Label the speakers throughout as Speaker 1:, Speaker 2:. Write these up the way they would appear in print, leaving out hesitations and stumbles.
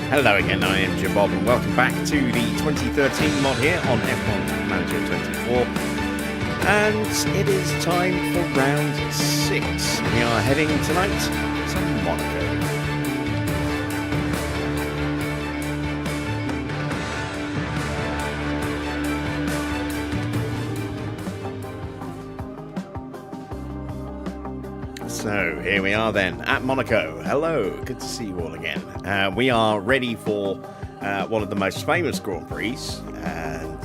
Speaker 1: Hello again, I am Jim Bob, and welcome back to the 2013 mod here on F1 Manager 24. And it is time for round 6. We are heading tonight to Monaco. So here we are then at Monaco. Hello, good to see you all again. We are ready for one of the most famous Grand Prix, and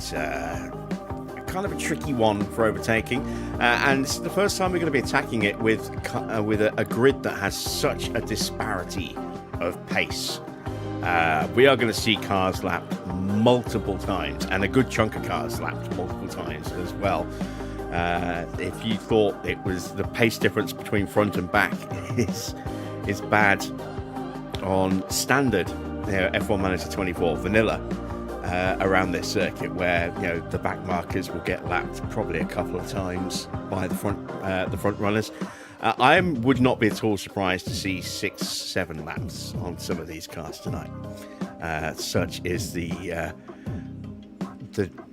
Speaker 1: kind of a tricky one for overtaking. And it's the first time we're going to be attacking it with a grid that has such a disparity of pace. We are going to see cars lapped multiple times, and a good chunk of cars lapped multiple times as well. If you thought it was the pace difference between front and back is bad on standard F1 Manager 24 vanilla around this circuit, where the back markers will get lapped probably a couple of times by the front runners. I would not be at all surprised to see 6-7 laps on some of these cars tonight. Such is the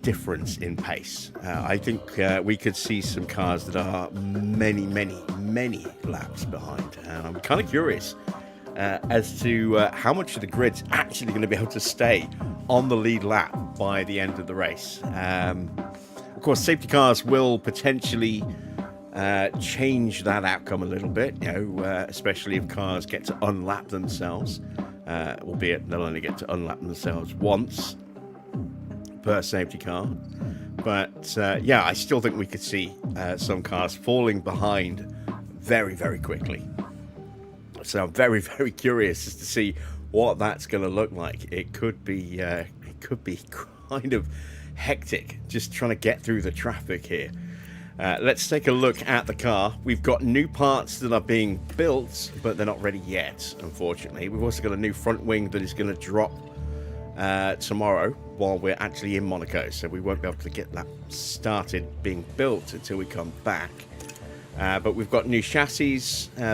Speaker 1: difference in pace. I think we could see some cars that are many laps behind. I'm kind of curious as to how much of the grid's actually going to be able to stay on the lead lap by the end of the race. Of course, safety cars will potentially change that outcome a little bit, especially if cars get to unlap themselves, albeit they'll only get to unlap themselves once per safety car. But I still think we could see some cars falling behind very quickly. So I'm very curious as to see what that's going to look like. It could be kind of hectic just trying to get through the traffic here. Let's take a look at the car. We've got new parts that are being built, but they're not ready yet, unfortunately. We've also got a new front wing that is going to drop tomorrow while we're actually in Monaco, so we won't be able to get that started being built until we come back. But we've got new chassis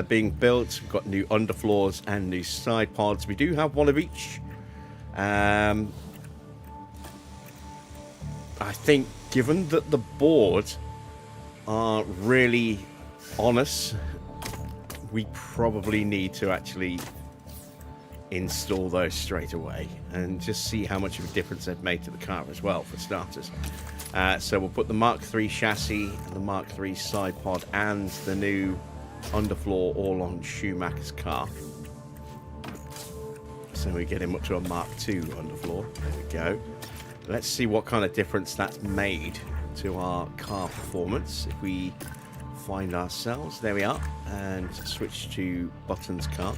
Speaker 1: being built, we've got new underfloors and new side pods. We do have one of each. I think given that the board are really on us, we probably need to actually install those straight away and just see how much of a difference they've made to the car as well, for starters. So we'll put the Mark III chassis and the Mark III side pod and the new underfloor all on Schumacher's car. So we get him up to a Mark II underfloor. There we go. Let's see what kind of difference that's made to our car performance. If we find ourselves, there we are, and switch to Button's car.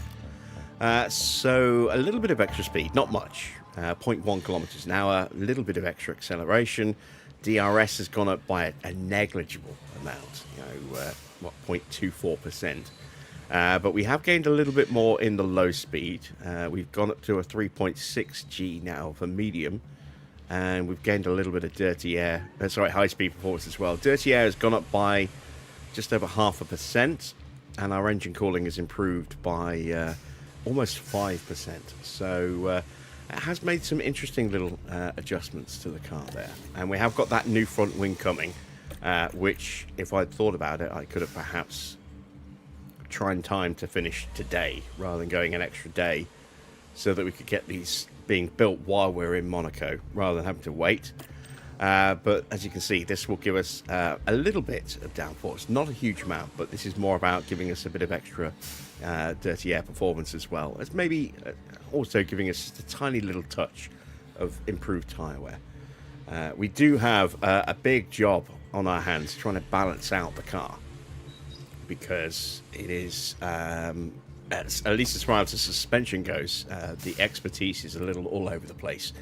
Speaker 1: So a little bit of extra speed, not much, 0.1 kilometers an hour, a little bit of extra acceleration. DRS has gone up by a negligible amount, 0.24%. But we have gained a little bit more in the low speed. We've gone up to a 3.6 G now for medium, and we've gained a little bit of high speed performance as well. Dirty air has gone up by just over 0.5%, and our engine cooling has improved by almost 5%. So it has made some interesting little adjustments to the car there. And we have got that new front wing coming, which, if I'd thought about it, I could have perhaps tried in time to finish today rather than going an extra day, so that we could get these being built while we're in Monaco rather than having to wait. But as you can see, this will give us a little bit of downforce. Not a huge amount, but this is more about giving us a bit of extra dirty air performance, as well as maybe also giving us just a tiny little touch of improved tyre wear. We do have a big job on our hands trying to balance out the car, because it is, at least as far as the suspension goes, the expertise is a little all over the place.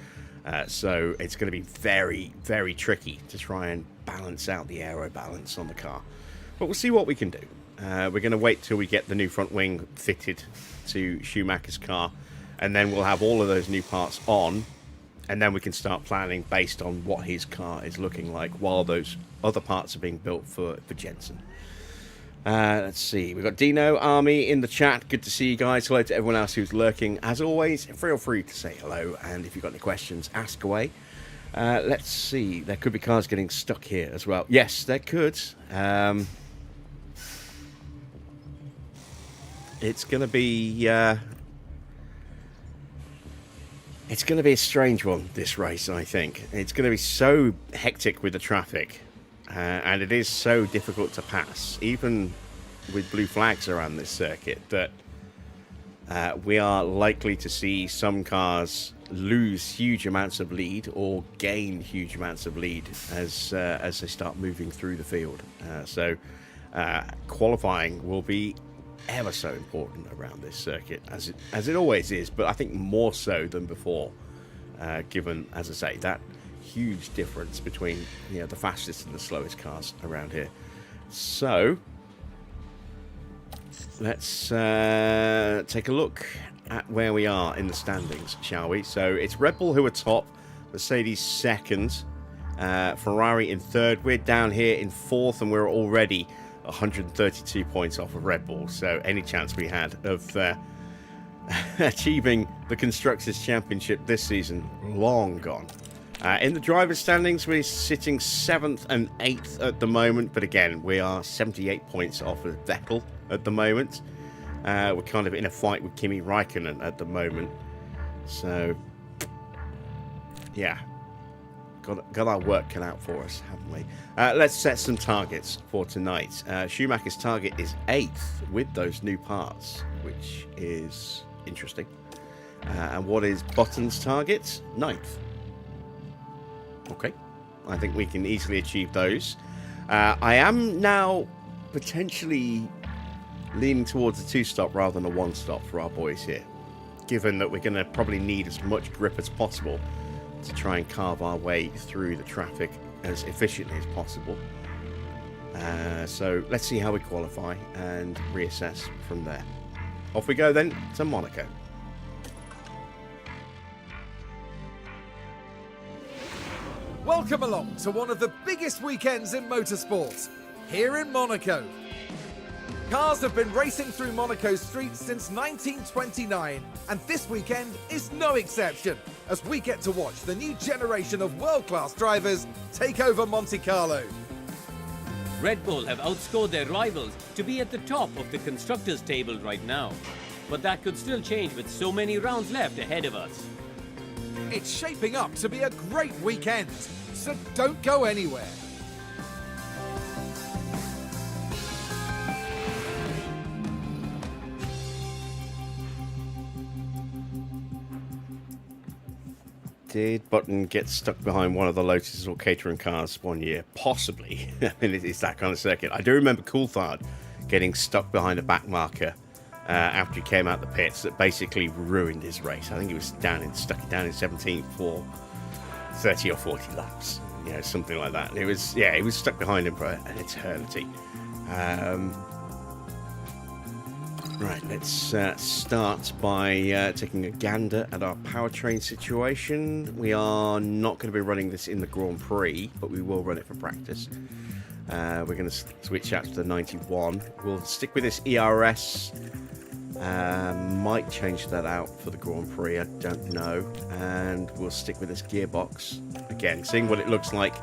Speaker 1: So it's going to be very tricky to try and balance out the aero balance on the car. But we'll see what we can do. We're going to wait till we get the new front wing fitted to Schumacher's car, and then we'll have all of those new parts on, and then we can start planning based on what his car is looking like while those other parts are being built for Jensen. Let's see. We've got Dino Army in the chat. Good to see you guys. Hello to everyone else who's lurking. As always, feel free to say hello. And if you've got any questions, ask away. Let's see. There could be cars getting stuck here as well. Yes, there could. It's going to be... it's going to be a strange one, this race, I think. It's going to be so hectic with the traffic. And it is so difficult to pass, even with blue flags around this circuit, that we are likely to see some cars lose huge amounts of lead or gain huge amounts of lead as they start moving through the field. So qualifying will be ever so important around this circuit, as it always is, but I think more so than before, given, as I say, that huge difference between the fastest and the slowest cars around here. So let's take a look at where we are in the standings, shall we? So it's Red Bull who are top, Mercedes second, Ferrari in third. We're down here in fourth, and we're already 132 points off of Red Bull. So any chance we had of achieving the Constructors' Championship this season, long gone. In the driver's standings, we're sitting 7th and 8th at the moment. But again, we are 78 points off of Vettel at the moment. We're kind of in a fight with Kimi Raikkonen at the moment. So, yeah. Got our work cut out for us, haven't we? Let's set some targets for tonight. Schumacher's target is 8th with those new parts, which is interesting. And what is Button's target? 9th. Okay, I think we can easily achieve those. I am now potentially leaning towards a 2-stop rather than a 1-stop for our boys here, given that we're going to probably need as much grip as possible to try and carve our way through the traffic as efficiently as possible. So let's see how we qualify and reassess from there. Off we go then to Monaco.
Speaker 2: Welcome along to one of the biggest weekends in motorsport, here in Monaco. Cars have been racing through Monaco's streets since 1929, and this weekend is no exception, as we get to watch the new generation of world-class drivers take over Monte Carlo.
Speaker 3: Red Bull have outscored their rivals to be at the top of the constructors' table right now, but that could still change with so many rounds left ahead of us.
Speaker 2: It's shaping up to be a great weekend, so don't go anywhere.
Speaker 1: Did Button get stuck behind one of the Lotus or Caterham cars one year? Possibly. I mean, it's that kind of circuit. I do remember Coulthard getting stuck behind a back marker after he came out the pits that basically ruined his race. I think he was stuck down in 17th for 30 or 40 laps, something like that. And he was stuck behind him for an eternity. Right, let's start by taking a gander at our powertrain situation. We are not going to be running this in the Grand Prix, but we will run it for practice. We're going to switch out to the 91. We'll stick with this ERS. Might change that out for the Grand Prix, I don't know. And we'll stick with this gearbox. Again, seeing what it looks like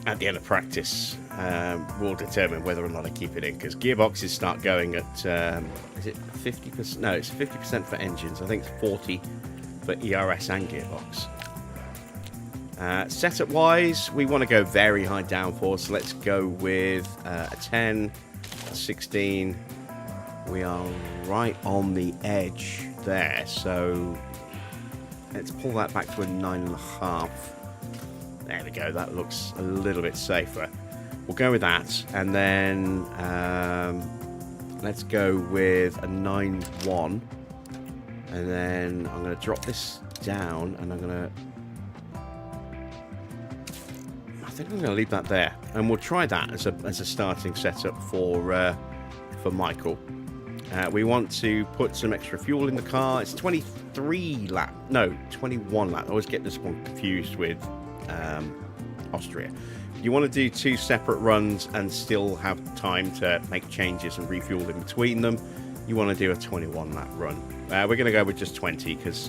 Speaker 1: at the end of practice will determine whether or not I keep it in, because gearboxes start going at is it 50%? No, it's 50% for engines. I think it's 40 for ERS and gearbox. Setup wise, we want to go very high downforce, so let's go with a 10, a 16. We are right on the edge there, so let's pull that back to a 9.5. There we go, that looks a little bit safer. We'll go with that, and then let's go with a 9.1, and then I'm going to drop this down, and I think I'm going to leave that there, and we'll try that as a starting setup for Michael. We want to put some extra fuel in the car. It's 21 lap. I always get this one confused with Austria. You want to do 2 separate runs and still have time to make changes and refuel in between them. You want to do a 21 lap run. We're going to go with just 20 because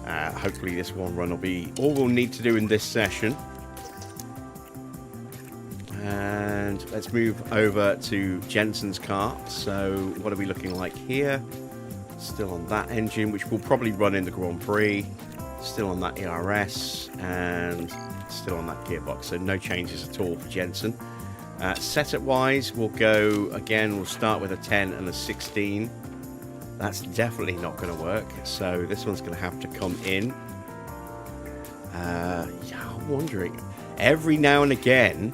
Speaker 1: hopefully this one run will be all we'll need to do in this session. And let's move over to Jensen's car. So what are we looking like here? Still on that engine, which will probably run in the Grand Prix. Still on that ERS and still on that gearbox. So no changes at all for Jensen. Setup wise, we'll go again. We'll start with a 10 and a 16. That's definitely not going to work. So this one's going to have to come in. Yeah, I'm wondering. Every now and again,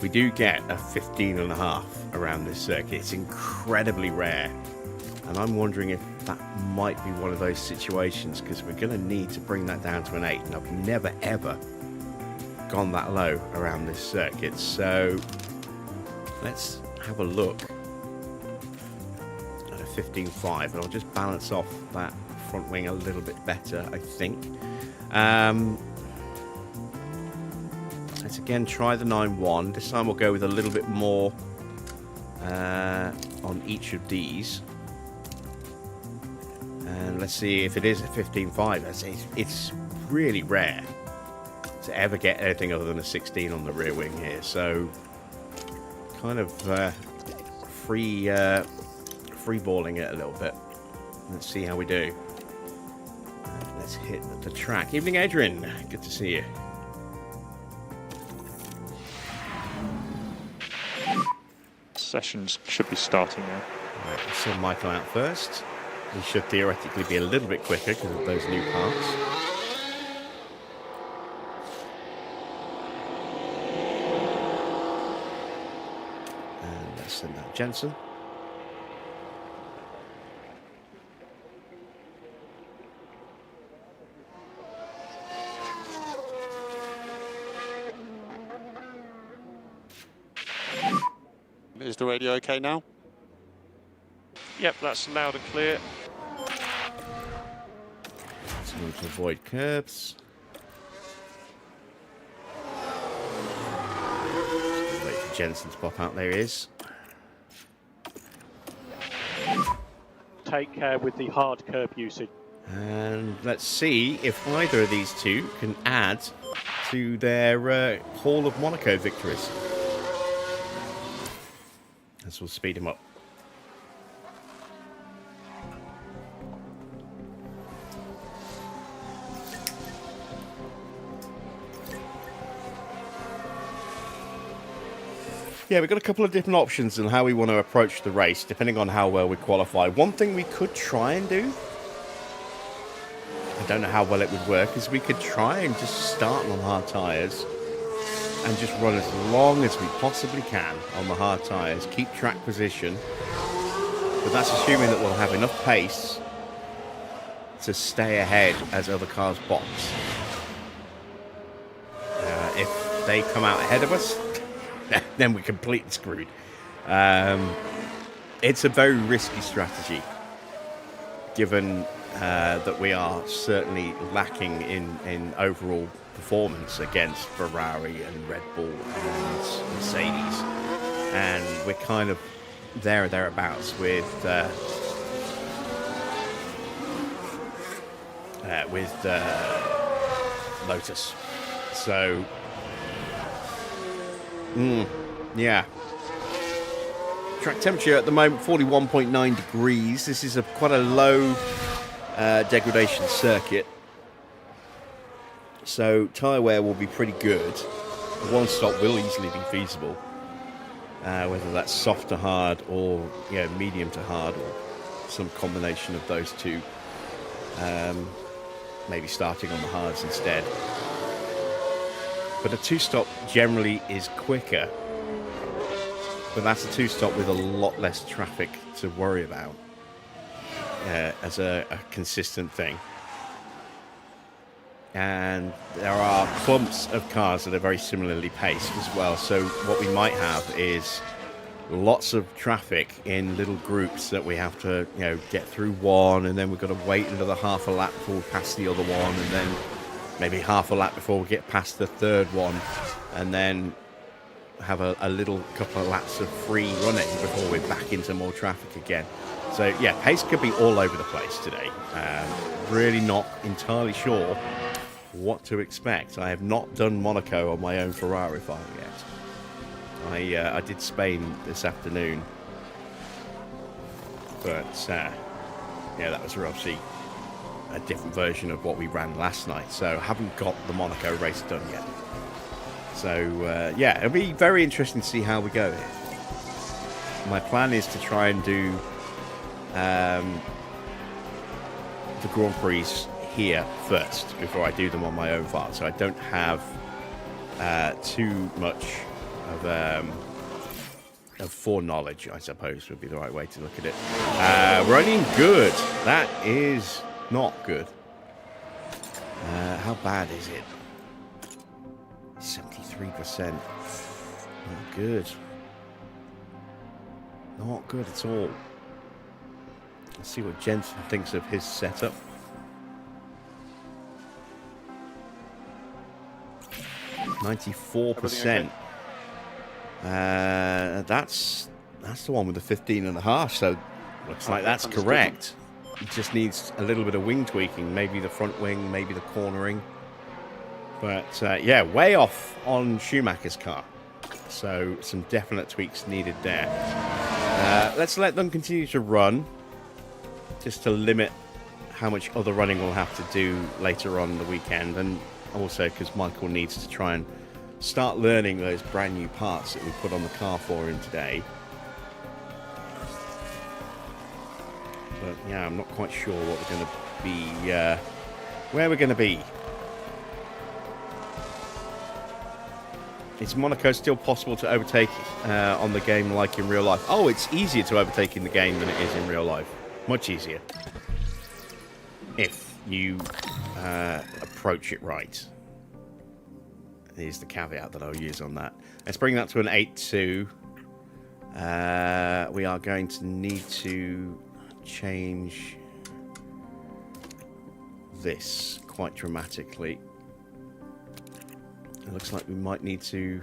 Speaker 1: we do get a 15.5 around this circuit. It's incredibly rare. And I'm wondering if that might be one of those situations because we're going to need to bring that down to an 8. And I've never, ever gone that low around this circuit. So let's have a look at a 15.5. And I'll just balance off that front wing a little bit better, I think. Let's again try the 9.1. This time we'll go with a little bit more on each of these. And let's see if it is a 15.5. It's really rare to ever get anything other than a 16 on the rear wing here. So kind of free-balling it a little bit. Let's see how we do. Let's hit the track. Evening, Adrian. Good to see you.
Speaker 4: Sessions should be starting now.
Speaker 1: Right, we'll send Michael out first. He should theoretically be a little bit quicker because of those new parts. And let's send out Jensen.
Speaker 5: Is the radio okay now?
Speaker 4: Yep, that's loud and clear.
Speaker 1: So we need to avoid curbs. Wait for Jensen to pop out. There he is.
Speaker 4: Take care with the hard curb usage.
Speaker 1: And let's see if either of these two can add to their Hall of Monaco victories. This will speed him up. Yeah, we've got a couple of different options on how we want to approach the race, depending on how well we qualify. One thing we could try and do, I don't know how well it would work, is we could try and just start on hard tyres and just run as long as we possibly can on the hard tyres, keep track position, but that's assuming that we'll have enough pace to stay ahead as other cars box. If they come out ahead of us, then we're completely screwed. It's a very risky strategy, given that we are certainly lacking in overall performance against Ferrari and Red Bull and Mercedes, and we're kind of there or thereabouts with Lotus. So yeah, track temperature at the moment 41.9 degrees. This is quite a low degradation circuit, so tyre wear will be pretty good. One stop will easily be feasible, whether that's soft to hard or medium to hard or some combination of those two. Maybe starting on the hards instead. But a two-stop generally is quicker, but that's a two-stop with a lot less traffic to worry about as a consistent thing. And there are clumps of cars that are very similarly paced as well, so what we might have is lots of traffic in little groups that we have to get through one, and then we've got to wait another half a lap before we pass the other one, and then maybe half a lap before we get past the third one, and then have a little couple of laps of free running before we're back into more traffic again. So yeah, pace could be all over the place today. Really not entirely sure what to expect. I have not done Monaco on my own Ferrari file yet. I did Spain this afternoon, but yeah, that was obviously a different version of what we ran last night, so I haven't got the Monaco race done yet. So yeah, it'll be very interesting to see how we go here. My plan is to try and do the Grand Prix here first before I do them on my own file, so I don't have too much of foreknowledge, I suppose would be the right way to look at it. Running good. That is not good. How bad is it? 73%. Not good. Not good at all. Let's see what Jensen thinks of his setup. %94%. That's the one with the 15.5. So looks like that's correct. It just needs a little bit of wing tweaking, maybe the front wing, maybe the cornering. But yeah, way off on Schumacher's car. So some definite tweaks needed there. Let's let them continue to run, just to limit how much other running we'll have to do later on the weekend, and also because Michael needs to try and start learning those brand new parts that we put on the car for him today. But yeah, I'm not quite sure what we're going to be, where we're going to be. Is Monaco still possible to overtake on the game like in real life? Oh, it's easier to overtake in the game than it is in real life. Much easier. If you approach it right. Here's the caveat that I'll use on that. Let's bring that to an 8.2. We are going to need to change this quite dramatically. It looks like we might need to...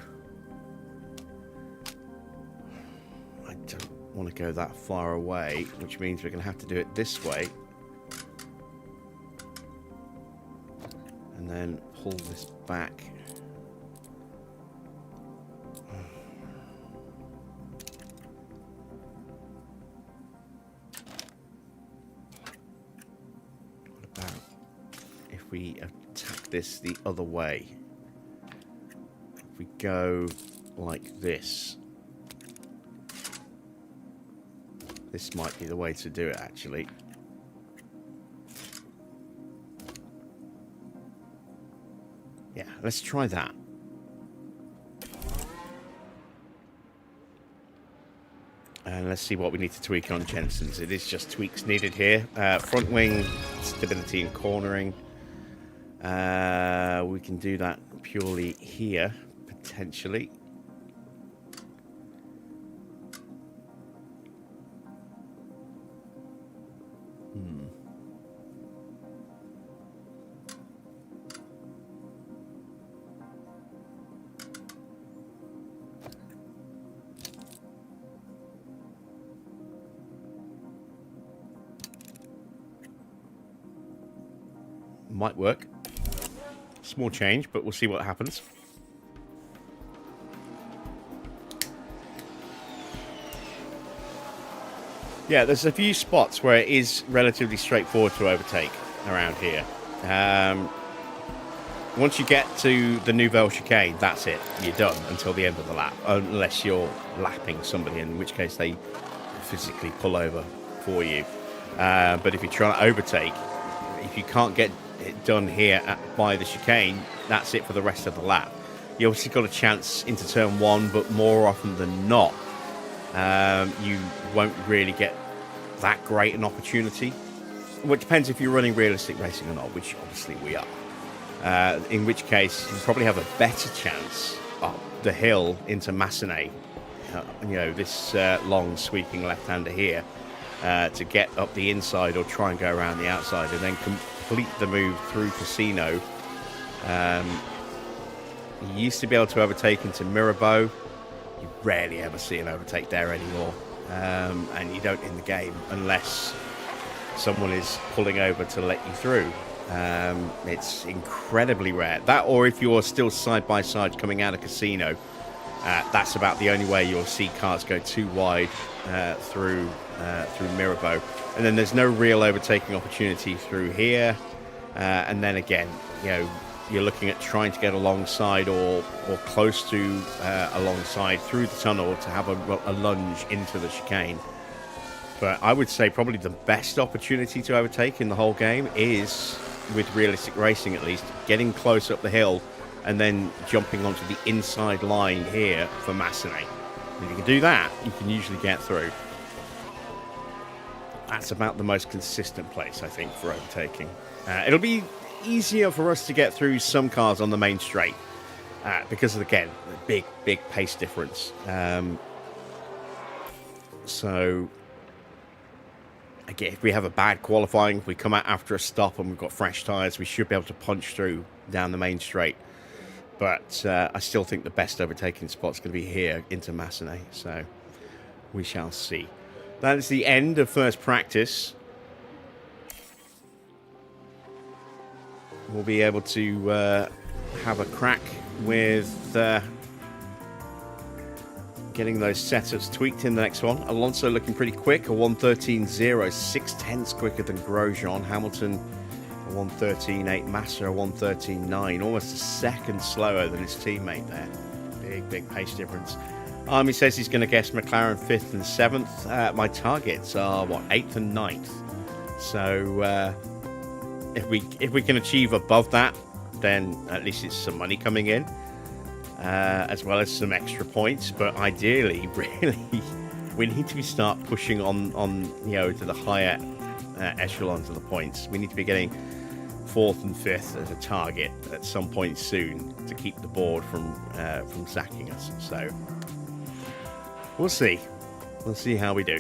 Speaker 1: I don't want to go that far away, which means we're going to have to do it this way. And then pull this back. What about if we attack this the other way? If we go like this. This might be the way to do it, actually. Yeah, let's try that. And let's see what we need to tweak on Jensen's. It is just tweaks needed here. Front wing, stability and cornering. We can do that purely here, potentially. Might work. Small change, but we'll see what happens. Yeah, there's a few spots where it is relatively straightforward to overtake around here. Once you get to the Nouvelle Chicane, that's it. You're done until the end of the lap, unless you're lapping somebody, in which case they physically pull over for you. But if you're trying to overtake, if you can't get it done here by the chicane, that's it for the rest of the lap. You obviously got a chance into turn one, but more often than not, you won't really get that great an opportunity. Well, it depends if you're running realistic racing or not, which obviously we are. In which case, you probably have a better chance up the hill into Massenet. This long sweeping left-hander here, to get up the inside or try and go around the outside and then complete the move through Casino You used to be able to overtake into Mirabeau. You rarely ever see an overtake there anymore. And you don't in the game unless someone is pulling over to let you through. It's incredibly rare. That, or if you're still side by side coming out of casino, that's about the only way you'll see cars go too wide through Mirabeau. And then there's no real overtaking opportunity through here. And then again, you know, you're looking at trying to get alongside or close to alongside through the tunnel to have a lunge into the chicane. But I would say probably the best opportunity to overtake in the whole game is, with realistic racing at least, getting close up the hill and then jumping onto the inside line here for Massenet. If you can do that, you can usually get through. That's about the most consistent place, I think, for overtaking. It'll be easier for us to get through some cars on the main straight because of, again, the big pace difference. So, again, if we have a bad qualifying, if we come out after a stop and we've got fresh tyres, we should be able to punch through down the main straight. But I still think the best overtaking spot's going to be here into Massenet. So, we shall see. That is the end of first practice. We'll be able to have a crack with getting those setups tweaked in the next one. Alonso looking pretty quick, a 1:13.0, 6/10 quicker than Grosjean. Hamilton, a 1:13.8, Massa, a 1:13.9, almost a second slower than his teammate there. Big pace difference. Army says he's going to guess McLaren 5th and 7th. My targets are, 8th and 9th. So if we can achieve above that, then at least it's some money coming in, as well as some extra points. But ideally, really, we need to start pushing on to the higher echelons of the points. We need to be getting 4th and 5th as a target at some point soon to keep the board from sacking us. So we'll see. We'll see how we do.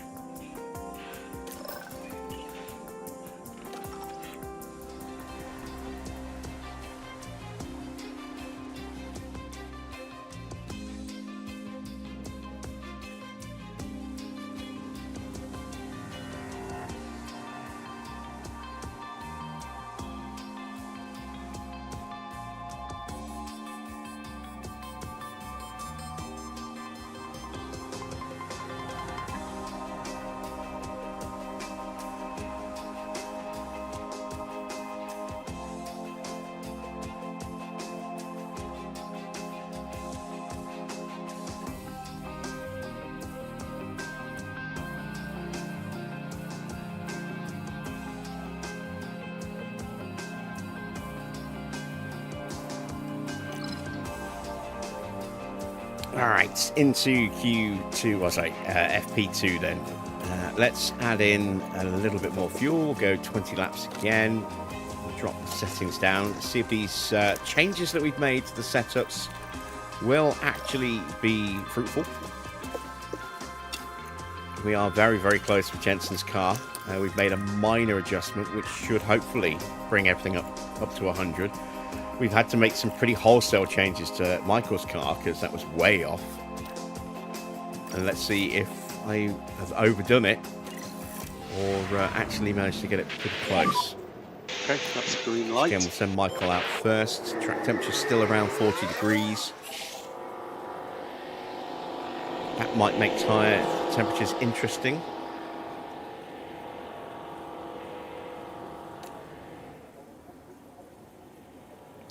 Speaker 1: Alright, into FP2 then. Let's add in a little bit more fuel, go 20 laps again. We'll drop the settings down, see if these changes that we've made to the setups will actually be fruitful. We are very, very close with Jensen's car. We've made a minor adjustment, which should hopefully bring everything up to 100. We've had to make some pretty wholesale changes to Michael's car because that was way off. And let's see if I have overdone it or actually managed to get it pretty close.
Speaker 5: Okay, that's green light.
Speaker 1: Again, we'll send Michael out first. Track temperature's still around 40 degrees. That might make tyre temperatures interesting.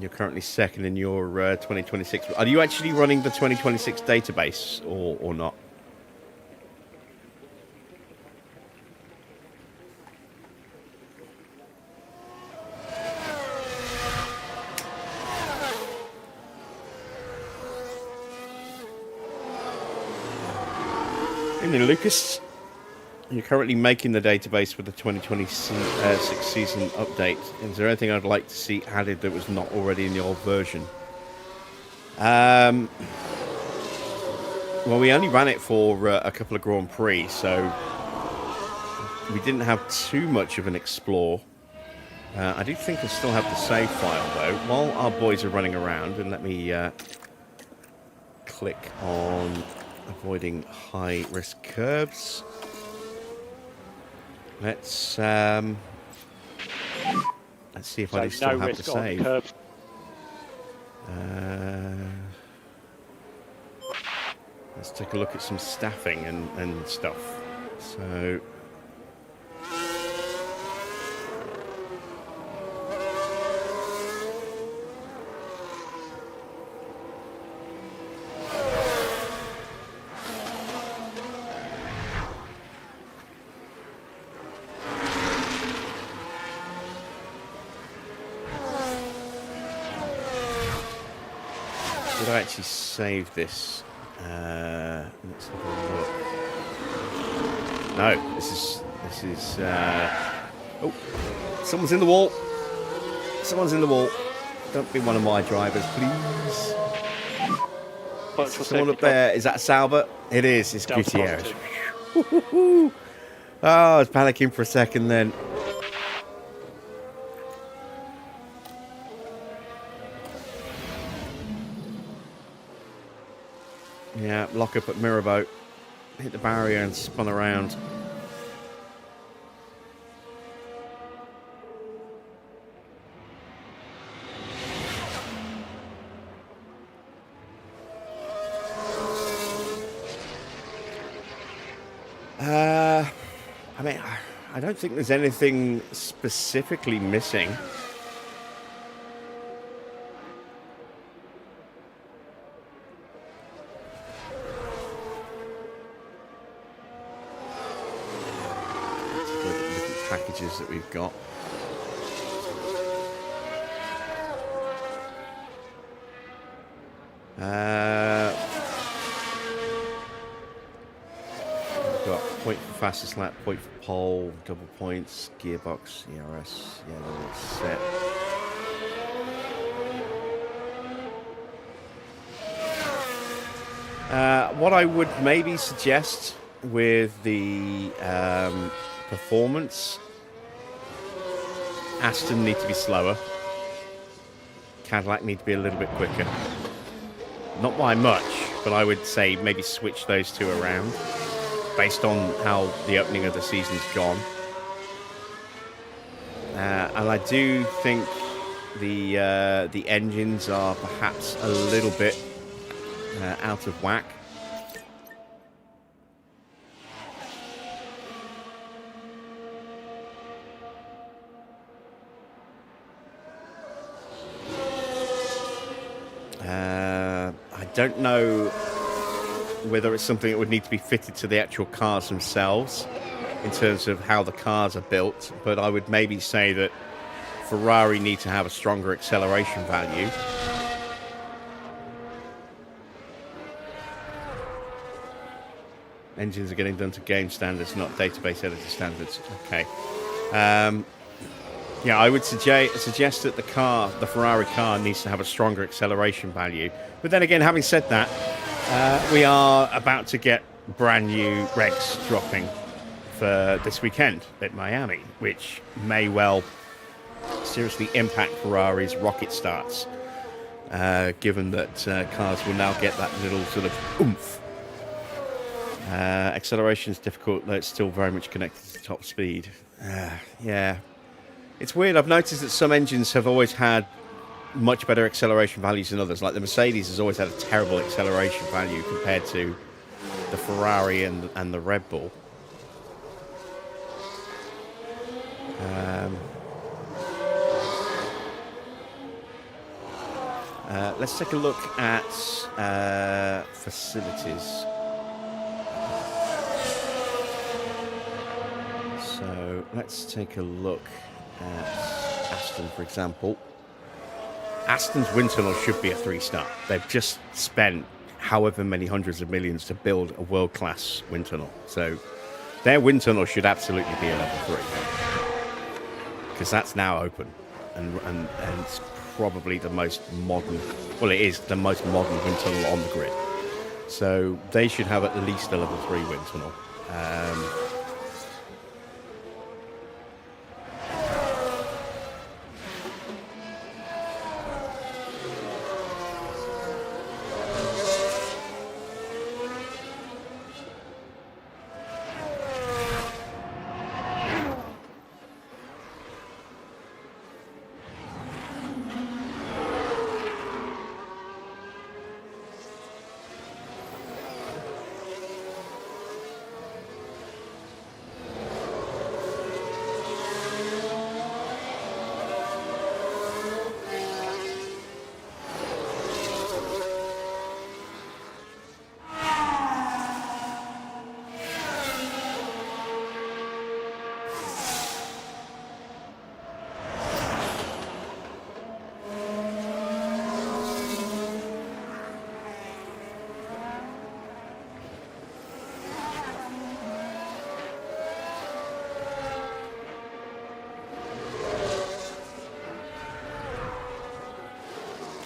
Speaker 1: You're currently second in your 2026. Are you actually running the 2026 database or not? And Lucas, you're currently making the database with the 2026 season update. Is there anything I'd like to see added that was not already in the old version? Well, we only ran it for a couple of Grand Prix, so we didn't have too much of an explore. I do think I still have the save file, though. While our boys are running around, and let me click on avoiding high-risk curves. Let's see if I do still
Speaker 4: no
Speaker 1: have
Speaker 4: risk
Speaker 1: the
Speaker 4: on
Speaker 1: save.
Speaker 4: curbs.
Speaker 1: Let's take a look at some staffing and stuff. So... Did I actually save this? Let's have a look. No, this is. Oh, someone's in the wall. Someone's in the wall. Don't be one of my drivers, please. Someone up there. Is that Sauber? It is. It's Gutierrez. Oh, I was panicking for a second then. Yeah, lock up at Mirabeau. Hit the barrier and spun around. I mean, I don't think there's anything specifically missing. Packages that we've got. We've got point for fastest lap, point for pole, double points, gearbox, ERS. Yeah, they're all set. What I would maybe suggest with the performance, Aston need to be slower. Cadillac need to be a little bit quicker. Not by much, but I would say maybe switch those two around based on how the opening of the season's gone. And I do think the engines are perhaps a little bit out of whack. I don't know whether it's something that would need to be fitted to the actual cars themselves in terms of how the cars are built, but I would maybe say that Ferrari need to have a stronger acceleration value. Engines are getting done to game standards, not database editor standards. Okay. Yeah, I would suggest that the Ferrari car needs to have a stronger acceleration value. But then again, having said that, we are about to get brand new regs dropping for this weekend at Miami, which may well seriously impact Ferrari's rocket starts, given that cars will now get that little sort of oomph. Acceleration is difficult, though it's still very much connected to top speed. Yeah. It's weird. I've noticed that some engines have always had much better acceleration values than others. Like the Mercedes has always had a terrible acceleration value compared to the Ferrari and the Red Bull. Let's take a look at facilities. So let's take a look at Aston, for example. Aston's wind tunnel should be a 3-star. They've just spent however many hundreds of millions to build a world-class wind tunnel. So their wind tunnel should absolutely be a level 3. Because that's now open. And it's probably the most modern, well, it is the most modern wind tunnel on the grid. So they should have at least a level 3 wind tunnel.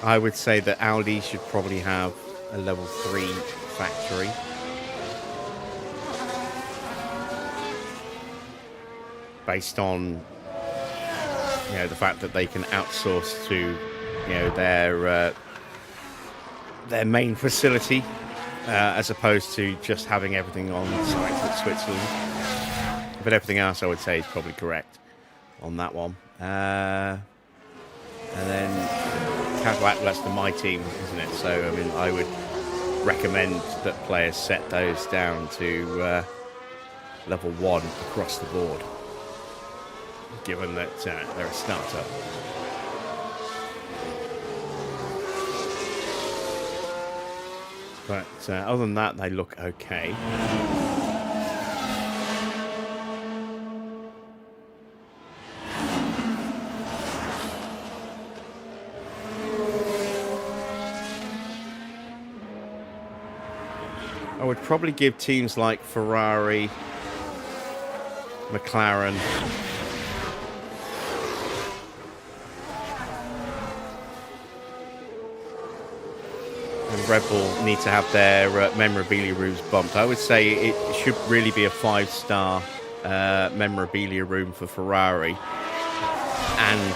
Speaker 1: I would say that Audi should probably have a level 3 factory. Based on, the fact that they can outsource to, their main facility, as opposed to just having everything on site at Switzerland. But everything else, I would say, is probably correct on that one. And then Cadillac, that's the my team, isn't it? So, I mean, I would recommend that players set those down to level 1 across the board, given that they're a startup. But other than that, they look okay. I would probably give teams like Ferrari, McLaren, and Red Bull need to have their memorabilia rooms bumped. I would say it should really be a 5-star memorabilia room for Ferrari and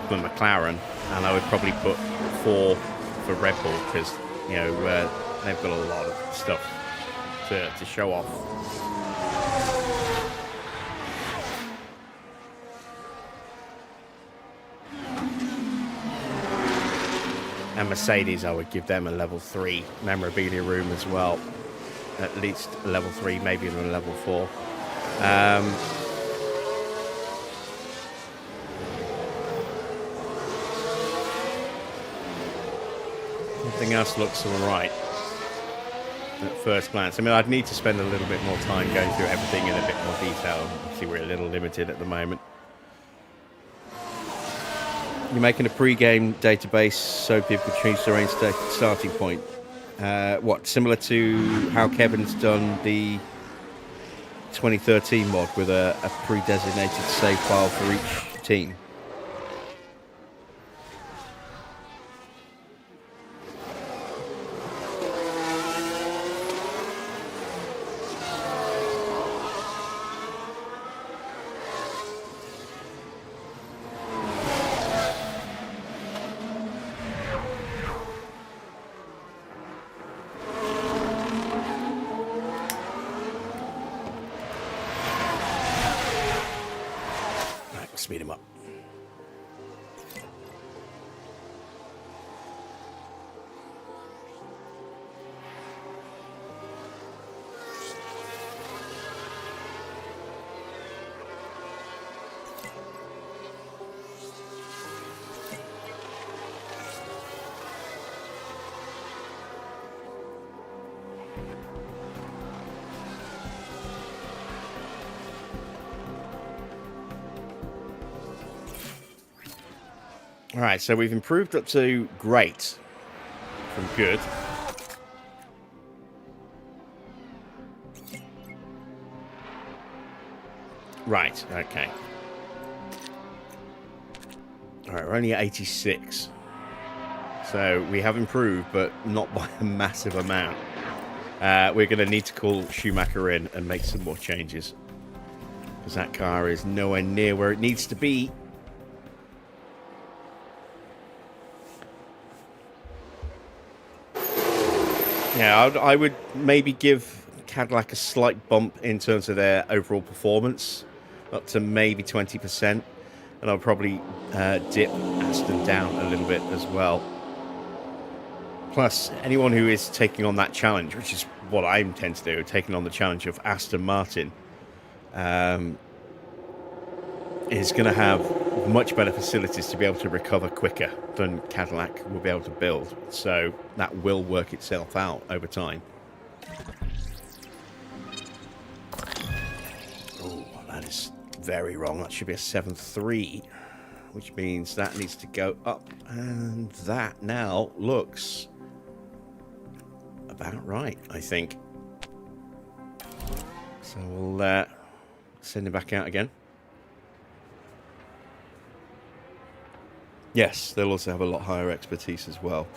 Speaker 1: for McLaren, and I would probably put 4 for Red Bull because they've got a lot of stuff to show off. And Mercedes, I would give them a level 3 memorabilia room as well. At least a level 3, maybe even a level 4. Everything else looks all right at first glance. I mean, I'd need to spend a little bit more time going through everything in a bit more detail. Obviously, we're a little limited at the moment. You're making a pre-game database so people can change their own starting point. What, similar to how Kevin's done the 2013 mod with a pre-designated save file for each team? Speed him up. All right, so we've improved up to great from good. Right, okay. All right, we're only at 86. So we have improved, but not by a massive amount. We're going to need to call Schumacher in and make some more changes, because that car is nowhere near where it needs to be. Yeah, I would maybe give Cadillac a slight bump in terms of their overall performance, up to maybe 20%. And I'll probably dip Aston down a little bit as well. Plus, anyone who is taking on that challenge, which is what I intend to do, taking on the challenge of Aston Martin, is going to have much better facilities to be able to recover quicker than Cadillac will be able to build. So that will work itself out over time. Oh, that is very wrong. That should be a 7.3, which means that needs to go up. And that now looks about right, I think. So we'll send him back out again. Yes, they'll also have a lot higher expertise as well.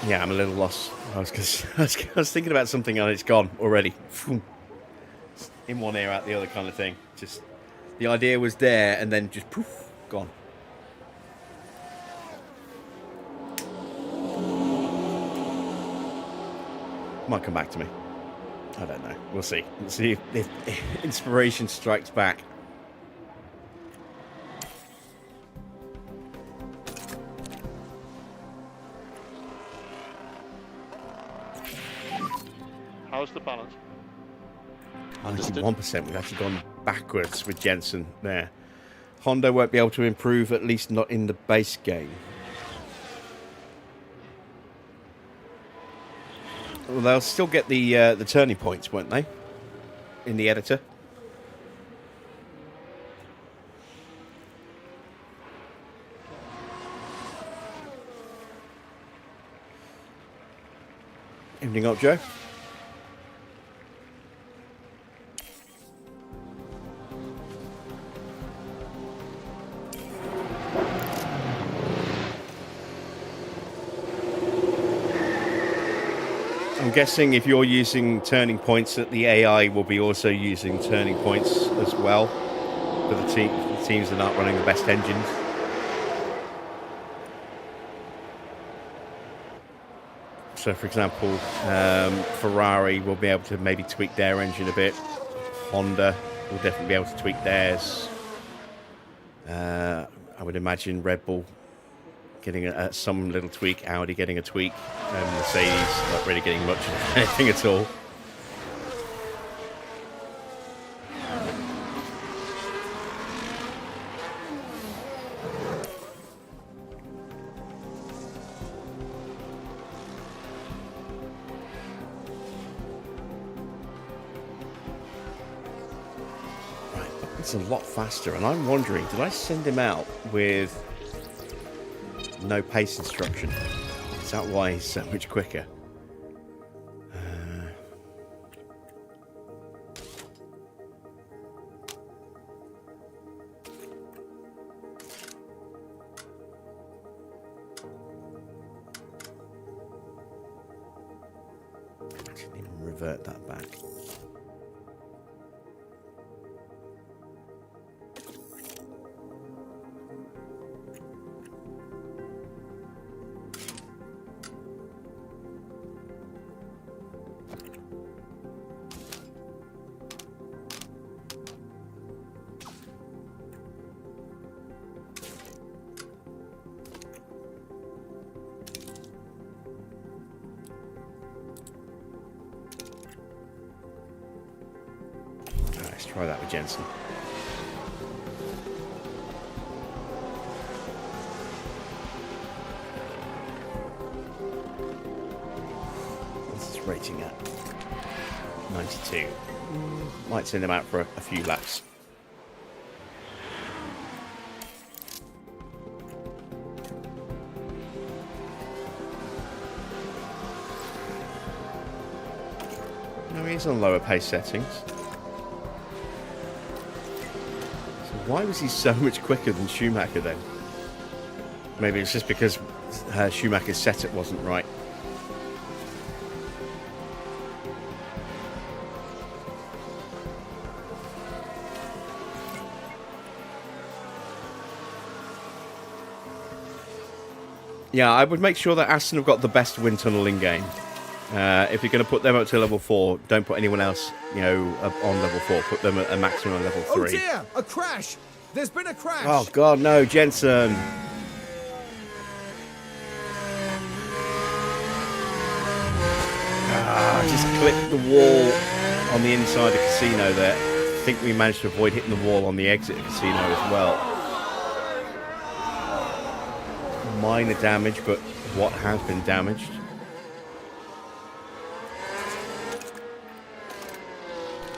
Speaker 1: Yeah, I'm a little lost. I was thinking about something and it's gone already. In one ear, out the other kind of thing. Just the idea was there and then just poof, gone. Might come back to me. I don't know. We'll see. We'll see if inspiration strikes back.
Speaker 5: How's the balance?
Speaker 1: 91%. We've actually gone backwards with Jensen there. Honda won't be able to improve, at least not in the base game. Well, they'll still get the turning points, won't they? In the editor. Evening up, Joe. I'm guessing if you're using turning points, that the AI will be also using turning points as well for the teams that aren't running the best engines. So, for example, Ferrari will be able to maybe tweak their engine a bit. Honda will definitely be able to tweak theirs. I would imagine Red Bull getting some little tweak, Audi getting a tweak, and Mercedes not really getting much of anything at all. Right, it's a lot faster, and I'm wondering, did I send him out with no pace instruction? Is that why he's so much quicker? Didn't even revert that back. Try that with Jensen. This is rating at 92. Might send him out for a few laps. No, he's on lower pace settings. Why was he so much quicker than Schumacher then? Maybe it's just because Schumacher's setup wasn't right. Yeah, I would make sure that Aston have got the best wind tunnel in game. If you're going to put them up to level 4, don't put anyone else, up on level 4. Put them at a maximum level 3.
Speaker 2: Oh dear, a crash! There's been a crash!
Speaker 1: Oh God, no, Jensen! Just clipped the wall on the inside of the casino there. I think we managed to avoid hitting the wall on the exit of the casino as well. Minor damage, but what has been damaged?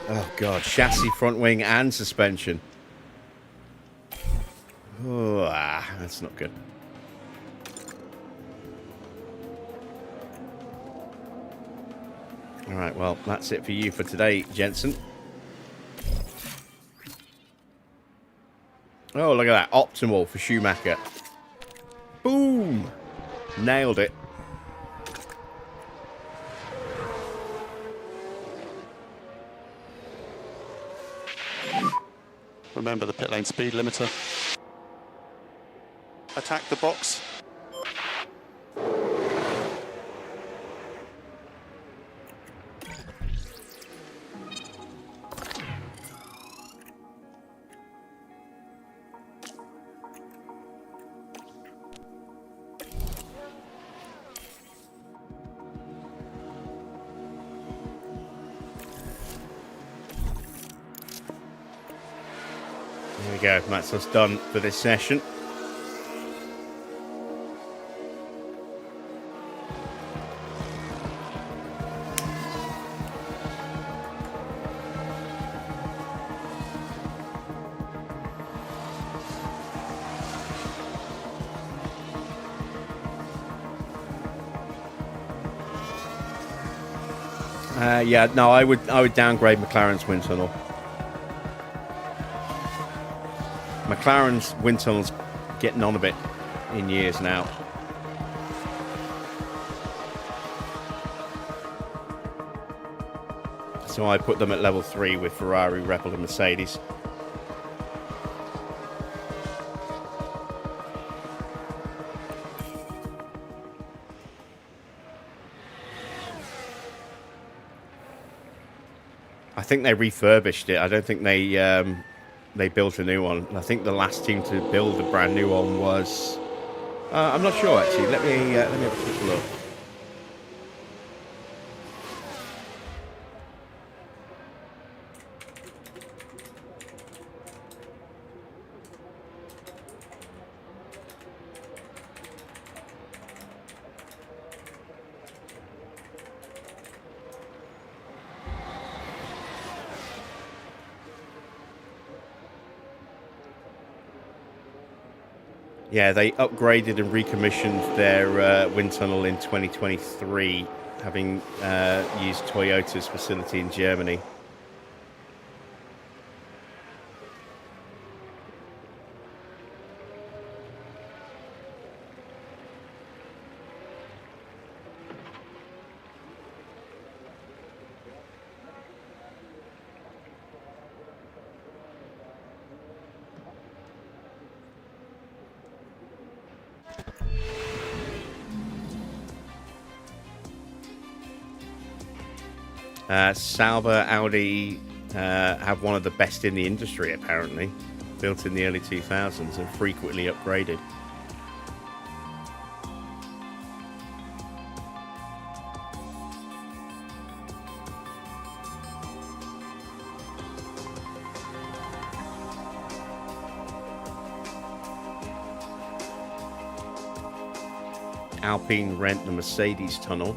Speaker 1: Oh God, chassis, front wing and suspension. Oh, that's not good. right, well, that's it for you for today, Jensen. Oh, look at that. Optimal for Schumacher. Boom! Nailed it.
Speaker 5: Remember the pit lane speed limiter. Attack the box.
Speaker 1: There we go. That's us done for this session. Yeah, no, I would downgrade McLaren's wind tunnel. McLaren's wind tunnel's getting on a bit in years now. So I put them at level 3 with Ferrari, Red Bull and Mercedes. I think they refurbished it. I don't think they built a new one. I think the last team to build a brand new one was... I'm not sure, actually. Let me have a quick look. Yeah, they upgraded and recommissioned their wind tunnel in 2023, having used Toyota's facility in Germany. Sauber Audi have one of the best in the industry, apparently. Built in the early 2000s and frequently upgraded. Alpine rent the Mercedes tunnel.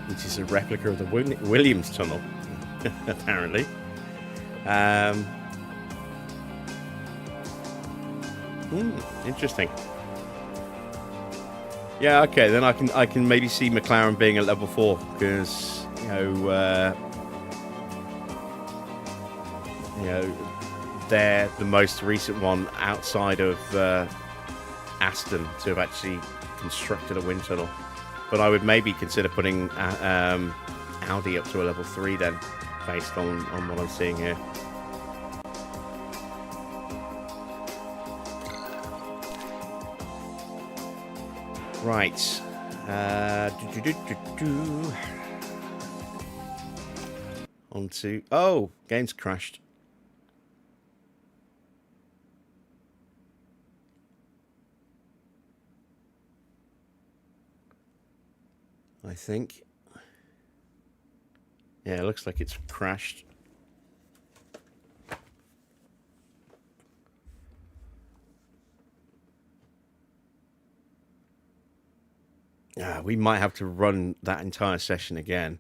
Speaker 1: Which is a replica of the Williams tunnel, apparently. Interesting. Yeah, okay, then I can maybe see McLaren being at level 4 because they're the most recent one outside of Aston to have actually constructed a wind tunnel. But I would maybe consider putting Audi up to a level 3 then, based on what I'm seeing here. Right. On to... Oh, game's crashed. I think. Yeah, it looks like it's crashed. We might have to run that entire session again.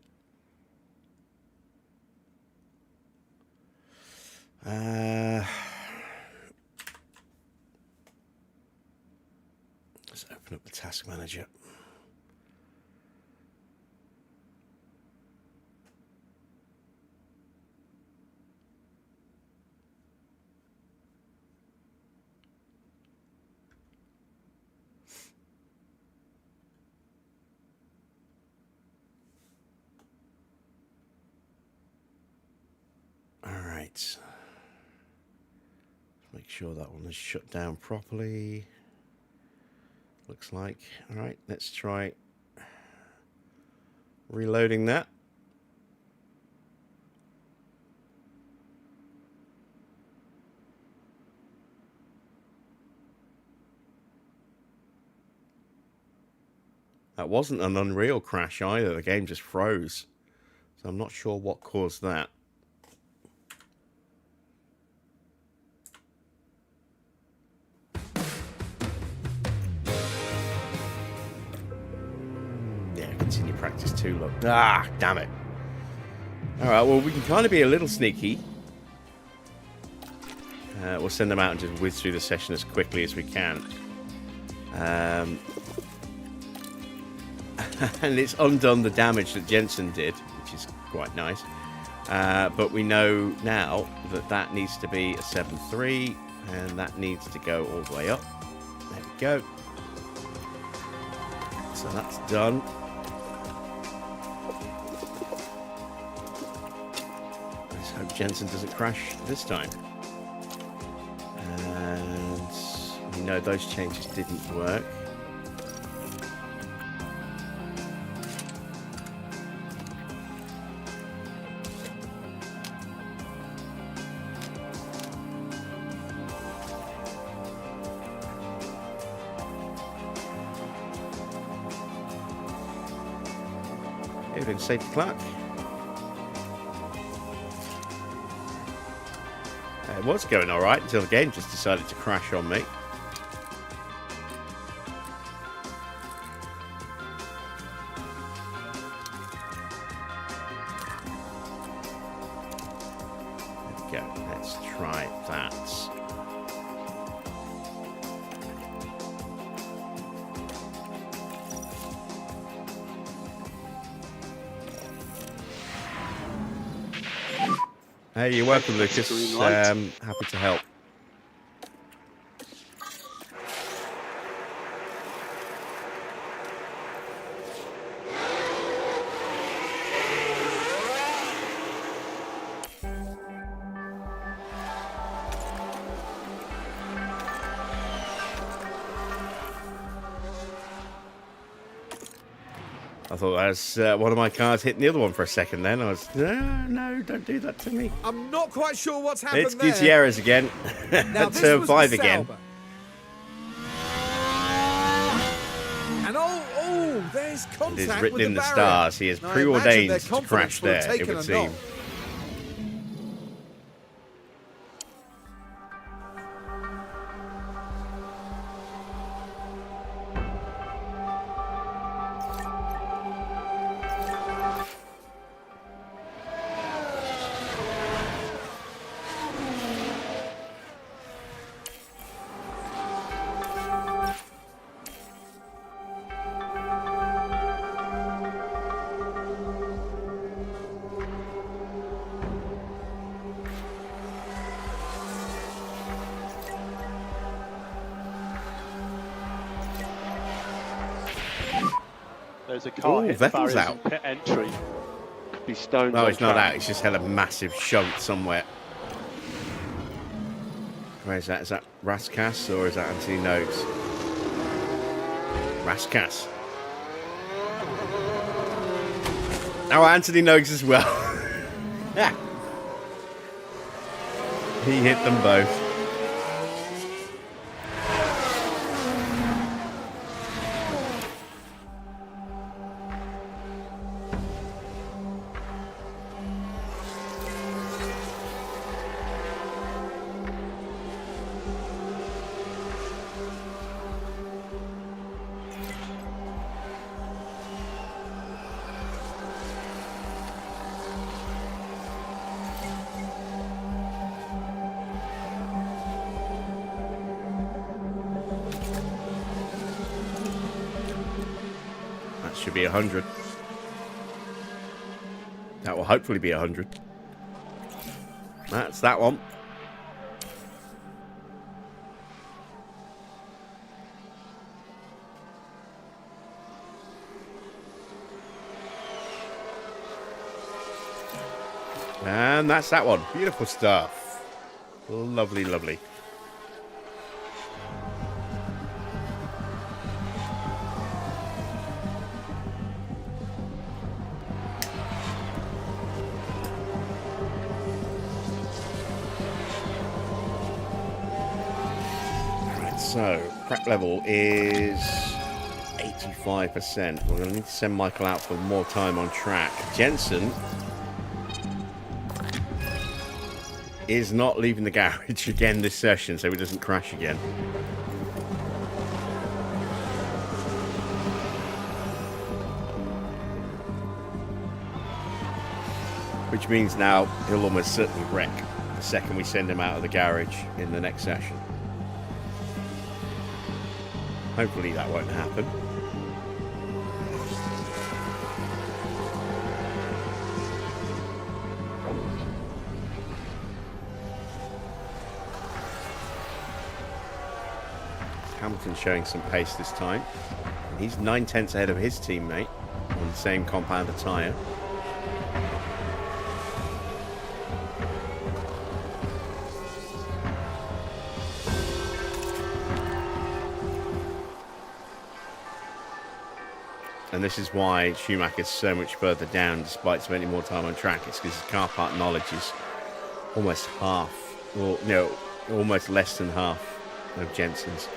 Speaker 1: Open up the task manager. All right. Make sure that one is shut down properly. Looks like. All right, let's try reloading that. That wasn't an Unreal crash either. The game just froze. So I'm not sure what caused that. Yeah, continue practice 2, look. Ah, damn it. Alright, well, we can kind of be a little sneaky. We'll send them out and just whiz through the session as quickly as we can. And it's undone the damage that Jensen did, which is quite nice. But we know now that that needs to be a 7-3, and that needs to go all the way up. There we go. So that's done. Let's hope Jensen doesn't crash this time. And we know those changes didn't work. Doing safety clock. It was going all right until the game just decided to crash on me. There we go. Let's try that. Hey, you're welcome, Lucas. Happy to help. I thought that was one of my cars hitting the other one for a second then. I was, no, don't do that to me.
Speaker 2: I'm not quite sure what's happened
Speaker 1: It's
Speaker 2: there.
Speaker 1: Gutierrez again. Turn 5 again.
Speaker 2: And there's contact.
Speaker 1: It is written
Speaker 2: with
Speaker 1: in the
Speaker 2: barrier.
Speaker 1: stars. He is
Speaker 2: Now, I
Speaker 1: preordained
Speaker 2: imagine their
Speaker 1: to
Speaker 2: confidence
Speaker 1: crash
Speaker 2: will have
Speaker 1: there, it
Speaker 2: taken
Speaker 1: would
Speaker 2: a
Speaker 1: seem.
Speaker 2: knock.
Speaker 4: There's a car hitting
Speaker 1: Vettel's
Speaker 4: barriers
Speaker 1: out.
Speaker 4: in pit entry. Be stoned.
Speaker 1: No,
Speaker 4: on
Speaker 1: it's not
Speaker 4: track.
Speaker 1: out. It's just had a massive shunt somewhere. Where is that? Is that Raskas or is that Anthony Noakes? Raskas. Oh, Anthony Noakes as well. Yeah. He hit them both. should be 100. That will hopefully be 100. That's that one. And that's that one. Beautiful stuff. Lovely, lovely. Alright, so prep level is 85%. We're going to need to send Michael out for more time on track. Jensen is not leaving the garage again this session, so he doesn't crash again. Which means now he'll almost certainly wreck the second we send him out of the garage in the next session. Hopefully that won't happen. Hamilton's showing some pace this time. And he's 9/10 ahead of his teammate on the same compound of tyre. And this is why Schumacher's so much further down despite spending more time on track. It's because his car part knowledge is almost half, or no, almost less than half of Jensen's.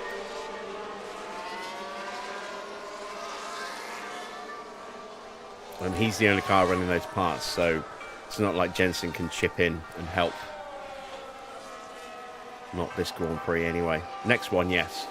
Speaker 1: And he's the only car running those parts, so it's not like Jensen can chip in and help. Not this Grand Prix anyway. Next one, yes.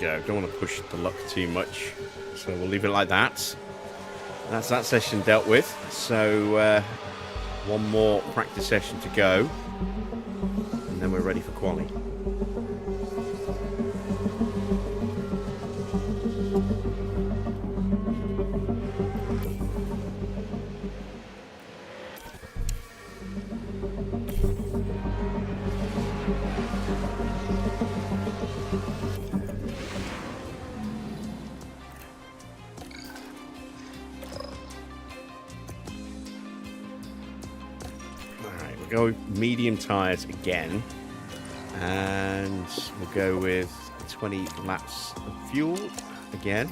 Speaker 1: Go. Don't want to push the luck too much, so we'll leave it like that. That's that session dealt with. So one more practice session to go, and then we're ready for quali. Go medium tyres again, and we'll go with 20 laps of fuel again.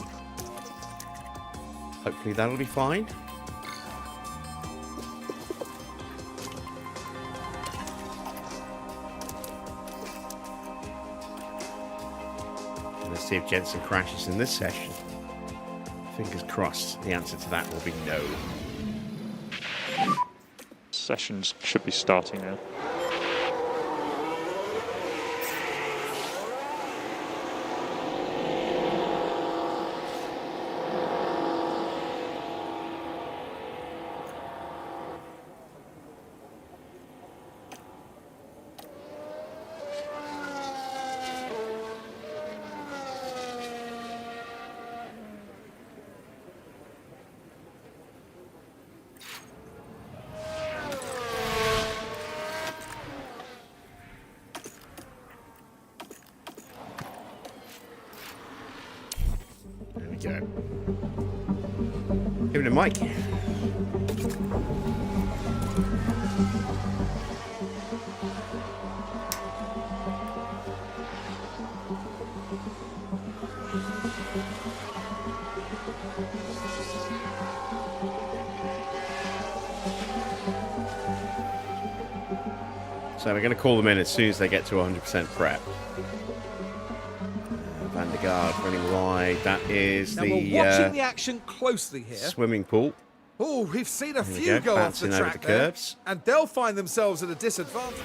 Speaker 1: Hopefully that'll be fine. And let's see if Jensen crashes in this session. Fingers crossed the answer to that will be no.
Speaker 4: Sessions should be starting now.
Speaker 1: There we go. Give it a mic. So we're going to call them in as soon as they get to 100% prep. Van der Gaard running wide. That is
Speaker 2: now
Speaker 1: the
Speaker 2: we're watching the action closely here.
Speaker 1: Swimming pool.
Speaker 2: Oh, we've seen a
Speaker 1: There we
Speaker 2: few
Speaker 1: go,
Speaker 2: go off the
Speaker 1: bouncing over
Speaker 2: track
Speaker 1: the
Speaker 2: there,
Speaker 1: curbs.
Speaker 2: and they'll find themselves at a disadvantage.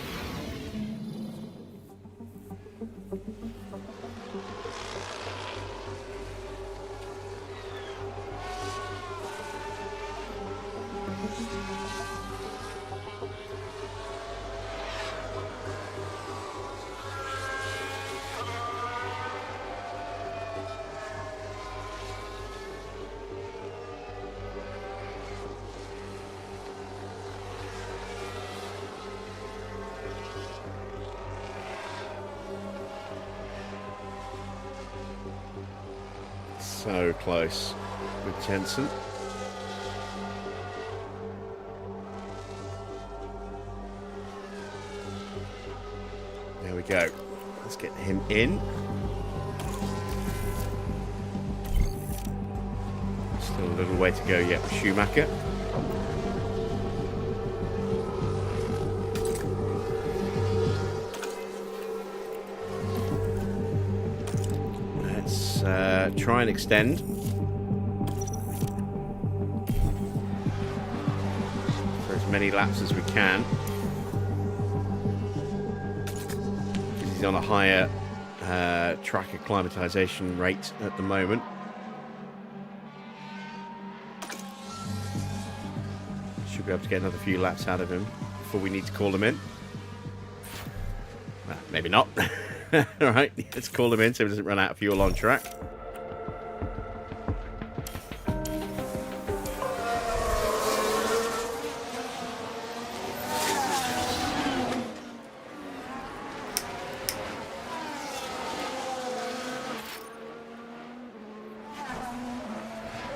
Speaker 1: So close with Jensen. There we go. Let's get him in. Still a little way to go yet with Schumacher. Let's try and extend. For as many laps as we can. He's on a higher track acclimatization rate at the moment. Should be able to get another few laps out of him before we need to call him in. Well, maybe not. Alright, let's call him in so he doesn't run out of fuel on track.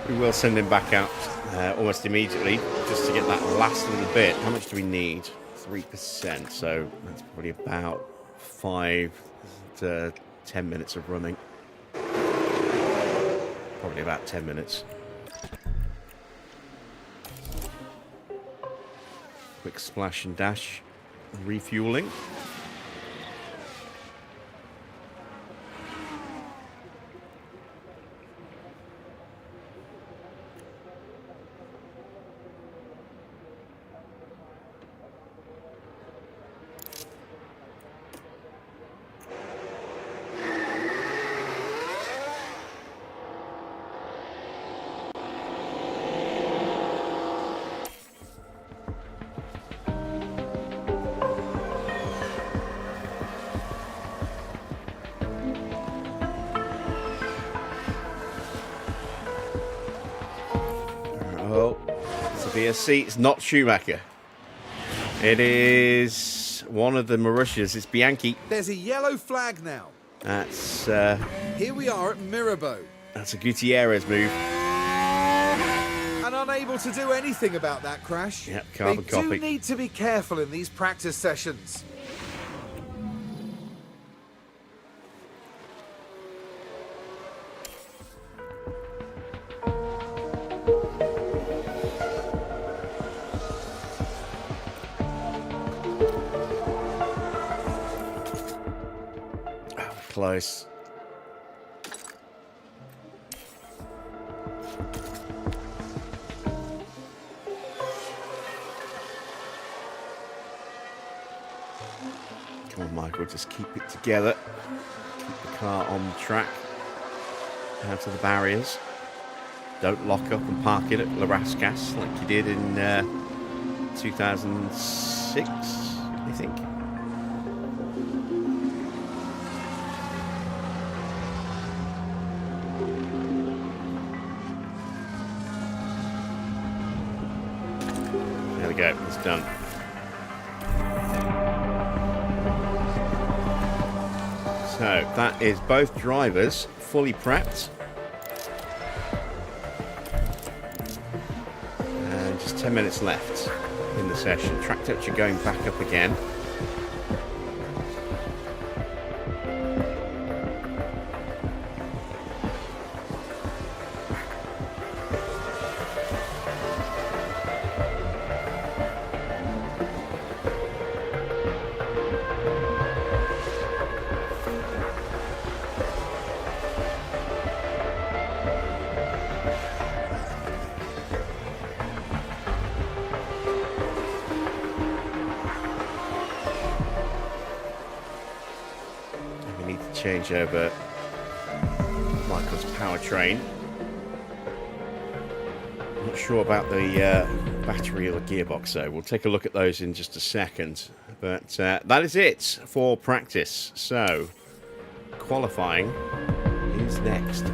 Speaker 1: We will send him back out almost immediately just to get that last little bit. How much do we need? 3%, so that's probably about 5 to 10 minutes of running. Probably about 10 minutes. Quick splash and dash, refueling. Oh, it's a VSC. It's not Schumacher. It is one of the Marussias. It's Bianchi.
Speaker 2: There's a yellow flag now.
Speaker 1: That's
Speaker 2: Here we are at Mirabeau.
Speaker 1: that's a Gutierrez move.
Speaker 2: And unable to do anything about that crash.
Speaker 1: Yep, carbon
Speaker 2: they
Speaker 1: copy.
Speaker 2: do need to be careful in these practice sessions.
Speaker 1: Close. Come on, Michael, just keep it together. Keep the car on the track. Out of the barriers. Don't lock up and park it at La Rascasse like you did in 2006, I think. There we go, it's done. So that is both drivers fully prepped. And just 10 minutes left in the session. Track temperature going back up again. Change over Michael's powertrain. Not sure about the battery or the gearbox, though. We'll take a look at those in just a second. But that is it for practice. So, qualifying is next.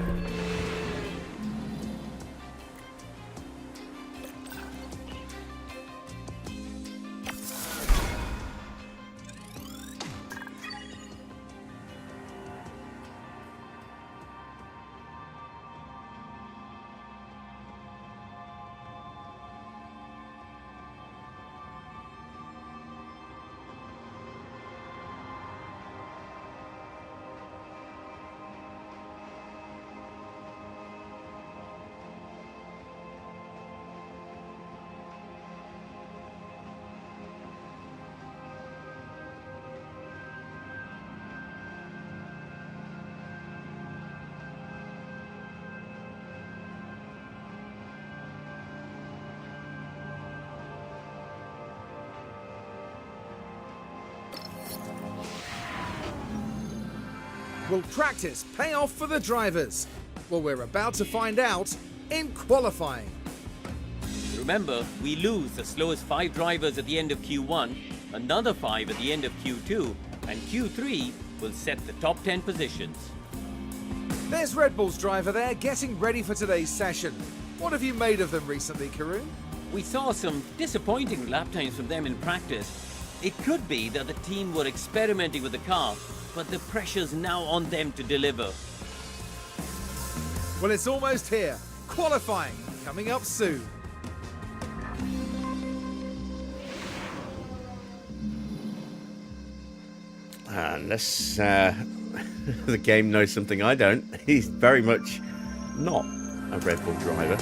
Speaker 2: Will practice pay off for the drivers? Well, we're about to find out in qualifying.
Speaker 3: Remember, we lose the slowest 5 drivers at the end of Q1, another 5 at the end of Q2, and Q3 will set the top 10 positions.
Speaker 2: There's Red Bull's driver there getting ready for today's session. What have you made of them recently, Karun?
Speaker 3: We saw some disappointing lap times from them in practice. It could be that the team were experimenting with the car, but the pressure's now on them to deliver.
Speaker 2: Well, it's almost here. Qualifying coming up soon.
Speaker 1: Unless the game knows something I don't, he's very much not a Red Bull driver.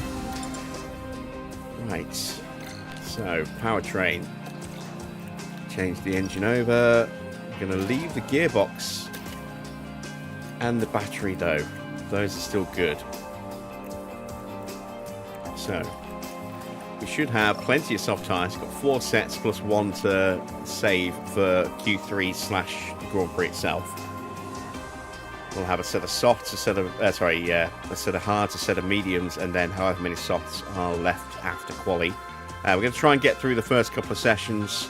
Speaker 1: Right, so powertrain. Change the engine over. I'm going to leave the gearbox and the battery though. Those are still good. So we should have plenty of soft tyres. Got 4 sets plus 1 to save for Q3 / Grand Prix itself. We'll have a set of softs, a set of hards, a set of mediums, and then however many softs are left after quali. We're going to try and get through the first couple of sessions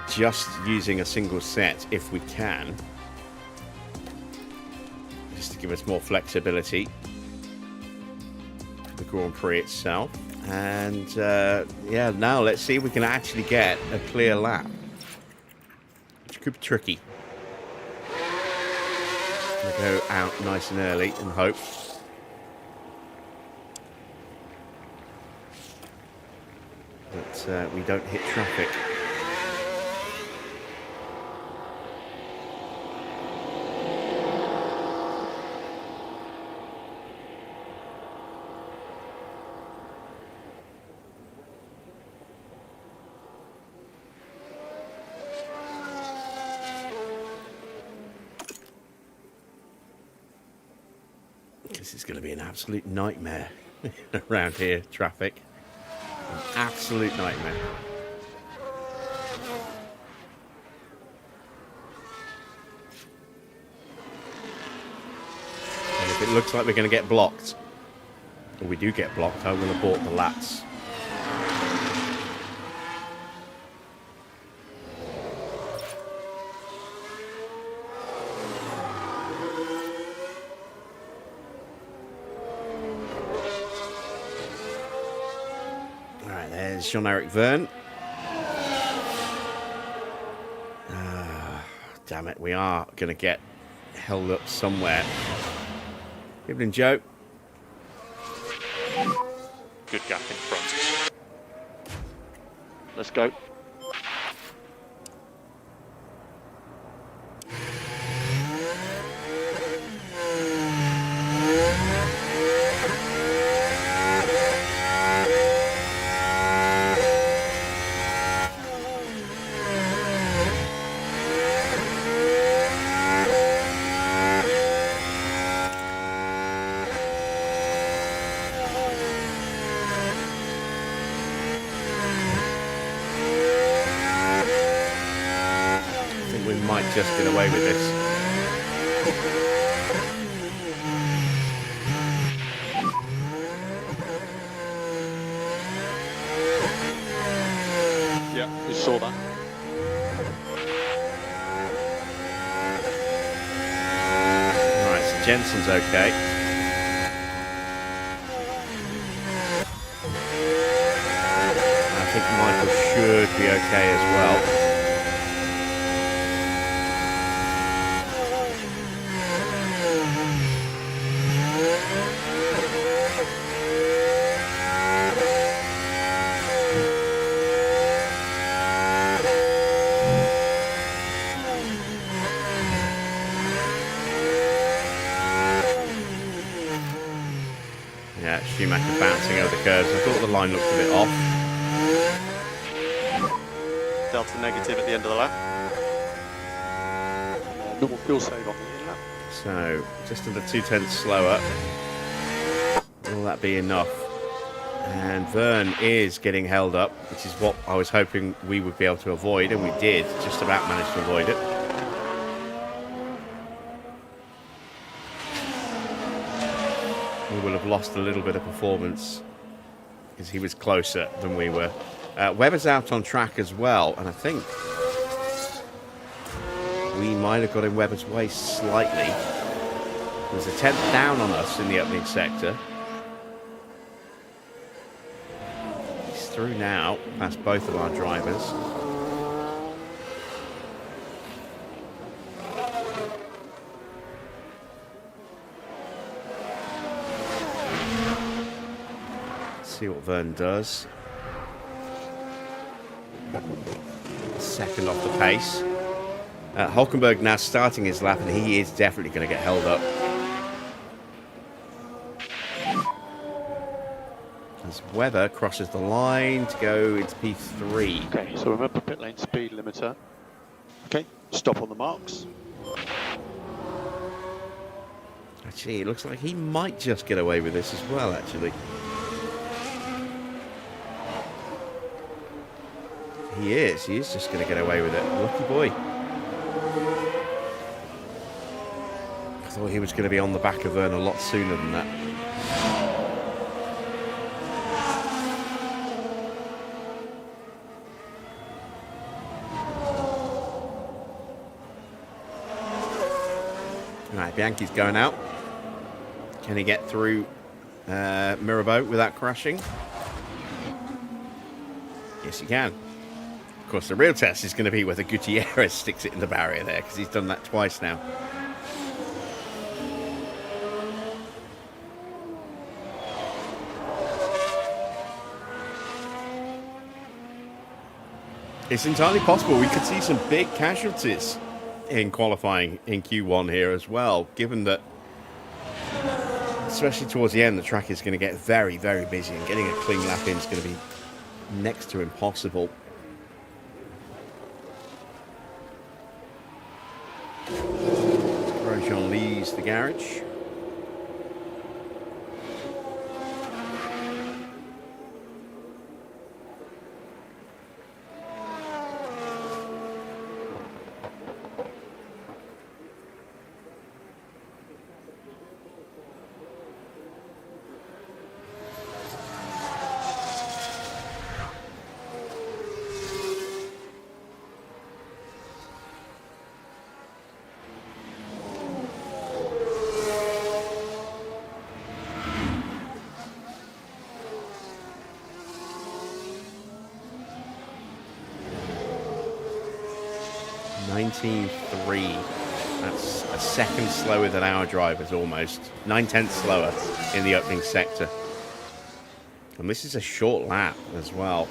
Speaker 1: just using a single set if we can, just to give us more flexibility for the Grand Prix itself. And yeah, now let's see if we can actually get a clear lap, which could be tricky. I'm going to go out nice and early and hope. That we don't hit traffic. This is going to be an absolute nightmare around here, traffic. An absolute nightmare. And if it looks like we're going to get blocked, or we do get blocked, I will abort the laps. Jean-Eric Verne. Damn it, we are going to get held up somewhere. Evening, Joe.
Speaker 5: Good gap in front. Let's go.
Speaker 1: Just get away with this.
Speaker 5: Yeah, we saw that.
Speaker 1: Right, so Jensen's okay. I think Michael should be okay as well. Schumacher bouncing over the curves. I thought the line looked a bit off.
Speaker 5: Delta negative at the end of the lap. Normal fuel save on the lap.
Speaker 1: So, just under 2/10 slower. Will that be enough? And Verne is getting held up, which is what I was hoping we would be able to avoid, and we did. Just about manage to avoid it. Webber will have lost a little bit of performance because he was closer than we were. Webber's out on track as well, and I think we might have got in Webber's way slightly. There's a 10th down on us in the opening sector. He's through now, past both of our drivers. See what Vern does. Second off the pace. Hulkenberg now starting his lap, and he is definitely going to get held up. As Webber crosses the line to go into P3.
Speaker 5: Okay, so remember pit lane speed limiter. Okay, stop on the marks.
Speaker 1: Actually, it looks like he might just get away with this as well, actually. He is just going to get away with it. Lucky boy. I thought he was going to be on the back of Vern a lot sooner than that. Right, Bianchi's going out. Can he get through Mirabeau without crashing? Yes, he can. Of course, the real test is going to be whether Gutierrez sticks it in the barrier there, because he's done that twice now. It's entirely possible we could see some big casualties in qualifying in Q1 here as well, given that, especially towards the end, the track is going to get very, very busy, and getting a clean lap in is going to be next to impossible. Grosjean leaves the garage. That's a second slower than our drivers, almost 9/10 slower in the opening sector, and this is a short lap as well.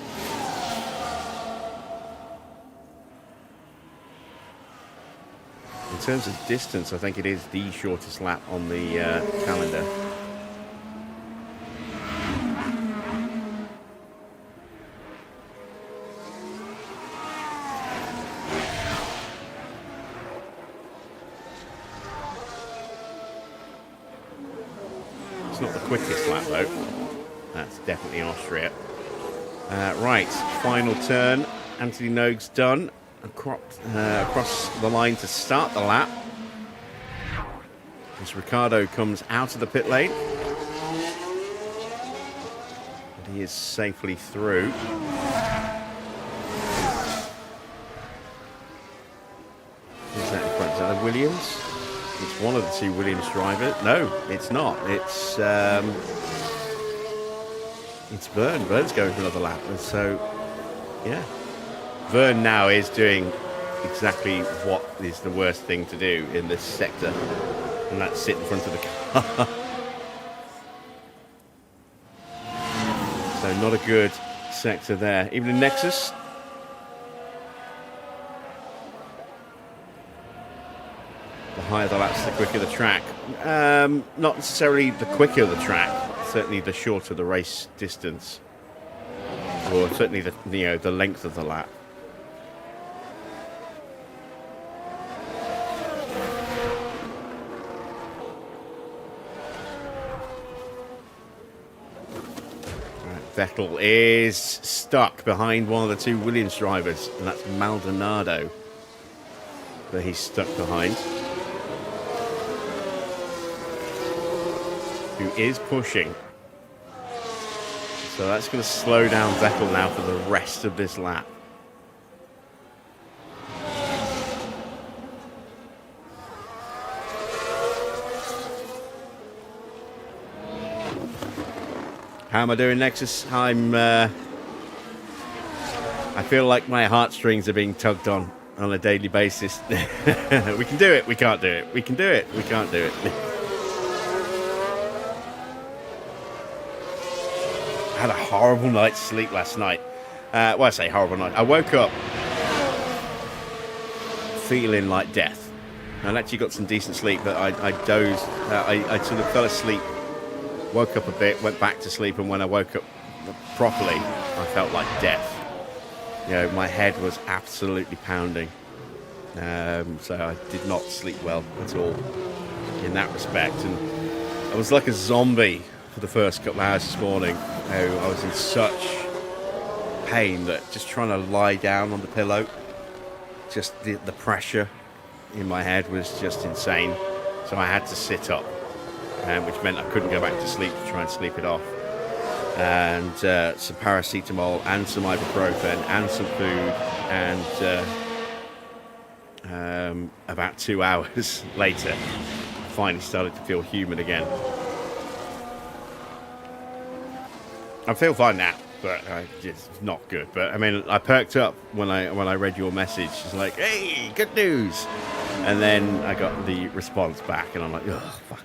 Speaker 1: In terms of distance, I think it is the shortest lap on the calendar. Not the quickest lap though. That's definitely Austria. Right, final turn. Anthony Nogue's done. Across the line to start the lap. As Ricciardo comes out of the pit lane. And he is safely through. Who's that in front? Is that a Williams? It's one of the two Williams drivers. No, it's not. It's Vern. Vern's going for another lap. And so, yeah. Vern now is doing exactly what is the worst thing to do in this sector. And that's sit in front of the car. So not a good sector there. Even in Nexus. The higher the laps, the quicker the track. Not necessarily the quicker the track, certainly the shorter the race distance, or certainly the length of the lap. Right, Vettel is stuck behind one of the two Williams drivers, and that's Maldonado that he's stuck behind. who is pushing. So that's going to slow down Vettel now for the rest of this lap. How am I doing, Nexus? I feel like my heartstrings are being tugged on a daily basis. We can do it, we can't do it. We can do it, we can't do it. I had a horrible night's sleep last night. Well, I say horrible night. I woke up feeling like death. I actually got some decent sleep, but I dozed. I sort of fell asleep, woke up a bit, went back to sleep, and when I woke up properly, I felt like death. You know, my head was absolutely pounding. So I did not sleep well at all in that respect. And I was like a zombie for the first couple of hours this morning. I was in such pain that just trying to lie down on the pillow, just the pressure in my head was just insane. So I had to sit up, which meant I couldn't go back to sleep to try and sleep it off. And some paracetamol and some ibuprofen and some food, and about 2 hours later finally started to feel human again. I feel fine now, but it's not good. But I mean, I perked up when I read your message. It's like, hey, good news. And then I got the response back and I'm like, oh fuck.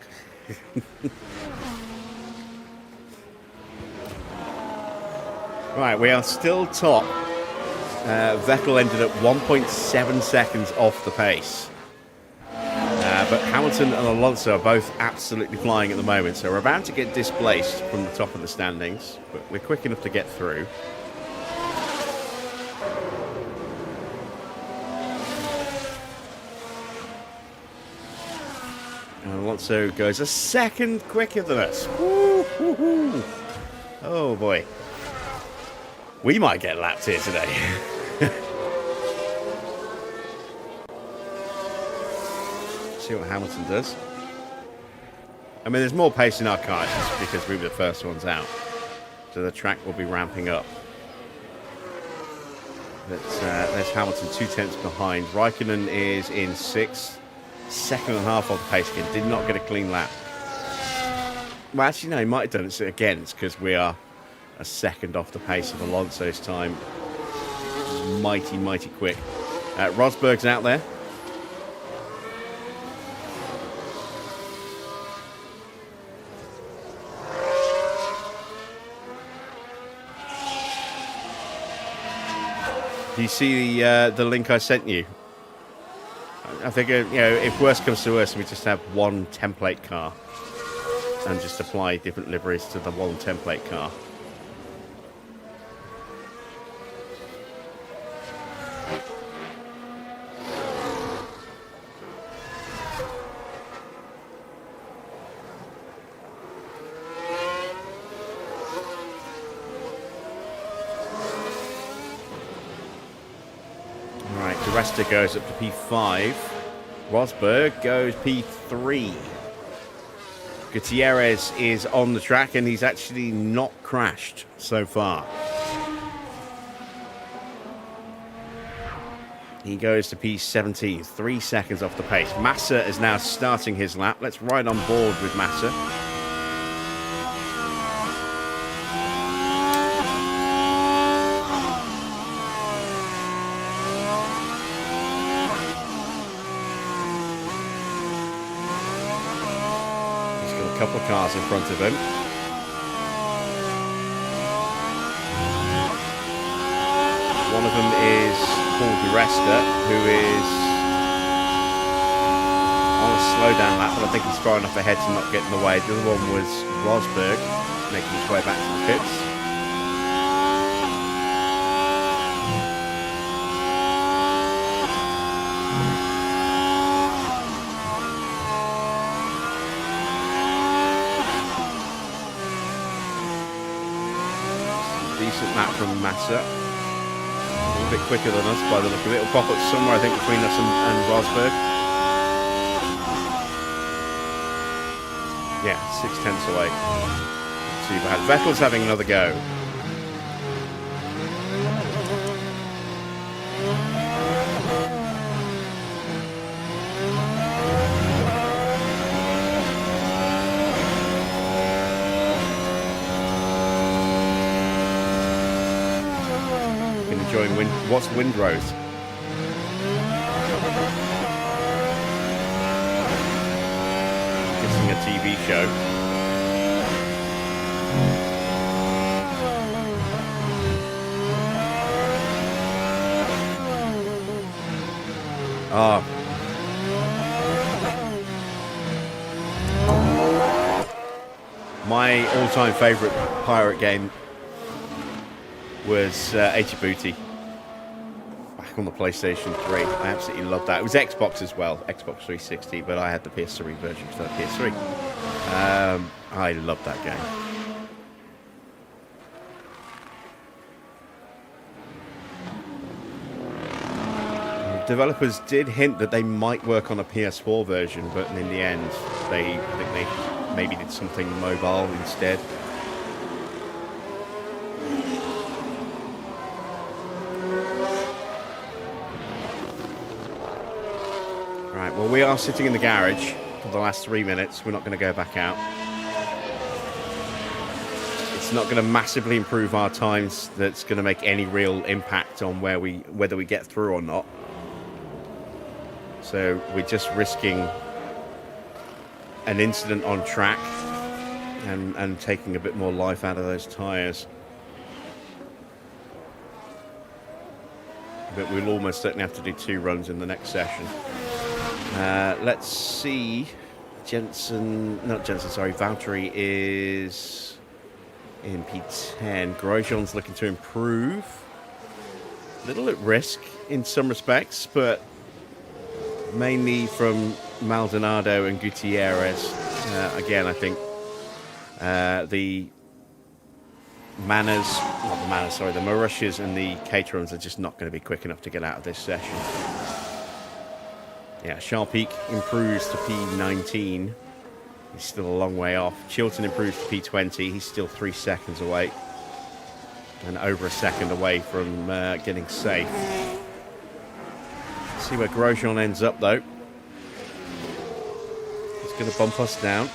Speaker 1: Right, we are still top. Vettel ended up 1.7 seconds off the pace. But Hamilton and Alonso are both absolutely flying at the moment, so we're about to get displaced from the top of the standings, but we're quick enough to get through. And Alonso goes a second quicker than us. Woo-hoo-hoo. Oh boy. We might get lapped here today. See what Hamilton does. I mean, there's more pace in our car just because we were the first ones out. So the track will be ramping up. But there's Hamilton 2/10 behind. Raikkonen is in 6th. Second and a half off the pace again. Did not get a clean lap. Well, actually, no, he might have done it again. It's because we are a second off the pace of Alonso's time. Mighty, mighty quick. Rosberg's out there. Do you see the link I sent you? I think, you know, if worse comes to worse, we just have one template car and just apply different liveries to the one template car. Resta goes up to P5. Rosberg goes P3. Gutierrez is on the track and he's actually not crashed so far. He goes to P17, 3 seconds off the pace. Massa is now starting his lap. Let's ride on board with Massa. Couple of cars in front of him. One of them is Paul Di Resta, who is on a slowdown lap, but I think he's far enough ahead to not get in the way. The other one was Rosberg, making his way back to the pits. Decent lap from Massa. A little bit quicker than us by the look of it. It'll pop up somewhere, I think, between us and Rosberg. Yeah, 6/10 away. Not too bad. Vettel's having another go. Enjoying what's Windrose? Guessing a TV show. Ah. My all-time favourite pirate game was Booty. Back on the PlayStation 3. I absolutely loved that. It was Xbox as well, Xbox 360, but I had the PS3 version because I had PS3. I loved that game. Developers did hint that they might work on a PS4 version, but in the end, I think they maybe did something mobile instead. Right, well, we are sitting in the garage for the last 3 minutes. We're not going to go back out. It's not going to massively improve our times. That's going to make any real impact on whether we get through or not. So we're just risking an incident on track and taking a bit more life out of those tyres. But we'll almost certainly have to do 2 runs in the next session. Let's see. Valtteri is in P10. Grosjean's looking to improve. A little at risk in some respects, but mainly from Maldonado and Gutierrez. Again, I think the Marushes and the Caterhams are just not going to be quick enough to get out of this session. Yeah, Sharpeek improves to P19. He's still a long way off. Chilton improves to P20. He's still 3 seconds away. And over a second away from getting safe. See where Grosjean ends up, though. He's going to bump us down.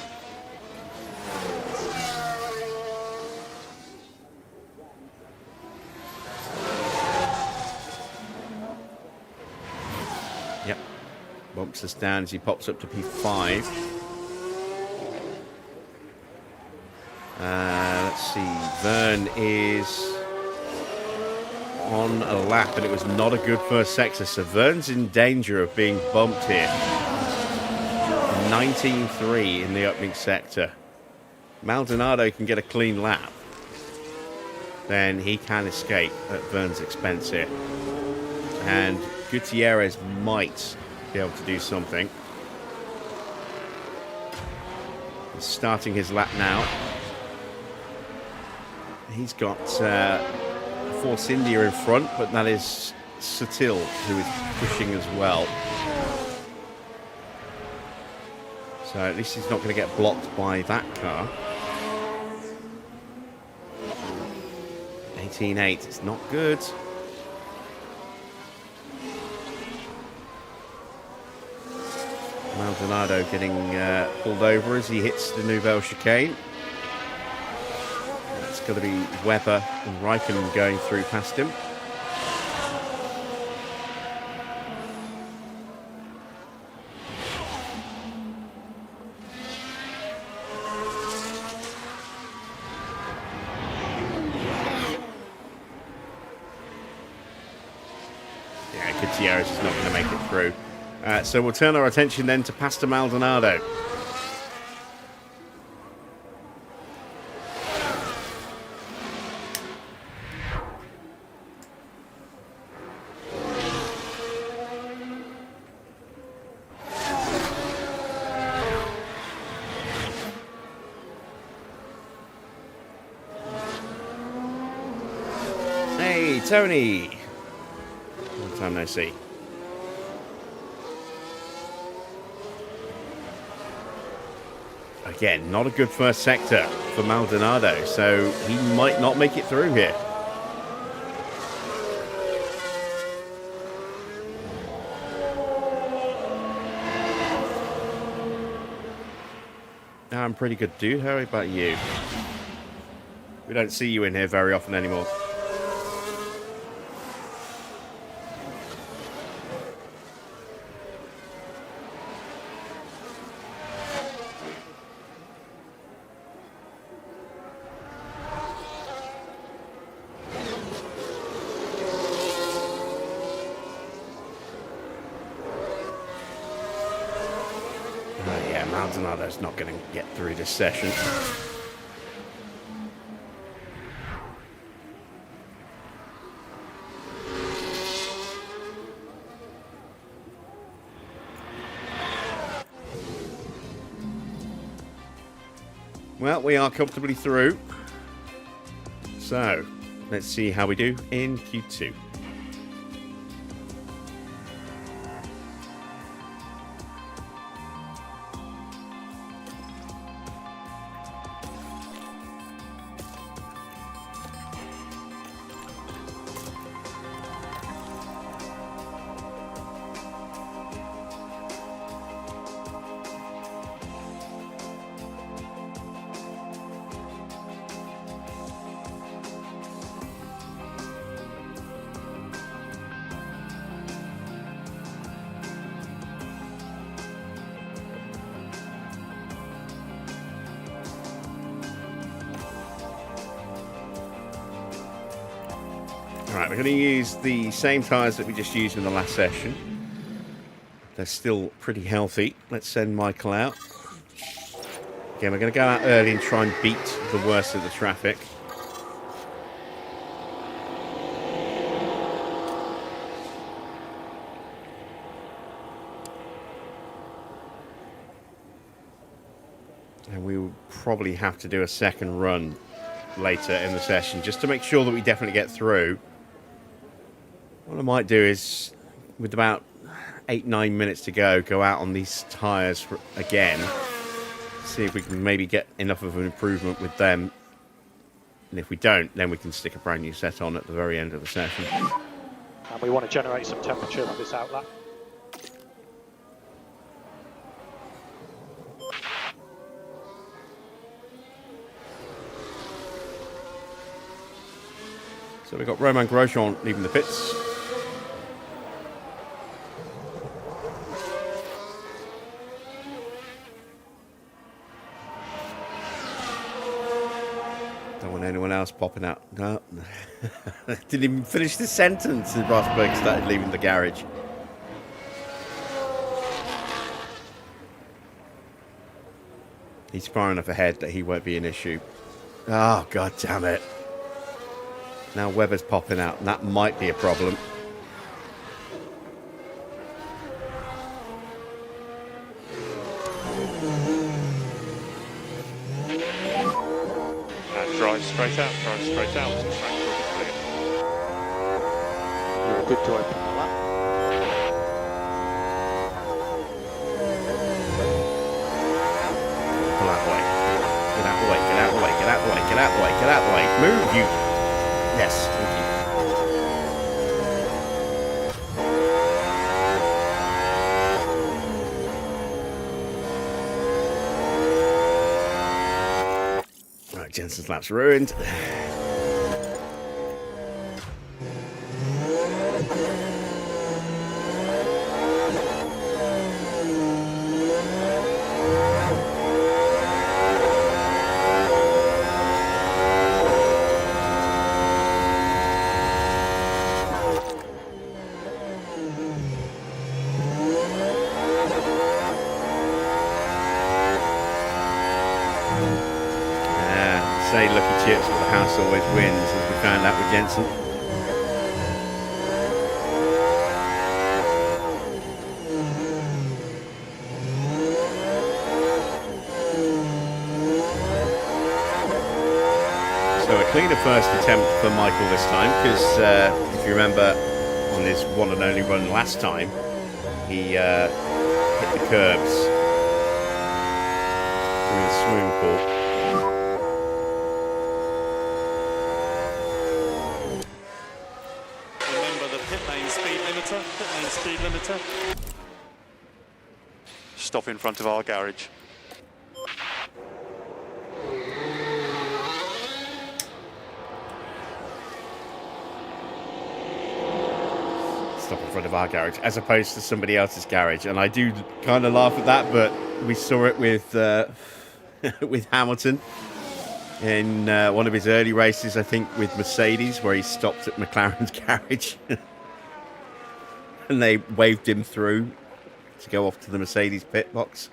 Speaker 1: Yep. Bumps us down as he pops up to P5. Let's see. Vern is on a lap, and it was not a good first sector, so Vern's in danger of being bumped here. 19.3 in the opening sector. Maldonado can get a clean lap, then he can escape at Vern's expense here. And Gutierrez might be able to do something. He's starting his lap now. He's got Force India in front, but that is Sutil who is pushing as well. So at least he's not going to get blocked by that car. 18.8, it's not good. Maldonado getting pulled over as he hits the Nouvelle chicane. It's going to be Webber and Raikkonen going through past him. Yeah, Gutierrez is not going to make it through. So we'll turn our attention then to Pastor Maldonado. Hey, Tony. Long time no see. Again, not a good first sector for Maldonado, so he might not make it through here. I'm pretty good, dude. How about you? We don't see you in here very often anymore. Yeah, Maldonado's not going to get through this session. Well, we are comfortably through. So, let's see how we do in Q2. Alright, we're going to use the same tyres that we just used in the last session. They're still pretty healthy. Let's send Michael out. Again, we're going to go out early and try and beat the worst of the traffic. And we will probably have to do a second run later in the session just to make sure that we definitely get through. What I might do is, with about 8-9 minutes to go out on these tyres again, see if we can maybe get enough of an improvement with them. And if we don't, then we can stick a brand new set on at the very end of the session.
Speaker 4: And we want to generate some temperature with this outlap.
Speaker 1: So we've got Romain Grosjean leaving the pits. Don't want anyone else popping out. No. Didn't even finish the sentence as Rosberg started leaving the garage. He's far enough ahead that he won't be an issue. Oh, god damn it. Now Webber's popping out, and that might be a problem.
Speaker 4: And drive straight out, So track will be clear. You're good to open the lap.
Speaker 1: Pull out the way. Get out the way, get out the way, get out the way, get out the way, get out the way. Move, you... Yes, thank you. Right, Jensen's lap's ruined. Say lucky chips, but the house always wins, as we found out with Jensen. So a cleaner first attempt for Michael this time, because if you remember on his one and only run last time, he hit the curbs through the the swimming pool.
Speaker 5: Remember the pit lane speed limiter. Pit lane speed limiter. Stop in front of our garage.
Speaker 1: Stop in front of our garage as opposed to somebody else's garage, and I do kind of laugh at that, but we saw it with with Hamilton in one of his early races, I think with Mercedes, where he stopped at McLaren's garage and they waved him through to go off to the Mercedes pit box.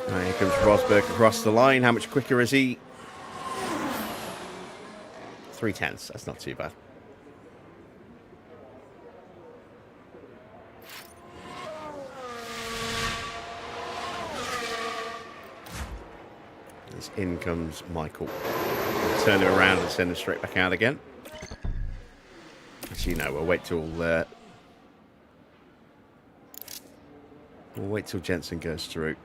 Speaker 1: Right, here comes Rosberg across the line. How much quicker is he? 3/10. That's not too bad. As in comes Michael. We'll turn him around and send him straight back out again. Actually, no, we'll wait till Jensen goes through.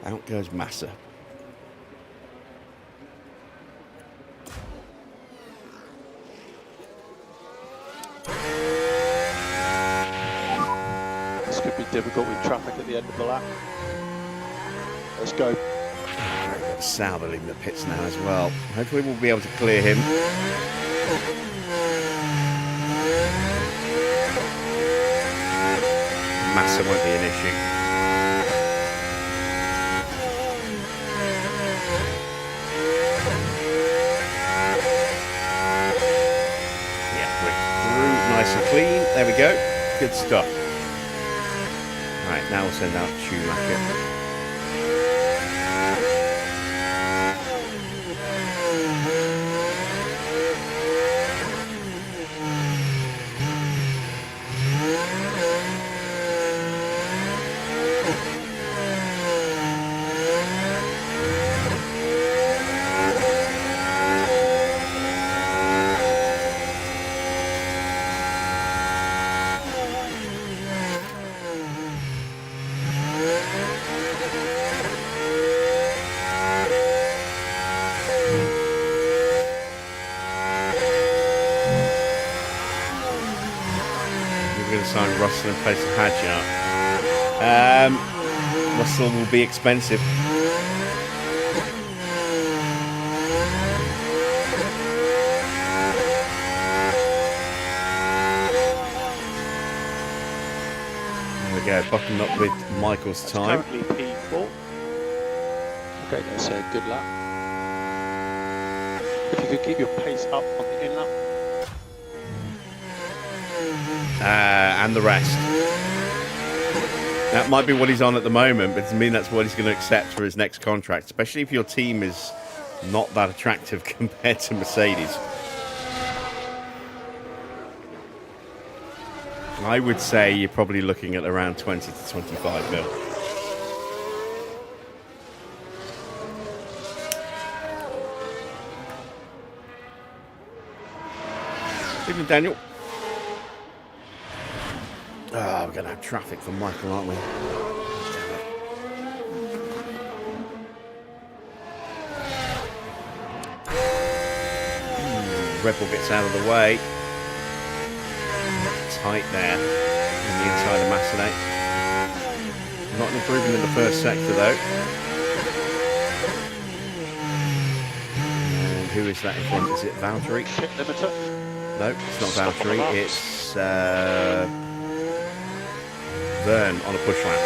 Speaker 1: Out goes Massa.
Speaker 5: This could be difficult with traffic at the end of the lap. Let's go.
Speaker 1: Sauber leaving the pits now as well. Hopefully we'll be able to clear him. Massa won't be an issue. Nice and clean. There we go. Good stuff. Right, now we'll send out Schumacher. Sign Russell in place of Hadjar. Russell will be expensive. There we go, buttoned up with Michael's time.
Speaker 5: Currently P4. Okay, that's a good lap. If you could keep your pace up on the in lap.
Speaker 1: And the rest. That might be what he's on at the moment, but to me that's what he's going to accept for his next contract, especially if your team is not that attractive compared to Mercedes. I would say you're probably looking at around 20 to 25 mil. Evening, Daniel. Oh, we're going to have traffic for Michael, aren't we? Red Bull gets out of the way. Tight there on the inside of Massenate. Not an improvement in the first sector, though. And who is that in front? Is it Valtteri?
Speaker 5: Pit limiter.
Speaker 1: No, it's not Valtteri. It's Vern on a push lap.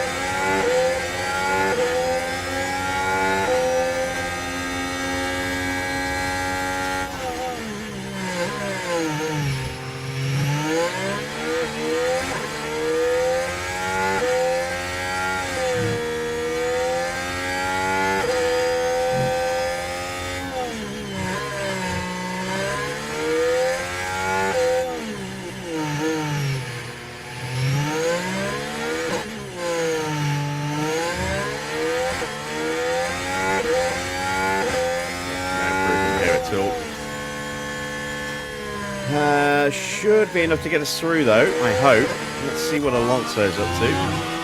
Speaker 1: Should be enough to get us through, though, I hope. Let's see what Alonso's up to.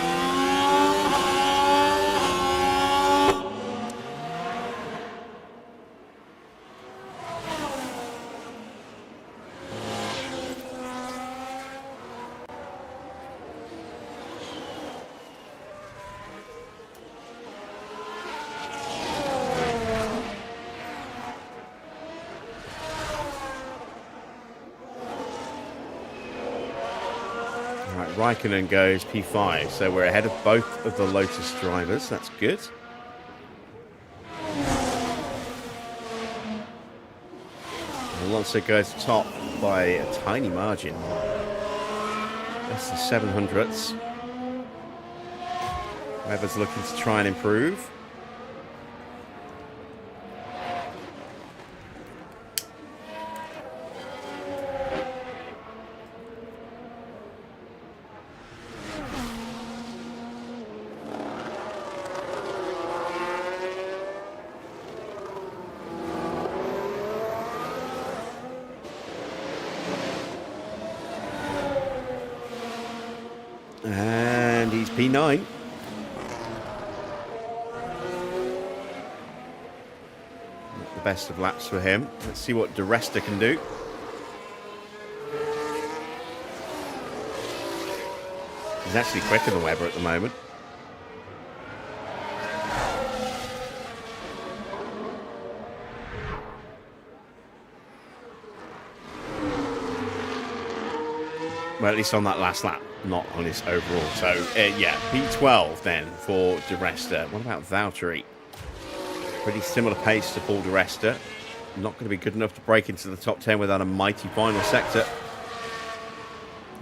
Speaker 1: Raikkonen goes P5, so we're ahead of both of the Lotus drivers. That's good. Alonso goes top by a tiny margin. That's the 700ths. Webber's looking to try and improve. And he's P9. Not the best of laps for him. Let's see what Di Resta can do. He's actually quicker than Webber at the moment. Well, at least on that last lap, not on his overall. So, yeah, P12 then for Di Resta. What about Valtteri? Pretty similar pace to Paul Di Resta. Not going to be good enough to break into the top 10 without a mighty final sector.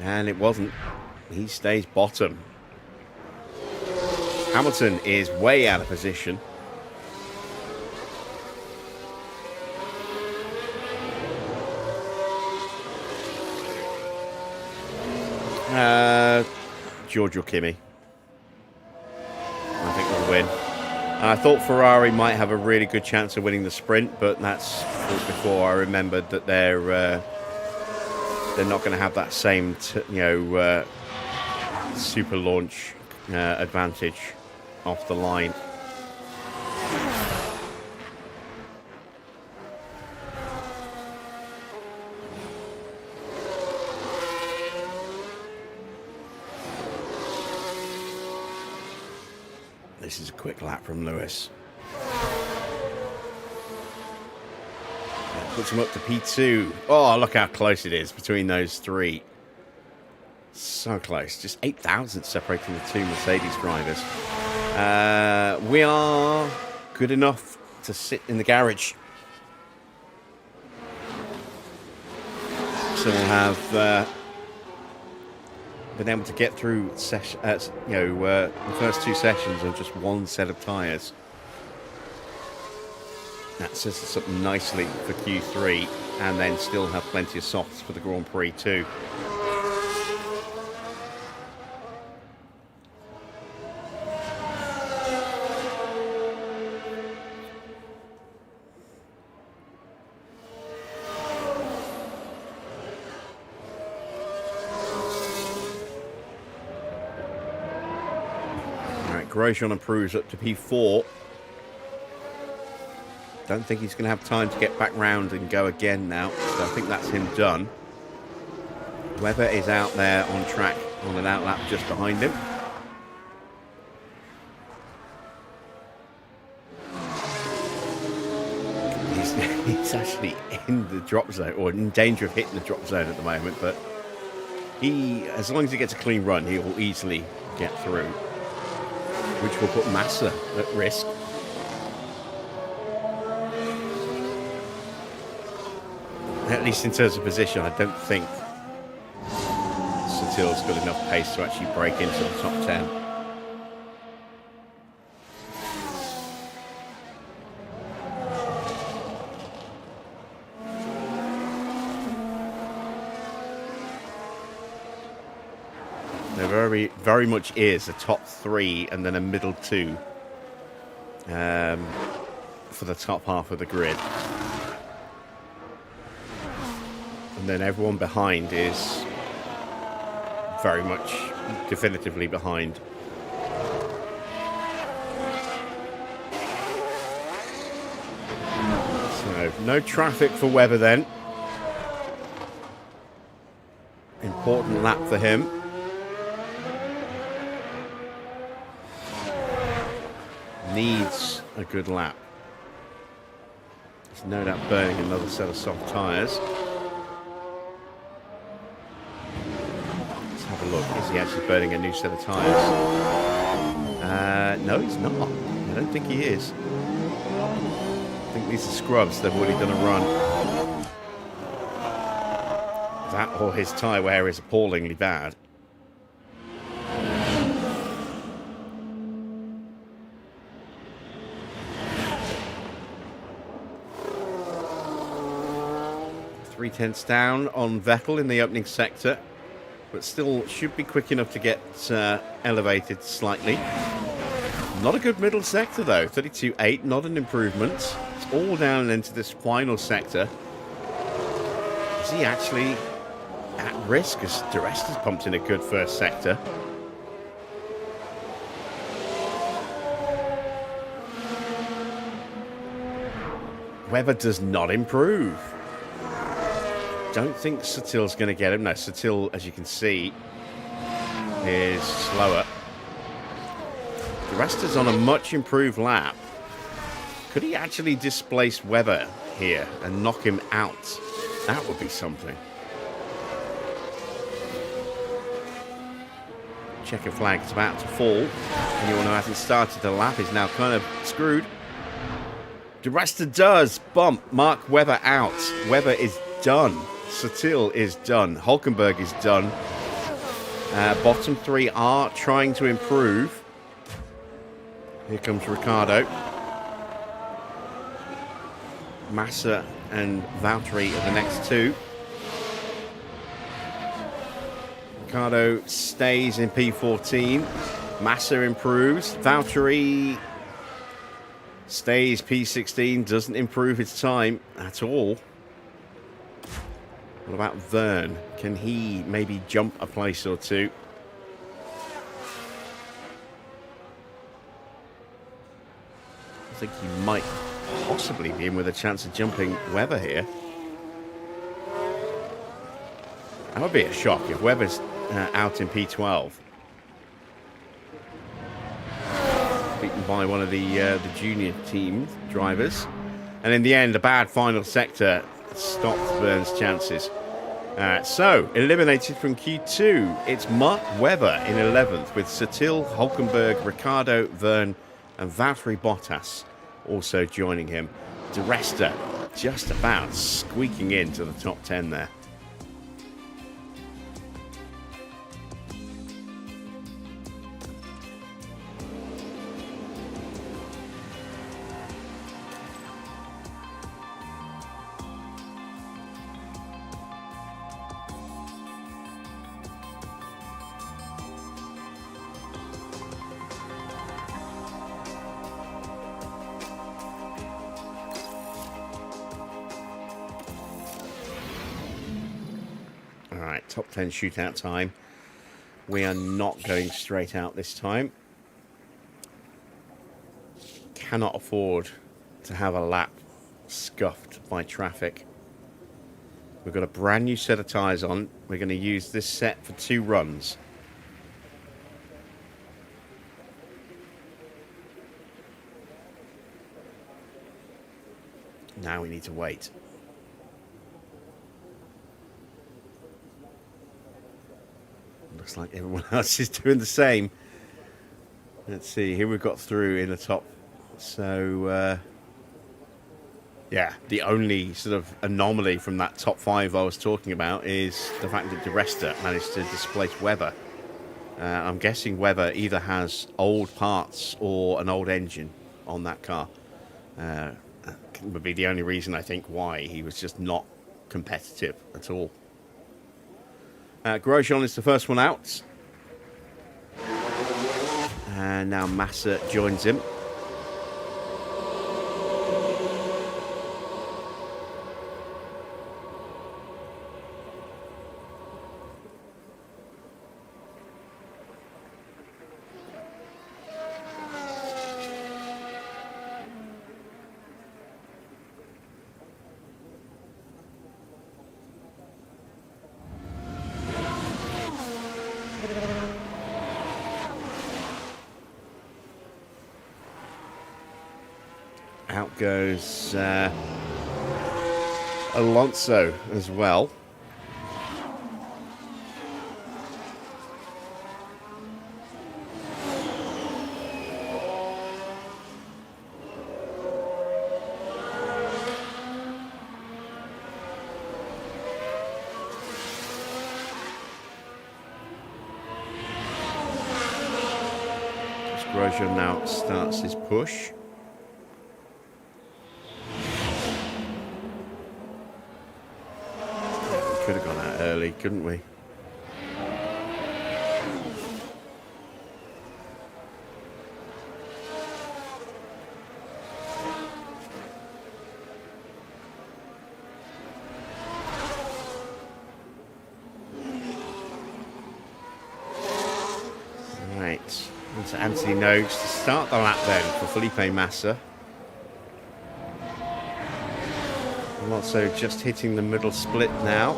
Speaker 1: And it wasn't. He stays bottom. Hamilton is way out of position. Giorgio Kimi. I think we'll win. I thought Ferrari might have a really good chance of winning the sprint, but that's before I remembered that they're not going to have that same super launch advantage off the line. This is a quick lap from Lewis. That puts him up to P2. Oh, look how close it is between those three. So close. Just 8,000 separating the two Mercedes drivers. We are good enough to sit in the garage. So we'll have been able to get through the first two sessions on just one set of tyres. That sets us up nicely for Q3, and then still have plenty of softs for the Grand Prix too. Grosjean improves up to P4. Don't think he's going to have time to get back round and go again now. So I think that's him done. Webber is out there on track on an outlap just behind him. He's actually in the drop zone, or in danger of hitting the drop zone at the moment. But as long as he gets a clean run, he will easily get through, which will put Massa at risk. At least in terms of position, I don't think Sutil's got enough pace to actually break into the top 10. There very much is a top 3 and then a middle 2 for the top half of the grid. And then everyone behind is very much definitively behind. So no traffic for Webber then. Important lap for him. Needs a good lap. He's no doubt burning another set of soft tyres. Let's have a look. Is he actually burning a new set of tyres? No, he's not. I don't think he is. I think these are scrubs. They've already done a run. That or his tyre wear is appallingly bad. Three-tenths down on Vettel in the opening sector, but still should be quick enough to get elevated slightly. Not a good middle sector though, 32.8, not an improvement. It's all down into this final sector. Is he actually at risk as De Rest has pumped in a good first sector? Webber does not improve. Don't think Sutil's going to get him. No, Sutil, as you can see, is slower. De Rest is on a much improved lap. Could he actually displace Webber here and knock him out? That would be something. Checker flag is about to fall. Anyone who hasn't started the lap is now kind of screwed. De Rest does bump Mark Webber out. Webber is done. Sutil is done. Hulkenberg is done. Bottom three are trying to improve. Here comes Ricciardo. Massa and Valtteri are the next two. Ricciardo stays in P14. Massa improves. Valtteri stays P16. Doesn't improve his time at all. What about Verne? Can he maybe jump a place or two? I think he might possibly be in with a chance of jumping Webber here. That would be a shock if Webber's out in P12. Beaten by one of the junior team drivers. And in the end, a bad final sector stopped Verne's chances. So, eliminated from Q2, it's Mark Webber in 11th with Sutil, Hulkenberg, Ricciardo, Verne and Valtteri Bottas also joining him. De Rest just about squeaking into the top 10 there. Top 10 shootout time. We are not going straight out this time. Cannot afford to have a lap scuffed by traffic. We've got a brand new set of tyres on. We're going to use this set for 2 runs. Now we need to wait. Looks like everyone else is doing the same. Let's see, here we've got through in the top. So, yeah, the only sort of anomaly from that top 5 I was talking about is the fact that De Rest managed to displace Webber. I'm guessing Webber either has old parts or an old engine on that car. Would be the only reason I think why he was just not competitive at all. Grosjean is the first one out. And now Massa joins him. goes Alonso as well. Grosjean now starts his push. We could have gone out early, couldn't we? Right. To Anthony Noakes to start the lap then for Felipe Massa. Alonso just hitting the middle split now.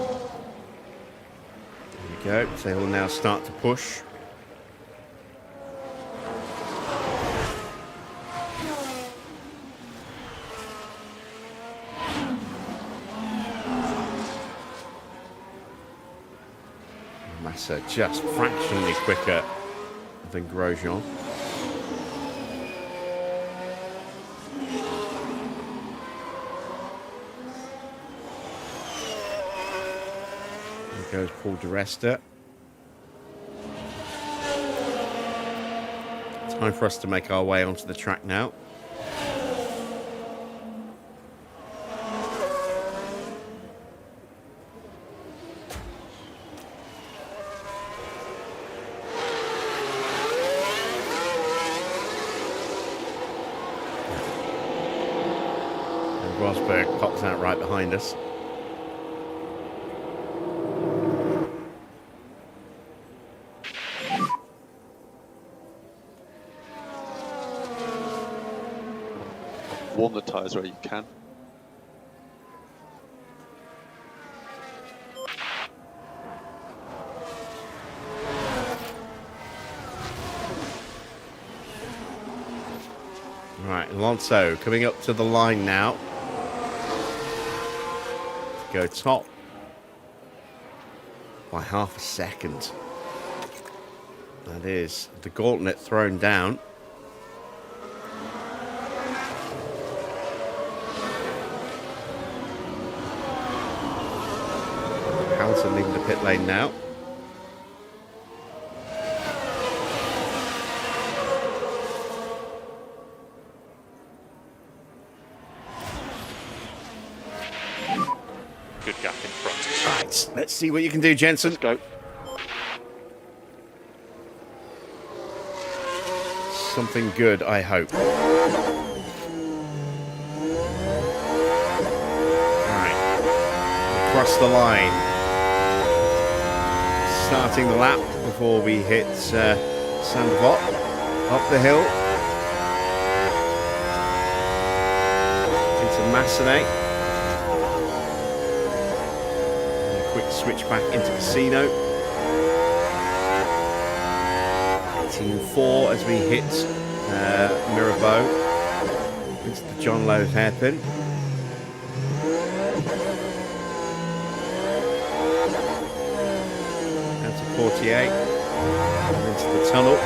Speaker 1: There we go. So he'll now start to push. Massa just fractionally quicker than Grosjean. There goes Paul di Resta. Time for us to make our way onto the track now. Rosberg pops out right behind us.
Speaker 5: Warm the tyres where you can.
Speaker 1: Right, Alonso coming up to the line now. Go top by half a second. That is the gauntlet thrown down. Hamilton leaving the pit lane now.
Speaker 4: Good gap in front.
Speaker 1: Right, let's see what you can do, Jensen.
Speaker 5: Let's go.
Speaker 1: Something good, I hope. Right, across the line. Starting the lap before we hit Sandvot. Up the hill. Into Massenet. Switch back into Casino. 18.4 as we hit Mirabeau into the John Lowe hairpin. Down to 48 and into the tunnel.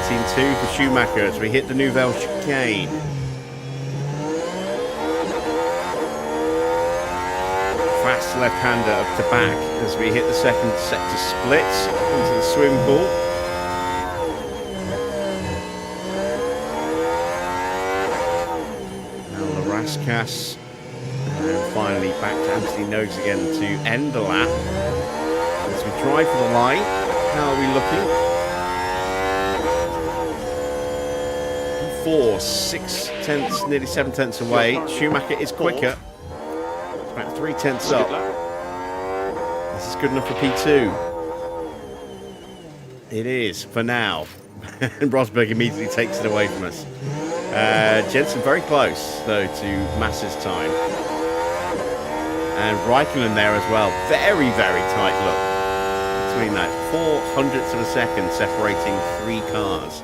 Speaker 1: 18.2 for Schumacher as we hit the Nouvelle chicane. Fast left-hander up to back as we hit the second sector splits into the swim pool. Now Larascas, and finally back to Anthony Noakes again to end the lap. As we drive for the line, how are we looking? 4, 6 tenths, nearly 7 tenths away. Schumacher is quicker. About 3 tenths up. This is good enough for P2. It is, for now. And Rosberg immediately takes it away from us. Jensen very close, though, to Massa's time. And Raikkonen there as well. Very, very tight look between that. 0.04 of a second separating 3 cars.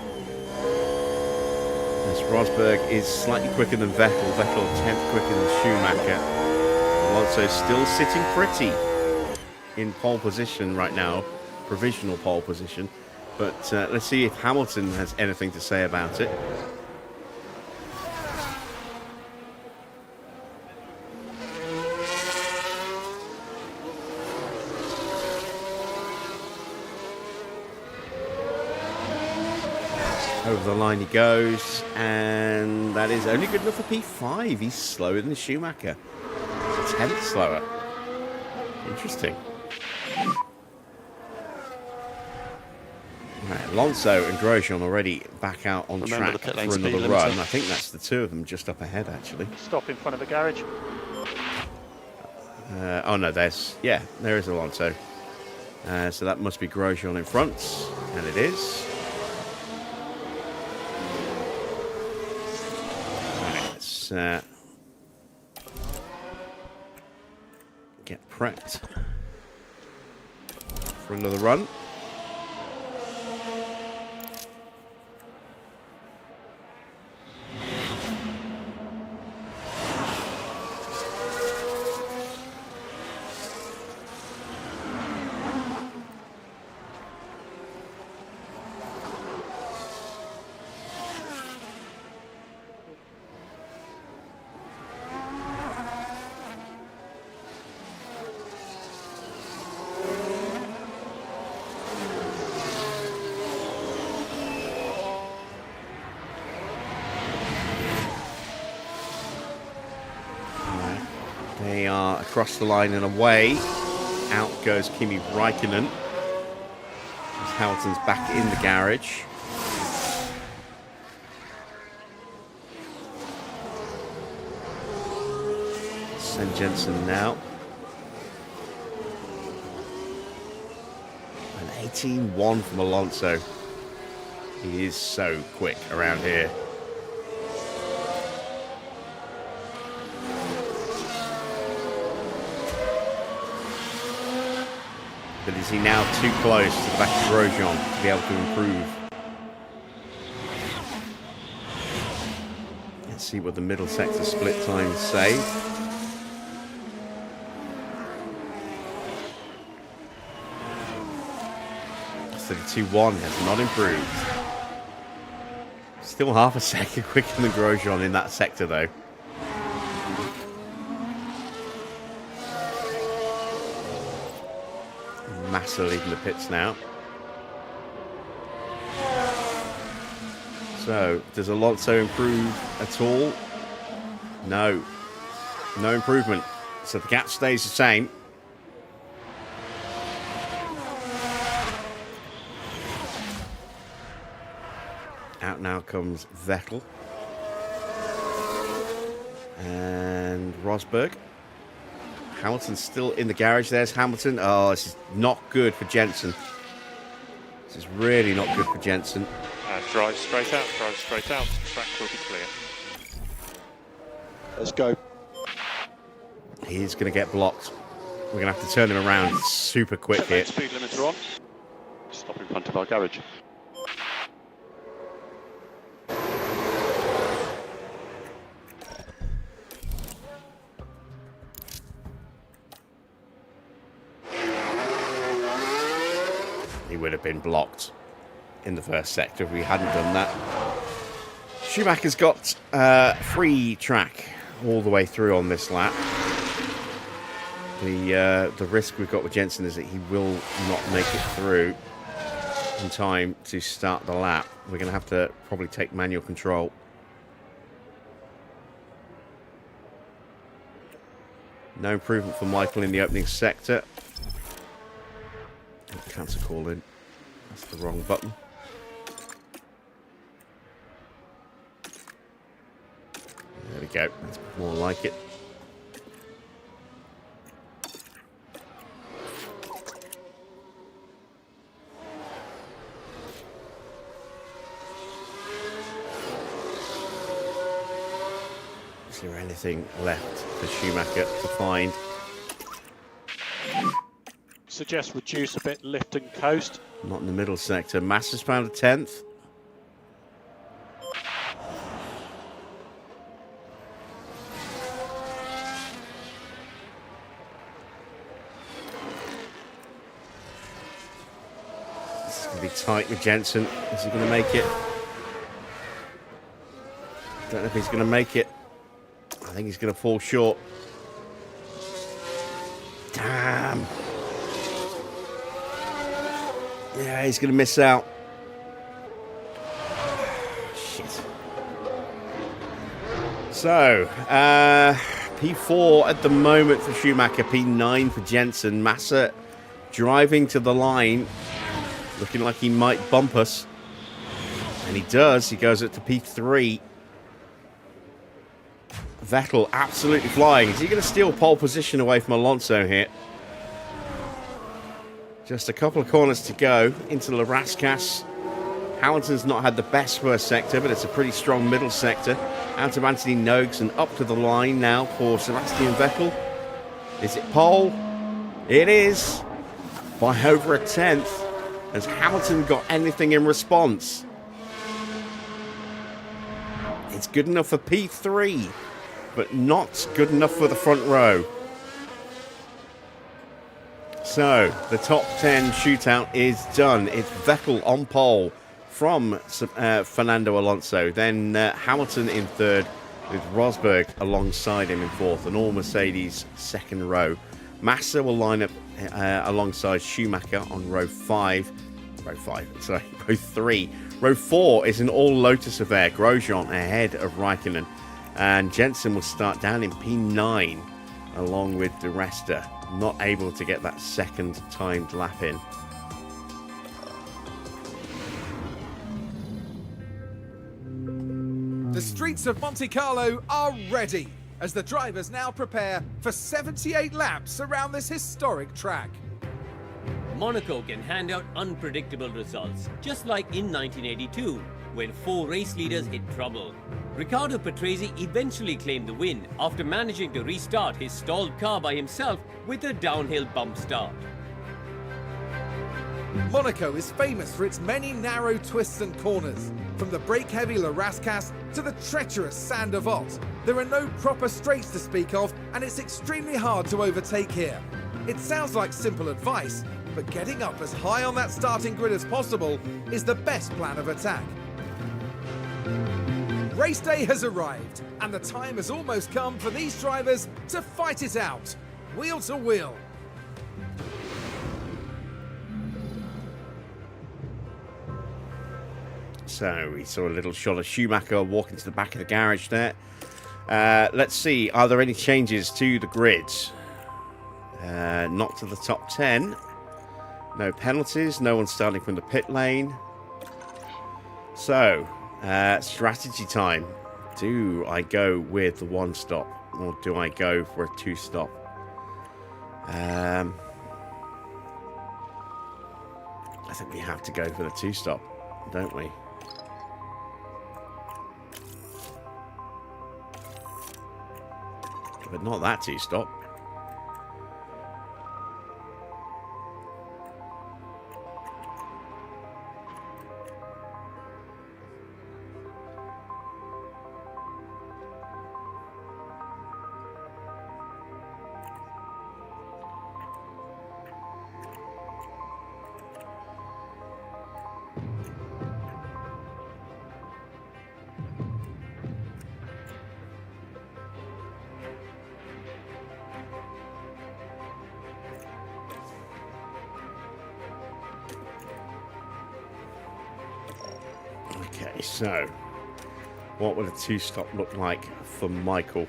Speaker 1: As Rosberg is slightly quicker than Vettel. Vettel 10th quicker than Schumacher. Alonso still sitting pretty in pole position right now. Provisional pole position. But let's see if Hamilton has anything to say about it. Over the line he goes, and that is only good enough for P5. He's slower than Schumacher. 10th slower. Interesting. Right, Alonso and Grosjean already back out on track for another run. I think that's the two of them just up ahead, actually.
Speaker 4: Stop in front of the garage.
Speaker 1: Oh no, there is Alonso. So that must be Grosjean in front, and it is. Right, let's get prepped for another run. They are across the line and away. Out goes Kimi Räikkönen. As Hamilton's back in the garage. Send Jensen now. An 18-1 from Alonso. He is so quick around here. But is he now too close to the back of Grosjean to be able to improve? Let's see what the middle sector split times say. So the 2-1 has not improved. Still half a second quicker than Grosjean in that sector though. Massa leaving the pits now. So, does Alonso improve at all? No. No improvement. So the gap stays the same. Out now comes Vettel. And Rosberg. Hamilton's still in the garage. There's Hamilton. Oh, this is not good for Jensen. This is really not good for Jensen.
Speaker 4: Drive straight out, track will be clear.
Speaker 5: Let's go.
Speaker 1: He's going to get blocked. We're going to have to turn him around super quick here.
Speaker 5: Speed limiter on. Stop in front of our garage.
Speaker 1: He would have been blocked in the first sector if we hadn't done that. Schumacher's got free track all the way through on this lap. The risk we've got with Jensen is that he will not make it through in time to start the lap. We're going to have to probably take manual control. No improvement for Michael in the opening sector. Cancel call in. That's the wrong button. There we go. That's more like it. Is there anything left for Schumacher to find?
Speaker 4: suggest reduce a bit, lift and coast.
Speaker 1: Not in the middle sector. Massa's found a 10th. This is going to be tight with Jensen. Is he going to make it? Don't know if he's going to make it. I think he's going to fall short. Damn. Yeah, he's going to miss out. Shit. So, P4 at the moment for Schumacher, P9 for Jensen. Massa driving to the line, looking like he might bump us. And he does. He goes up to P3. Vettel absolutely flying. Is he going to steal pole position away from Alonso here? Just a couple of corners to go into La Rascasse. Hamilton's not had the best first sector, but it's a pretty strong middle sector. Out of Anthony Noakes and up to the line now for Sebastian Vettel. Is it pole? It is. By over a 10th. Has Hamilton got anything in response? It's good enough for P3. But not good enough for the front row. So, the top 10 shootout is done. It's Vettel on pole from Fernando Alonso. Then Hamilton in third with Rosberg alongside him in fourth. And all Mercedes second row. Massa will line up alongside Schumacher on row 3. Row 4 is an all Lotus affair. Grosjean ahead of Raikkonen. And Jensen will start down in P9 along with Di Resta, not able to get that second timed lap in.
Speaker 2: The streets of Monte Carlo are ready as the drivers now prepare for 78 laps around this historic track.
Speaker 3: Monaco can hand out unpredictable results, just like in 1982, when 4 race leaders hit trouble. Riccardo Patrese eventually claimed the win after managing to restart his stalled car by himself with a downhill bump start.
Speaker 2: Monaco is famous for its many narrow twists and corners. From the brake-heavy La Rascasse to the treacherous Sand of Ott, there are no proper straights to speak of, and it's extremely hard to overtake here. It sounds like simple advice, but getting up as high on that starting grid as possible is the best plan of attack. Race day has arrived, and the time has almost come for these drivers to fight it out, wheel to wheel.
Speaker 1: So we saw a little shot of Schumacher walking to the back of the garage there. Let's see, are there any changes to the grids? Not to the top 10. No penalties, no one starting from the pit lane. So, strategy time. Do I go with the 1-stop or do I go for a 2-stop? I think we have to go for the 2-stop, don't we? But not that 2-stop. Okay, so what would a 2-stop look like for Michael?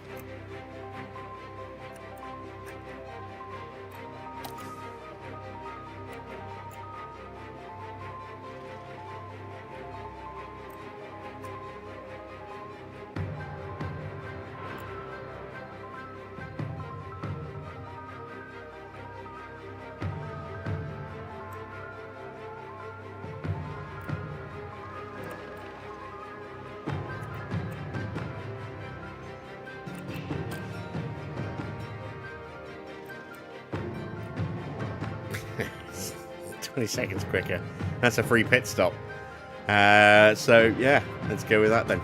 Speaker 1: 20 seconds quicker. That's a free pit stop. So, yeah, let's go with that then.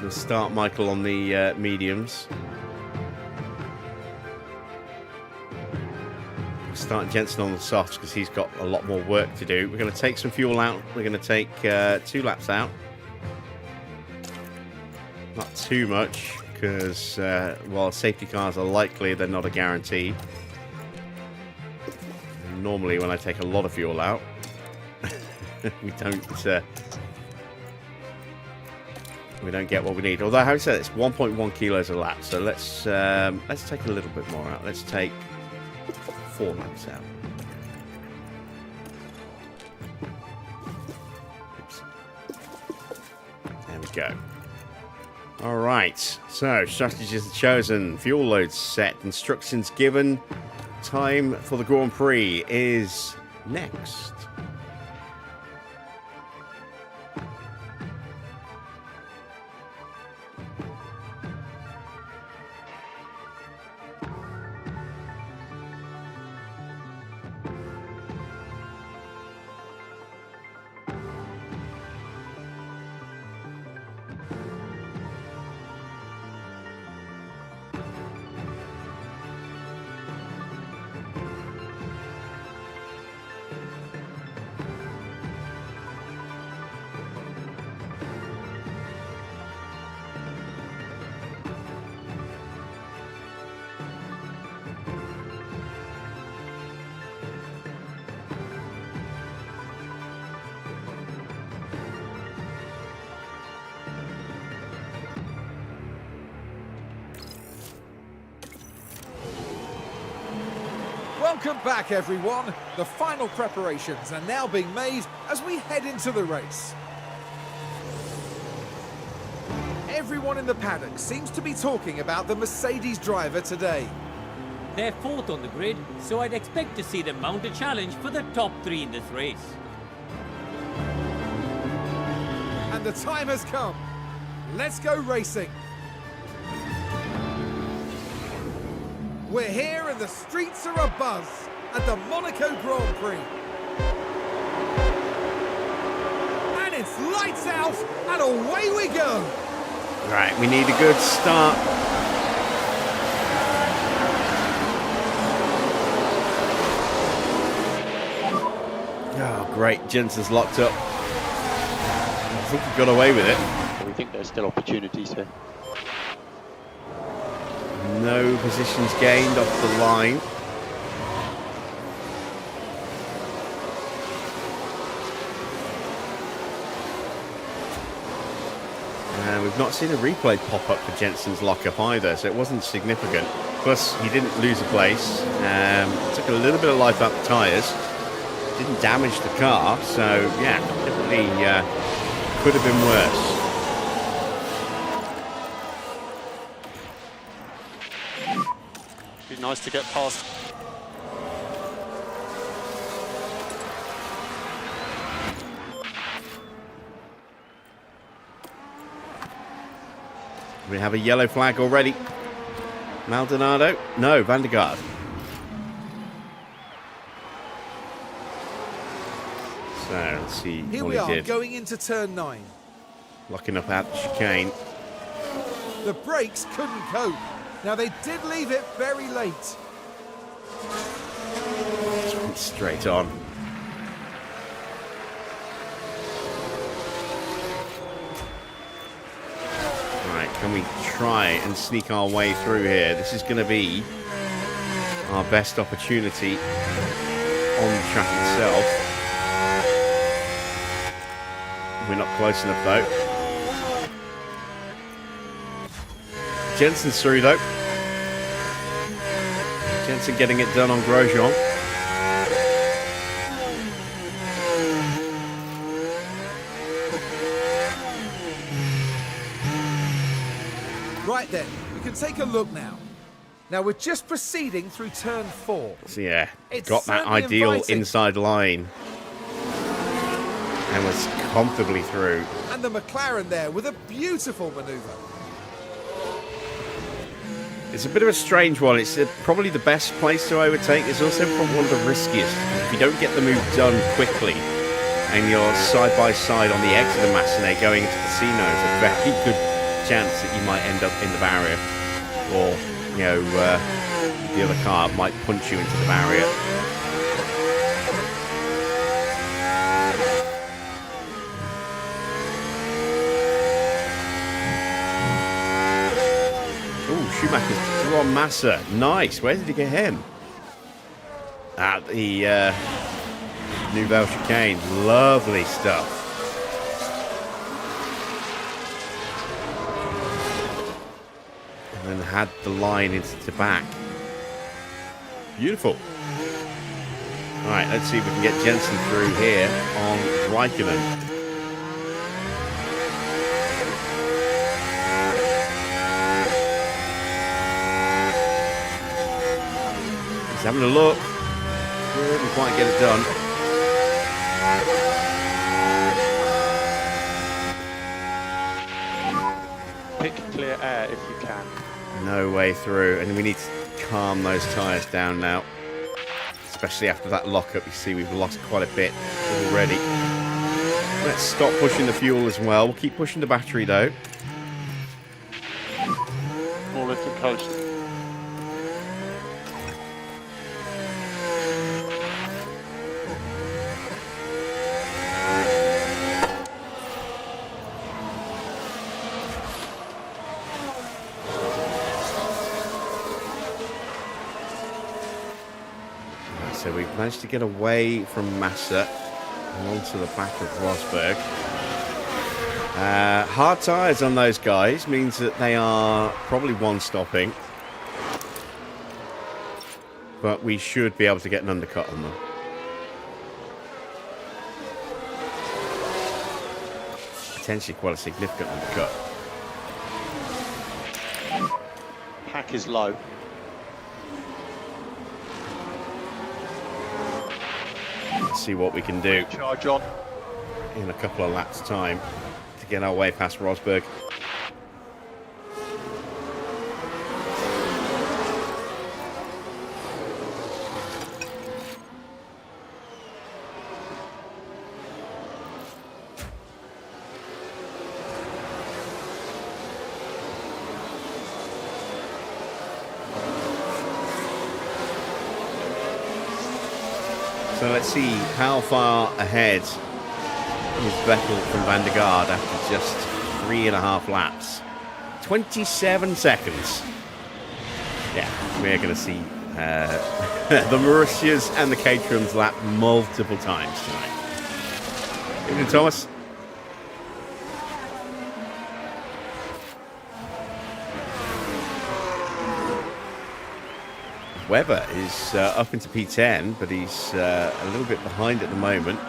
Speaker 1: We'll start Michael on the mediums. We'll start Jensen on the softs because he's got a lot more work to do. We're going to take some fuel out. We're going to take 2 laps out. Not too much because while safety cars are likely, they're not a guarantee. And normally when I take a lot of fuel out, we don't get what we need. Although, having said it's 1.1 kilos a lap, so let's take a little bit more out. Let's take 4 laps out. Oops. There we go. All right. So strategies chosen, fuel loads set, instructions given. Time for the Grand Prix is next.
Speaker 2: Welcome back, everyone. The final preparations are now being made as we head into the race. Everyone in the paddock seems to be talking about the Mercedes driver today.
Speaker 3: They're 4th on the grid, so I'd expect to see them mount a challenge for the top 3 in this race.
Speaker 2: And the time has come. Let's go racing. We're here and the streets are abuzz at the Monaco Grand Prix. And it's lights out and away we go.
Speaker 1: Right, we need a good start. Oh, great. Jensen's locked up. I think he got away with it.
Speaker 5: We think there's still opportunities here.
Speaker 1: No positions gained off the line. And we've not seen a replay pop up for Jensen's lockup either, so it wasn't significant. Plus, he didn't lose a place. Took a little bit of life out the tyres. Didn't damage the car, so yeah, definitely could have been worse.
Speaker 5: Be nice to get past.
Speaker 1: We have a yellow flag already. Maldonado? No, Van der Garde. So, let's see
Speaker 2: Here
Speaker 1: what
Speaker 2: we
Speaker 1: he
Speaker 2: are
Speaker 1: did.
Speaker 2: going into turn 9.
Speaker 1: Locking up out the chicane.
Speaker 2: The brakes couldn't cope. Now they did leave it very late.
Speaker 1: Just went straight on. Right, can we try and sneak our way through here? This is going to be our best opportunity on the track itself. We're not close enough though. Jensen's through though. Jensen getting it done on Grosjean.
Speaker 2: Right then, we can take a look now. Now we're just proceeding through turn 4.
Speaker 1: So yeah,
Speaker 2: It's
Speaker 1: got that
Speaker 2: certainly
Speaker 1: ideal
Speaker 2: inviting.
Speaker 1: inside line. And was comfortably through.
Speaker 2: And the McLaren there with a beautiful manoeuvre.
Speaker 1: It's a bit of a strange one. It's probably the best place to overtake. It's also probably one of the riskiest. If you don't get the move done quickly and you're side by side on the exit of Massenet going into Casino, there's a very good chance that you might end up in the barrier, or the other car might punch you into the barrier. Schumacher's drawn Massa. Nice. Where did he get him? At the Nouvelle Chicane. Lovely stuff. And then had the line into the back. Beautiful. All right, let's see if we can get Jensen through here on Raikkonen. Having a look. Couldn't quite get it done.
Speaker 5: Pick clear air if you can.
Speaker 1: No way through. And we need to calm those tyres down now. Especially after that lockup. You see we've lost quite a bit already. Let's stop pushing the fuel as well. We'll keep pushing the battery though.
Speaker 5: More lift and coast.
Speaker 1: So we've managed to get away from Massa and onto the back of Rosberg. Hard tyres on those guys means that they are probably one-stopping. But we should be able to get an undercut on them. Potentially quite a significant undercut.
Speaker 5: Pack is low.
Speaker 1: Let's see what we can do
Speaker 5: Charge on.
Speaker 1: in a couple of laps' time to get our way past Rosberg. So let's see how far ahead is Vettel from Van der Garde after just 3.5 laps. 27 seconds. Yeah, we're going to see the Mauritius and the Caterhams lap multiple times tonight. Evening, Thomas. Webber is up into P10, but he's a little bit behind at the moment.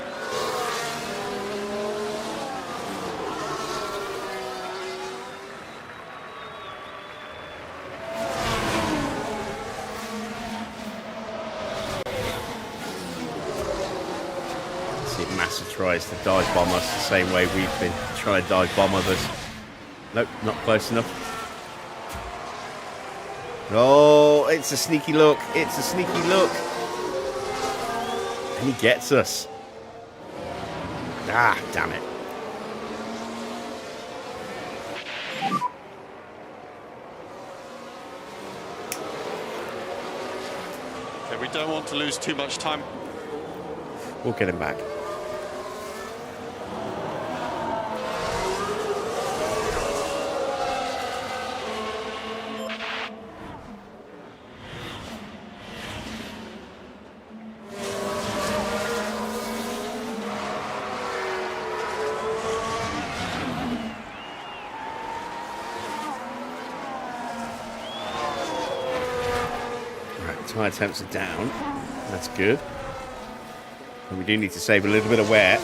Speaker 1: Let's see if Massa tries to dive bomb us the same way we've been trying to dive bomb others. Nope, not close enough. Oh, it's a sneaky look. It's a sneaky look. And he gets us. Ah, damn it.
Speaker 5: Okay, we don't want to lose too much time.
Speaker 1: We'll get him back. Tyre temps are down. That's good. And we do need to save a little bit of wear.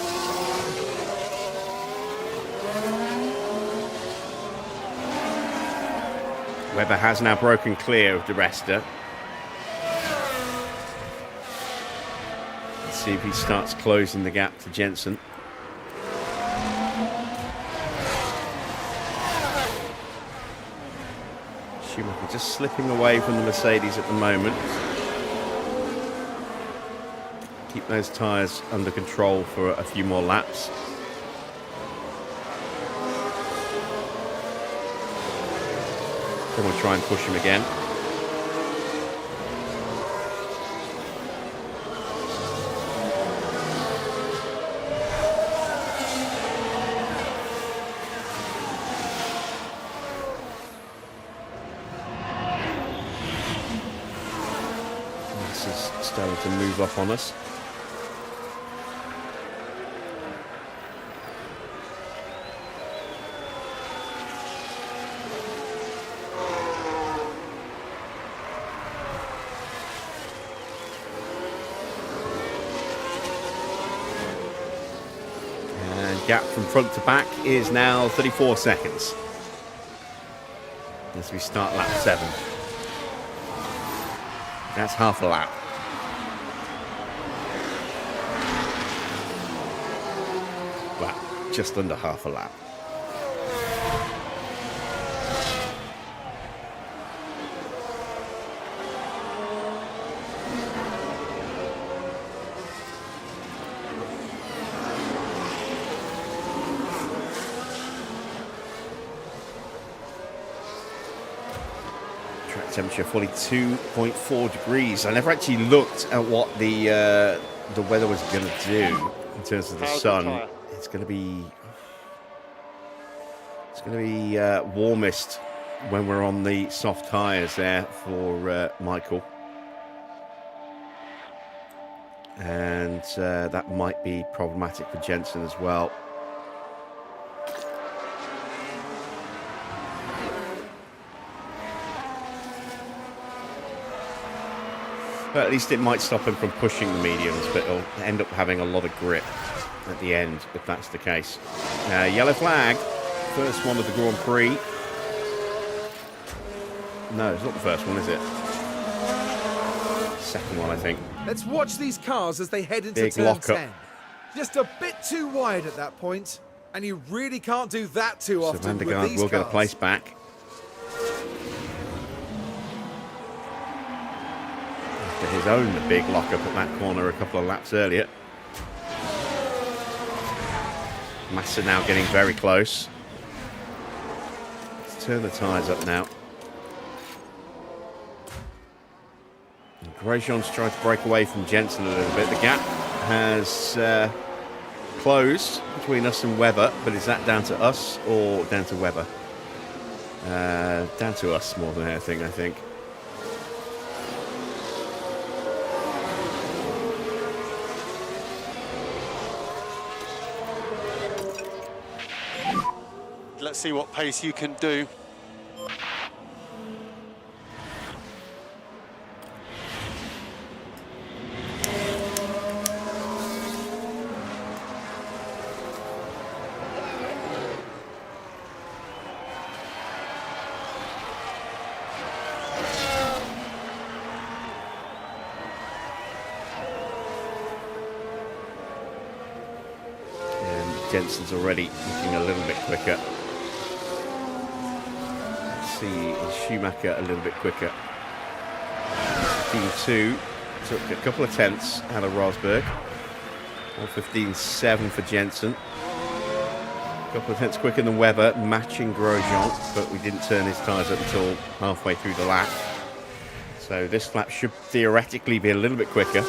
Speaker 1: Webber has now broken clear of Di Resta. Let's see if he starts closing the gap to Jensen. Schumacher just slipping away from the Mercedes at the moment. Keep those tyres under control for a few more laps. Then we'll try and push him again. This is starting to move up on us. Gap from front to back is now 34 seconds as we start lap 7. That's half a lap. Well, just under half a lap. Temperature 42.4 degrees. I never actually looked at what the weather was going to do in terms of the sun. It's going to be warmest when we're on the soft tyres there for Michael, and that might be problematic for Jensen as well. But at least it might stop him from pushing the mediums, but he'll end up having a lot of grip at the end, if that's the case. Yellow flag. First one of the Grand Prix. No, it's not the first one, is it? Second one, I think.
Speaker 2: Let's watch these cars as they head into
Speaker 1: Big
Speaker 2: turn
Speaker 1: lock-up.
Speaker 2: 10. Just a bit too wide at that point, and you really can't do that too
Speaker 1: So
Speaker 2: often
Speaker 1: Van der
Speaker 2: with
Speaker 1: Garde
Speaker 2: these
Speaker 1: will get a
Speaker 2: cars.
Speaker 1: place back. After his own big lock-up at that corner a couple of laps earlier. Massa now getting very close. Let's turn the tyres up now. And Grosjean's trying to break away from Jensen a little bit. The gap has closed between us and Webber, but is that down to us or down to Webber? Down to us more than anything, I think.
Speaker 5: Let's see what pace you can do.
Speaker 1: And Jensen's already looking a little bit quicker. See Schumacher a little bit quicker. 15.2 took a couple of tenths out of Rosberg. 15.7 for Jensen. A couple of tenths quicker than Webber, matching Grosjean, but we didn't turn his tyres up until halfway through the lap. So this lap should theoretically be a little bit quicker.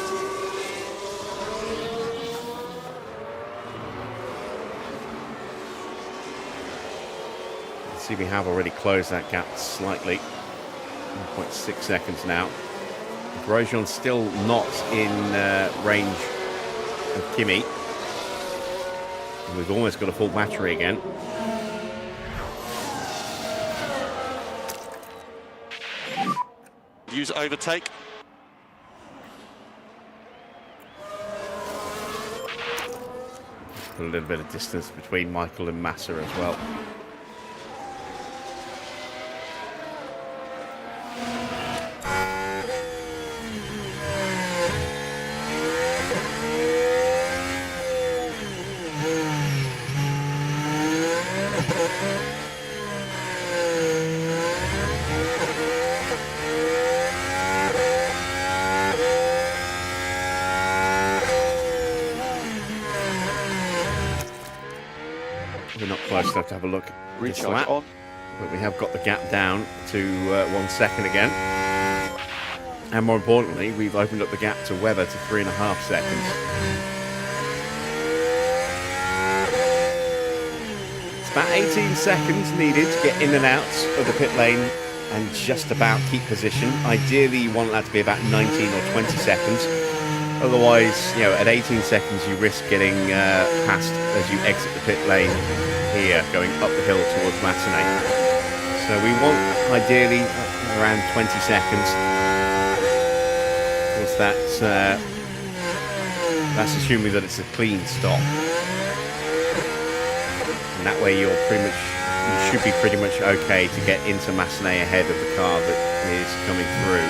Speaker 1: See, we have already closed that gap slightly. 1.6 seconds now. Grosjean's still not in range of Kimi. And we've almost got a full battery again.
Speaker 5: Use overtake.
Speaker 1: Put a little bit of distance between Michael and Massa as well. still have to have a look at this
Speaker 5: Recharge
Speaker 1: lap.
Speaker 5: on.
Speaker 1: But we have got the gap down to 1 second again. And more importantly, we've opened up the gap to Webber to 3.5 seconds. It's about 18 seconds needed to get in and out of the pit lane and just about keep position. Ideally, you want that to be about 19 or 20 seconds. Otherwise, you know, at 18 seconds, you risk getting passed as you exit the pit lane here, going up the hill towards Massenet. So we want, ideally, around 20 seconds. Of course, that's assuming that it's a clean stop. And that way you should be pretty much okay to get into Massenet ahead of the car that is coming through.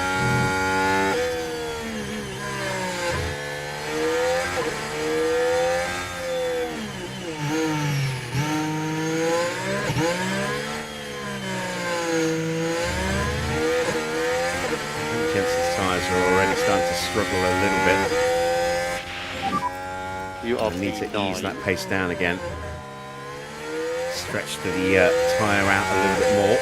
Speaker 1: Struggle a little bit.
Speaker 5: You are
Speaker 1: need to
Speaker 5: P9.
Speaker 1: ease that pace down again. Stretch the tyre out a little bit more.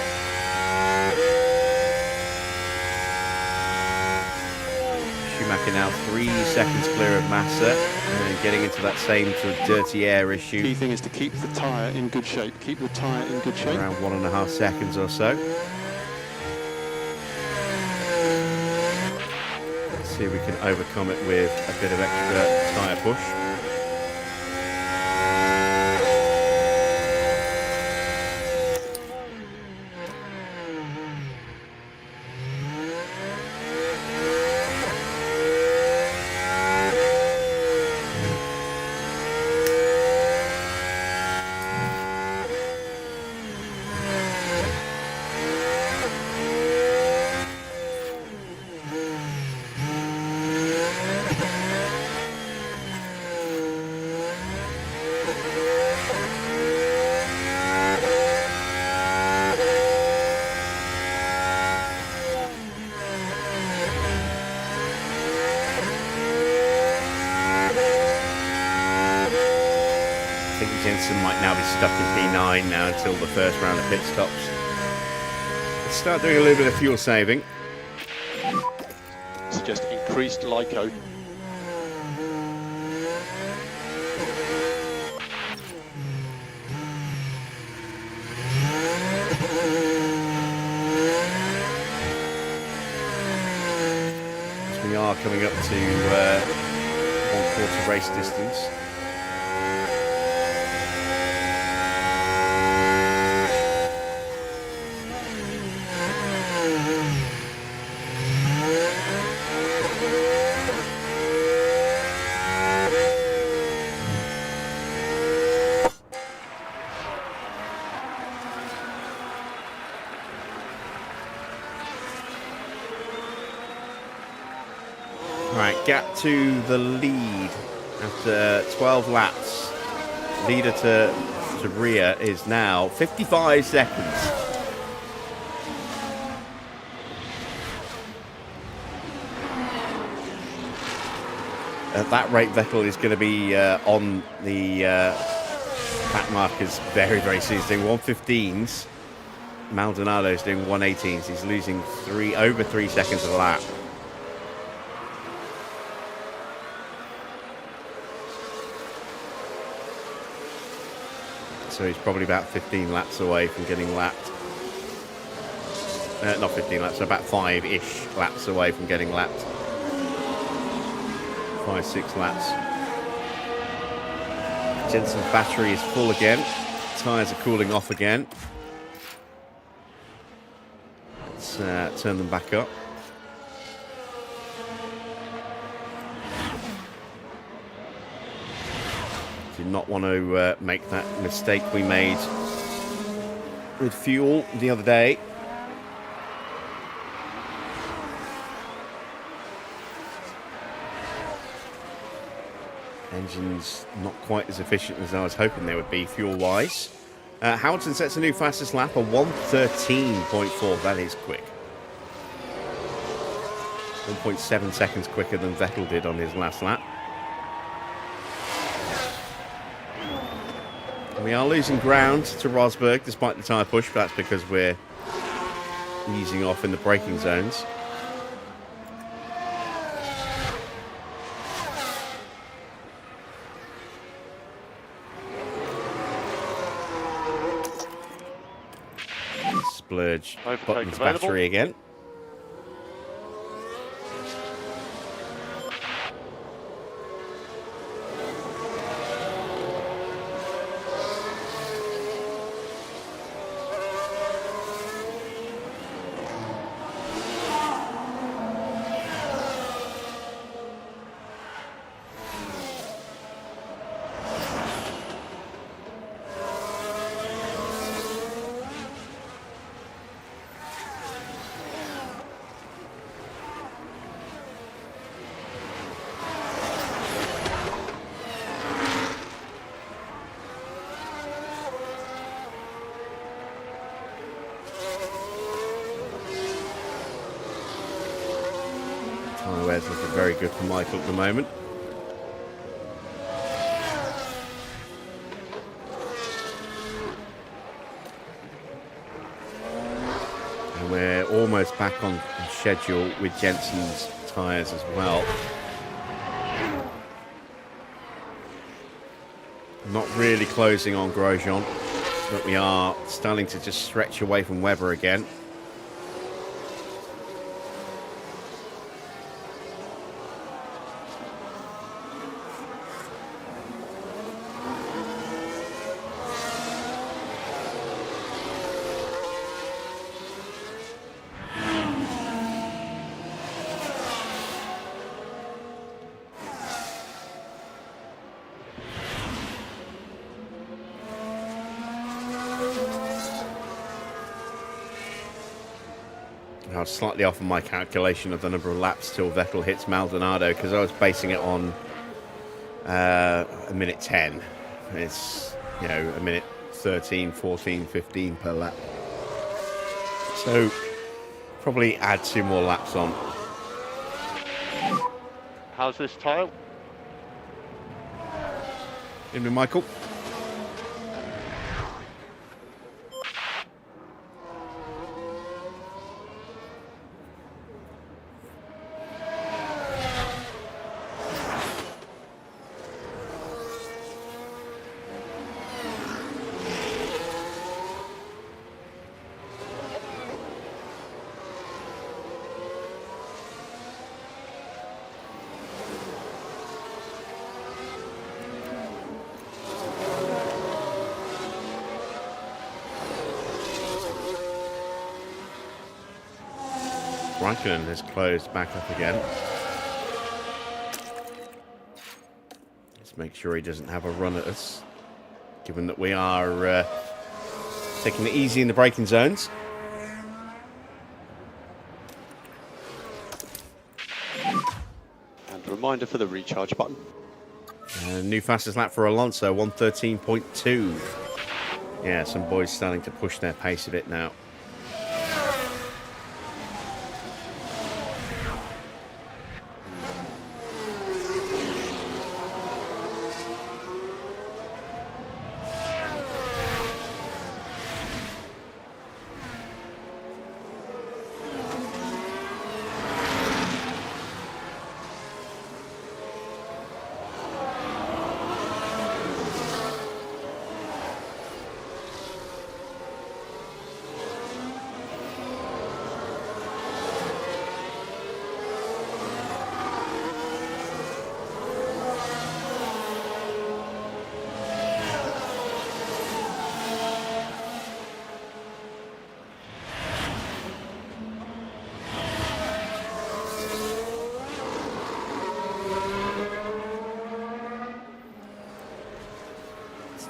Speaker 1: Schumacher now 3 seconds clear of Massa, and then getting into that same sort of dirty air issue.
Speaker 5: Key thing is to keep the tyre in good shape. Keep the tyre in good shape.
Speaker 1: Around 1.5 seconds or so. See if we can overcome it with a bit of extra tyre push. Jensen might now be stuck in P9 now until the first round of pit stops. Let's start doing a little bit of fuel saving.
Speaker 5: Suggest increased LICO.
Speaker 1: We are coming up to 1/4 race distance. Right, gap to the lead after 12 laps. Leader to rear is now 55 seconds. At that rate, Vettel is going to be on the pack markers very, very soon. He's doing 1:15s. Maldonado's doing 1:18s. He's losing over 3 seconds a lap. So he's probably about 15 laps away from getting lapped. Not 15 laps, so about 5-ish laps away from getting lapped. 5-6 laps. Jensen's battery is full again. Tyres are cooling off again. Let's turn them back up. Do not want to make that mistake we made with fuel the other day. Engines not quite as efficient as I was hoping they would be fuel-wise. Hamilton sets a new fastest lap, a 1:13.4. That is quick. 1.7 seconds quicker than Vettel did on his last lap. We are losing ground to Rosberg despite the tyre push, but that's because we're easing off in the braking zones. Splurge buttons battery again. Tyre looking very good for Michael at the moment. And we're almost back on schedule with Jensen's tyres as well. Not really closing on Grosjean, but we are starting to just stretch away from Webber again. I was slightly off on my calculation of the number of laps till Vettel hits Maldonado because I was basing it on a minute 10. It's, you know, a minute 13, 14, 15 per lap. So probably add 2 more laps on.
Speaker 5: How's this tyre?
Speaker 1: In with Michael. Raikkonen has closed back up again. Let's make sure he doesn't have a run at us, given that we are taking it easy in the braking zones.
Speaker 5: And a reminder for the recharge button.
Speaker 1: New fastest lap for Alonso, 1:13.2. Yeah, some boys starting to push their pace a bit now.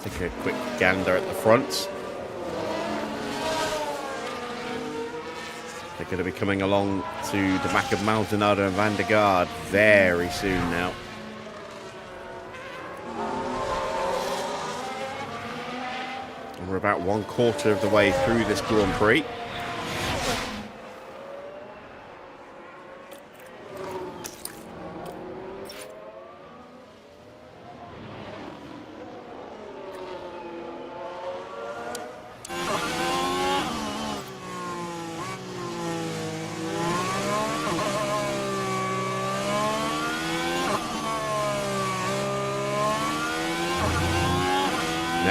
Speaker 1: Take a quick gander at the front. They're going to be coming along to the back of Maldonado and Van der Gaard very soon now. And we're about 1/4 of the way through this Grand Prix.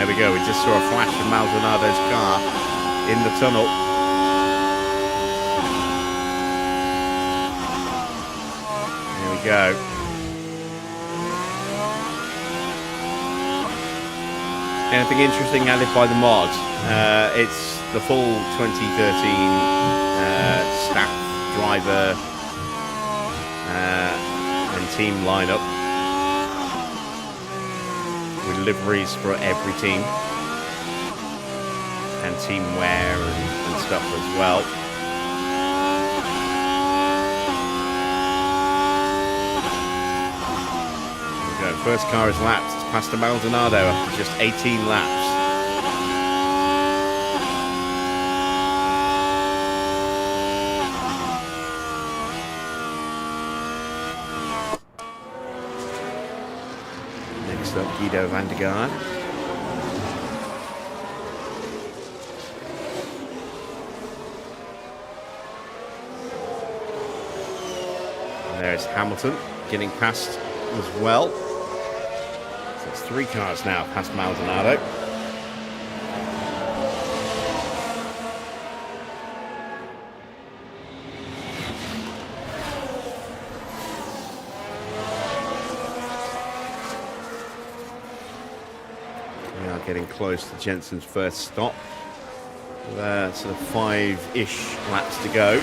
Speaker 1: There we go. We just saw a flash of Maldonado's car in the tunnel. There we go. Anything interesting added by the mod? It's the full 2013 staff, driver and team lineup with liveries for every team and team wear and stuff as well. There we go. First car is lapped. It's past Maldonado after just 18 laps. Next up, Guido van der Garde. And there's Hamilton getting past as well. So it's 3 cars now past Maldonado. We are getting close to Jensen's first stop. Sort of 5-ish laps to go.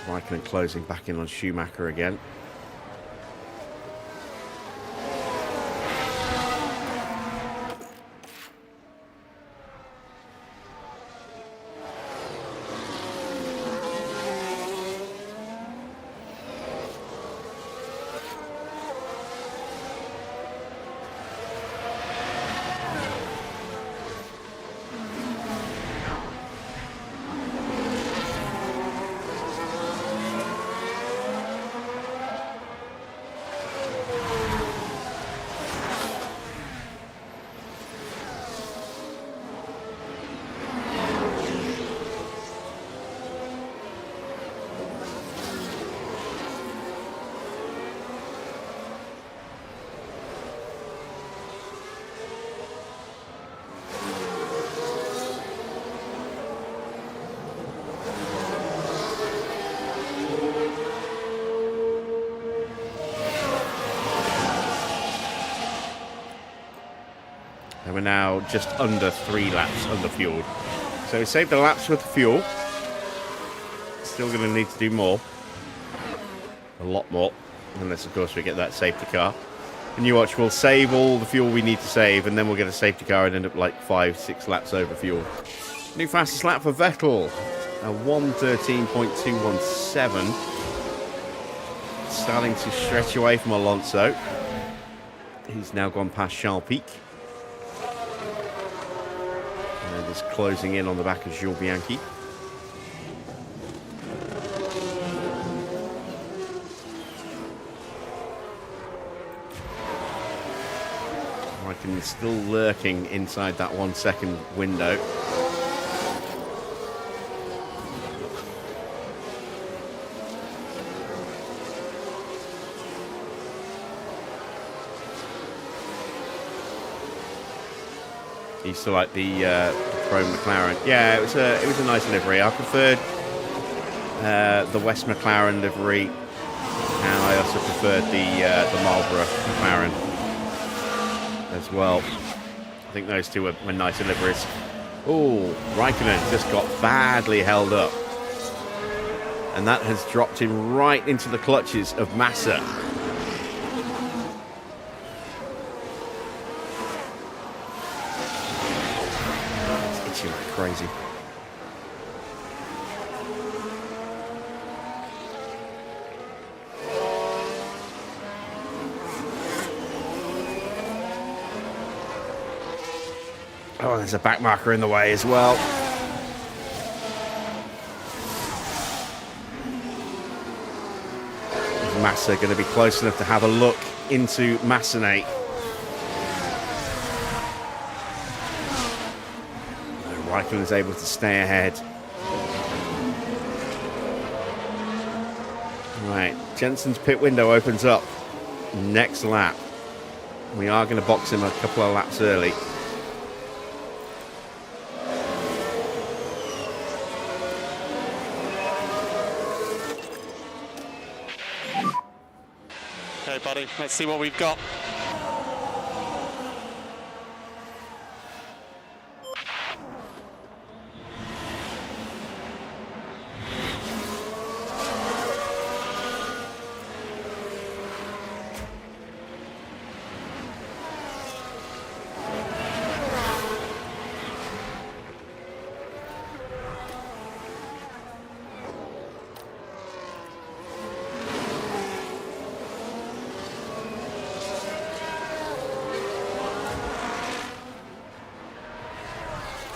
Speaker 1: Raikkonen closing back in on Schumacher again. And we're now just under 3 laps under fueled. So we saved the laps with the fuel. Still going to need to do more. A lot more. Unless, of course, we get that safety car. And you watch, we'll save all the fuel we need to save, and then we'll get a safety car and end up like 5-6 laps over fuel. New fastest lap for Vettel. A 1:13.217. Starting to stretch away from Alonso. He's now gone past Charles Pic. And is closing in on the back of Jules Bianchi. Raikkonen still lurking inside that 1 second window. Used to like the Pro McLaren. Yeah, it was a nice livery. I preferred the West McLaren livery, and I also preferred the Marlboro McLaren as well. I think those two were nicer liveries. Oh, Raikkonen just got badly held up, and that has dropped him right into the clutches of Massa. Crazy. Oh, there's a back marker in the way as well. Is Massa going to be close enough to have a look into Massenet? Raikkonen is able to stay ahead. Right. Jensen's pit window opens up next lap. We are going to box him a couple of laps early.
Speaker 5: Okay, buddy, let's see what we've got.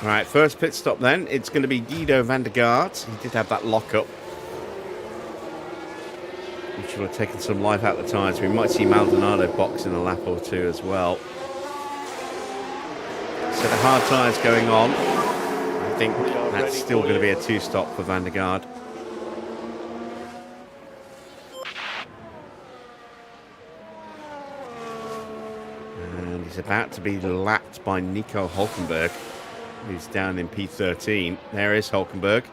Speaker 1: All right, first pit stop then. It's going to be Guido van der Garde. He did have that lockup, which will have taken some life out of the tyres. We might see Maldonado box in a lap or two as well. Set of hard tyres going on. I think that's still going to be a two-stop for van der Garde. And he's about to be lapped by Nico Hulkenberg, who's down in P13. There is Hulkenberg.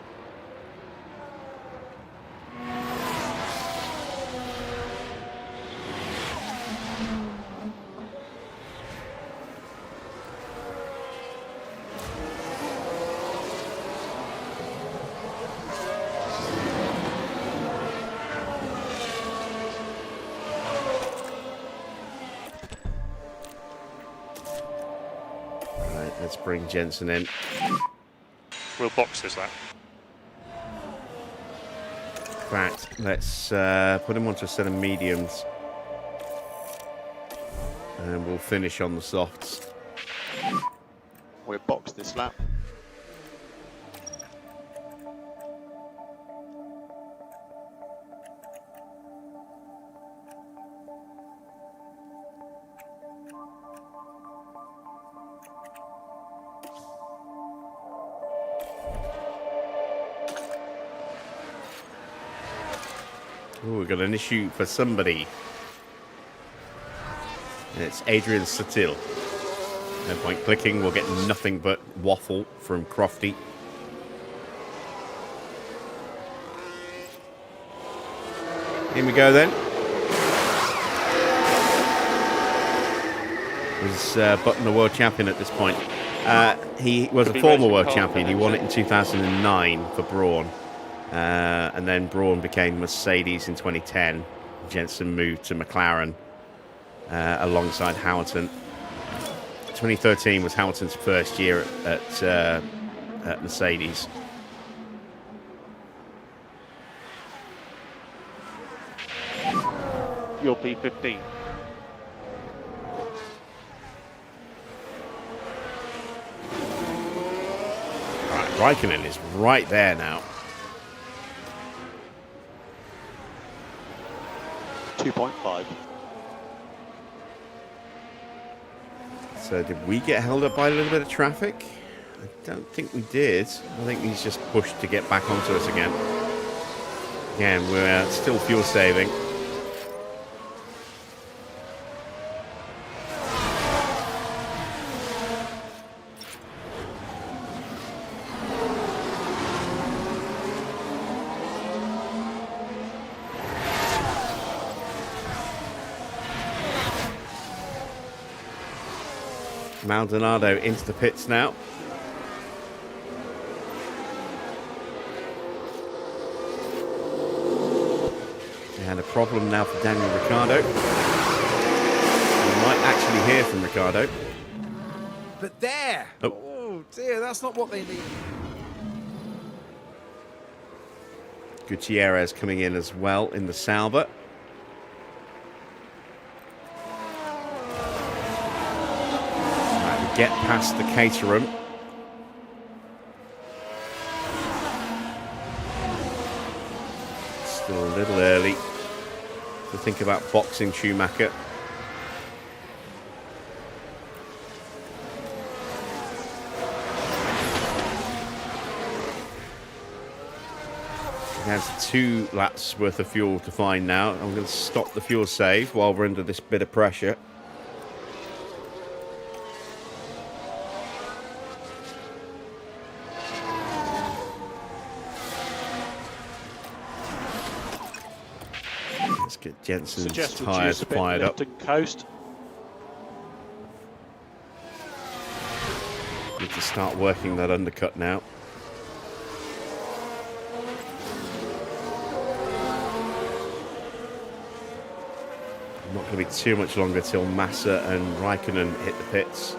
Speaker 1: Let's bring Jensen in.
Speaker 4: We'll box this lap.
Speaker 1: In fact, let's put him onto a set of mediums. And we'll finish on the softs.
Speaker 5: We'll box this lap.
Speaker 1: Oh, we've got an issue for somebody. It's Adrian Sutil. No point clicking, we'll get nothing but waffle from Crofty. In we go then. Is Button the world champion at this point? He was a former world champion. He won it in 2009 for Brawn. And then Brawn became Mercedes in 2010. Jensen moved to McLaren alongside Hamilton. 2013 was Hamilton's first year at Mercedes.
Speaker 4: You'll be 15.
Speaker 1: Right, Raikkonen is right there now.
Speaker 5: 2.5.
Speaker 1: So did we get held up by a little bit of traffic? I don't think we did. I think he's just pushed to get back onto us again. Again, we're still fuel saving. Maldonado into the pits now. And a problem now for Daniel Ricciardo. We might actually hear from Ricciardo.
Speaker 2: But there! Oh dear, that's not what they need.
Speaker 1: Gutierrez coming in as well in the Sauber. Get past the Caterham. Still a little early to think about boxing Schumacher. There's 2 laps worth of fuel to find now. I'm going to stop the fuel save while we're under this bit of pressure. Let's get Jensen's tyres fired up.
Speaker 5: Coast.
Speaker 1: Need to start working that undercut now. Not going to be too much longer till Massa and Raikkonen hit the pits.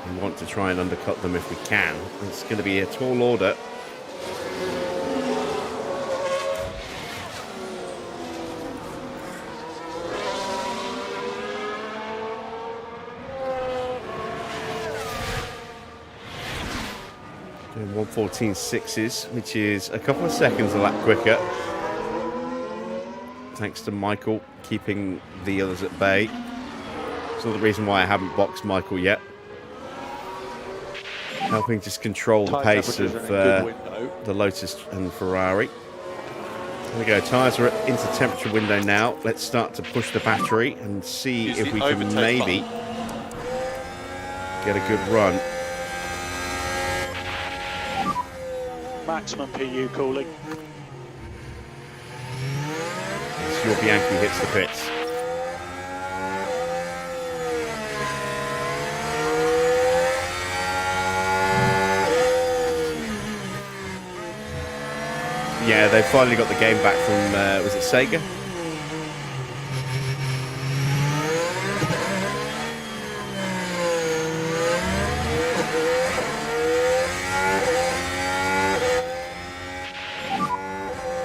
Speaker 1: We want to try and undercut them if we can. It's going to be a tall order. Doing 1:14.6s, which is a couple of seconds a lap quicker. Thanks to Michael keeping the others at bay. It's not the reason why I haven't boxed Michael yet. Helping just control the pace of the Lotus and Ferrari. There we go, tyres are into temperature window now. Let's start to push the battery and see if we can maybe get a good run.
Speaker 5: Maximum PU cooling.
Speaker 1: Your Bianchi hits the pits. Yeah, they finally got the game back from, was it Sega?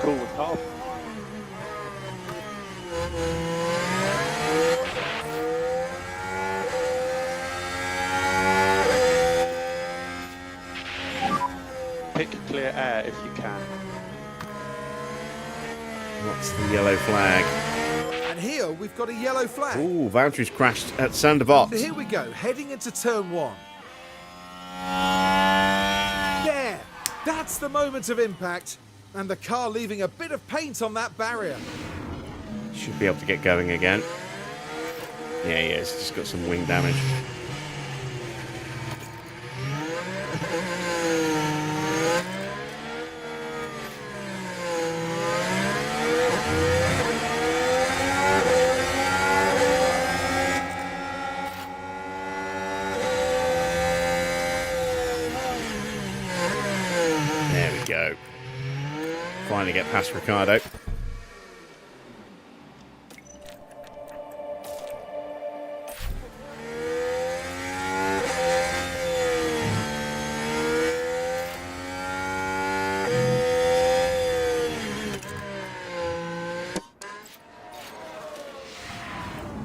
Speaker 5: Cool with half. Pick clear air if you can.
Speaker 1: What's the yellow flag?
Speaker 2: And here we've got a yellow flag.
Speaker 1: Ooh, Valtteri's crashed at Sanderbox.
Speaker 2: So here we go, heading into turn 1. There! That's the moment of impact. And the car leaving a bit of paint on that barrier.
Speaker 1: Should be able to get going again. Yeah, it's just got some wing damage. There we go. Finally get past Ricciardo.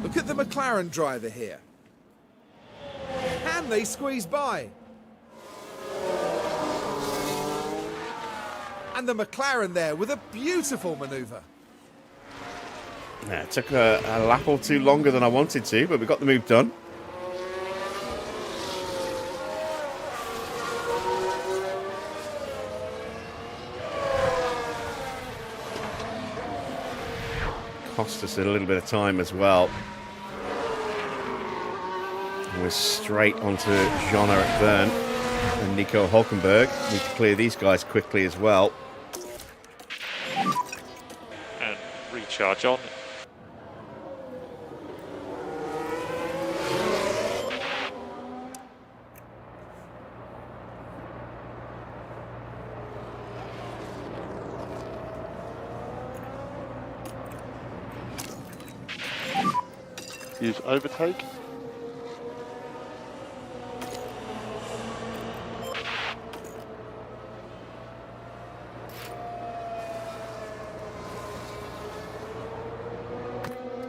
Speaker 2: Look at the McLaren driver here. And they squeeze by. And the McLaren there with a beautiful manoeuvre.
Speaker 1: Yeah, it took a lap or two longer than I wanted to, but we got the move done. Cost us a little bit of time as well. And we're straight onto Jean-Eric Verne and Nico Hulkenberg. Need to clear these guys quickly as well.
Speaker 4: And recharge on.
Speaker 5: Use overtake.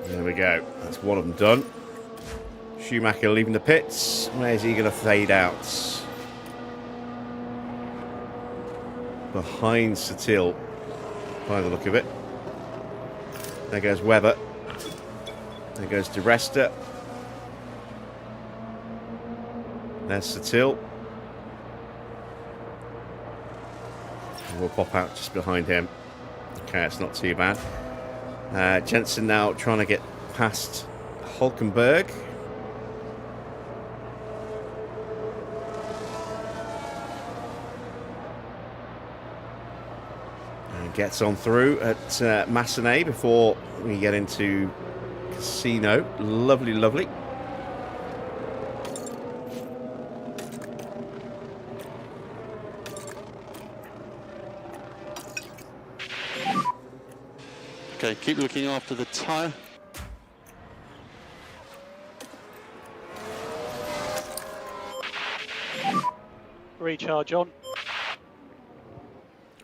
Speaker 1: There we go. That's one of them done. Schumacher leaving the pits. Where's he going to fade out? Behind Satil, by the look of it. There goes Webber. There goes Di Resta. There's Satil. We'll pop out just behind him. Okay, it's not too bad. Jensen now trying to get past Hulkenberg. And gets on through at Massenet before we get into Casino. Lovely, lovely.
Speaker 5: Okay, keep looking after the tyre.
Speaker 4: Recharge on.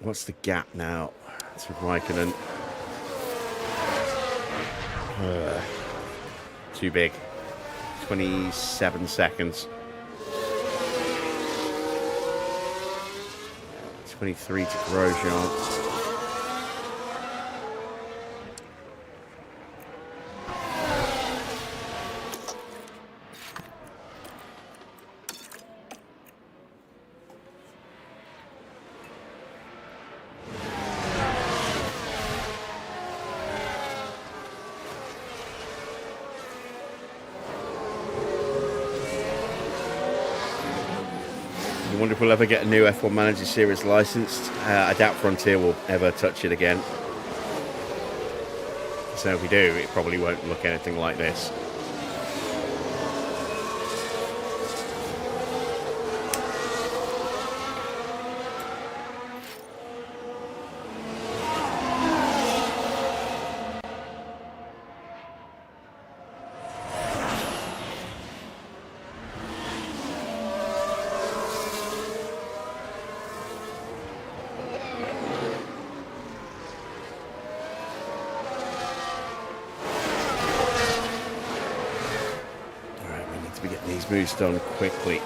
Speaker 1: What's the gap now? It's with Raikkonen. Too big. 27 seconds. 23 to Grosjean. I wonder if we'll ever get a new F1 Manager Series licensed. I doubt Frontier will ever touch it again. So if we do, it probably won't look anything like this. We get these moves done quickly.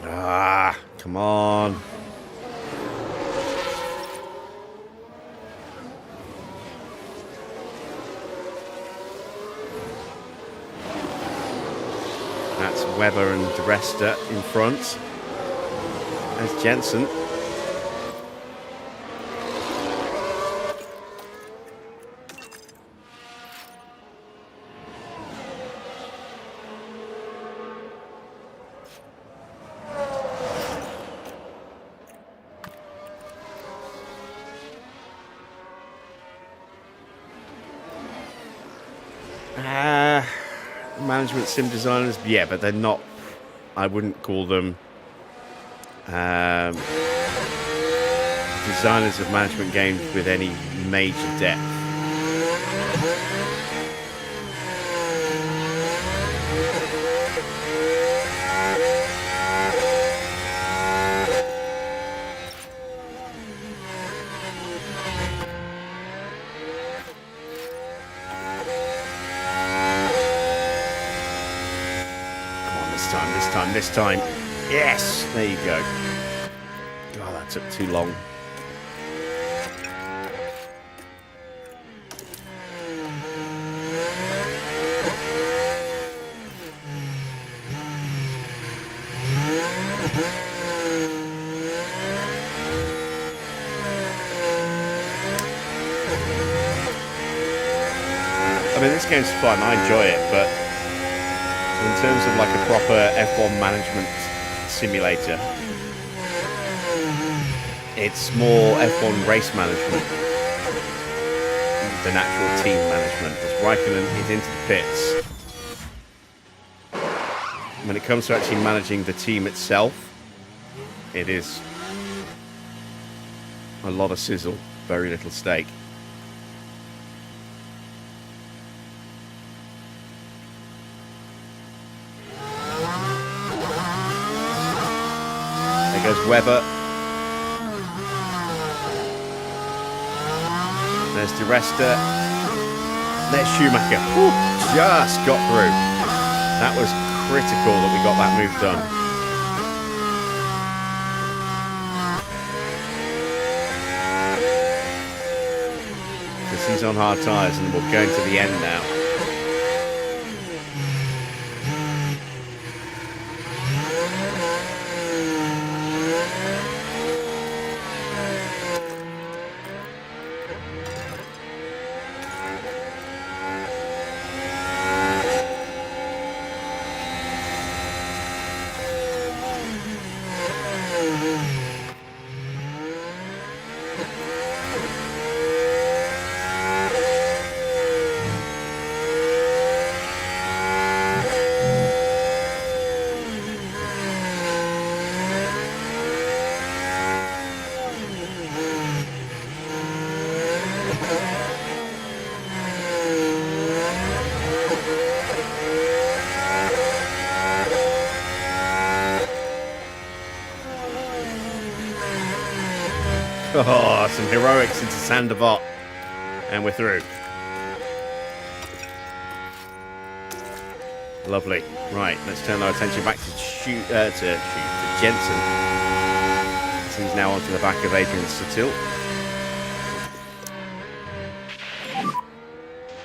Speaker 1: Ah, come on. That's Webber and De Resta in front. There's Jensen. Management sim designers, yeah, but they're not, I wouldn't call them designers of management games with any major depth. This time. Yes! There you go. Oh, that took too long. I mean, this game's fun. I enjoy it, but in terms of like a proper F1 management simulator, it's more F1 race management than actual team management. As Raikkonen is into the pits, when it comes to actually managing the team itself, it is a lot of sizzle, very little steak. There goes Webber. There's De Resta. There's Schumacher. Whew, just got through. That was critical that we got that move done. Because he's on hard tyres and we're going to the end now. Oh, some heroics into Sandevot. And we're through. Lovely. Right, let's turn our attention back to Jensen. So he's now onto the back of Adrian Sutil.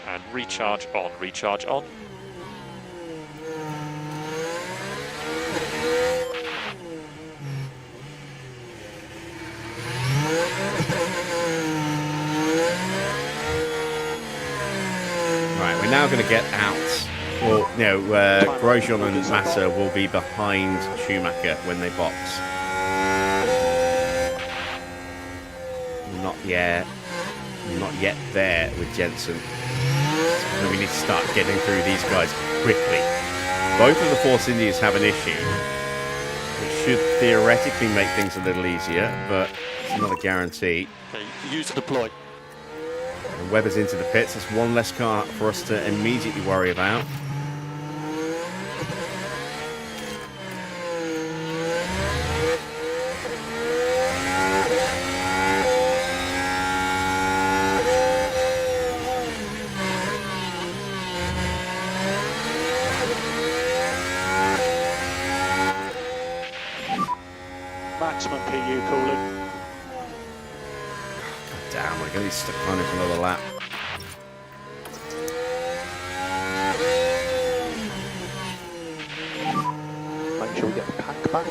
Speaker 6: And recharge on, recharge on.
Speaker 1: Right, we're now going to get out. Well, no, Grosjean and Massa will be behind Schumacher when they box. Not yet there with Jensen. So we need to start getting through these guys quickly. Both of the Force Indians have an issue, which should theoretically make things a little easier, but it's not a guarantee.
Speaker 5: Okay, use deploy.
Speaker 1: And Webber's into the pits. That's one less car for us to immediately worry about.
Speaker 5: Maximum PU cooling.
Speaker 1: Damn, we're going to be stuck on it for another lap.
Speaker 5: Make sure we get the pack back.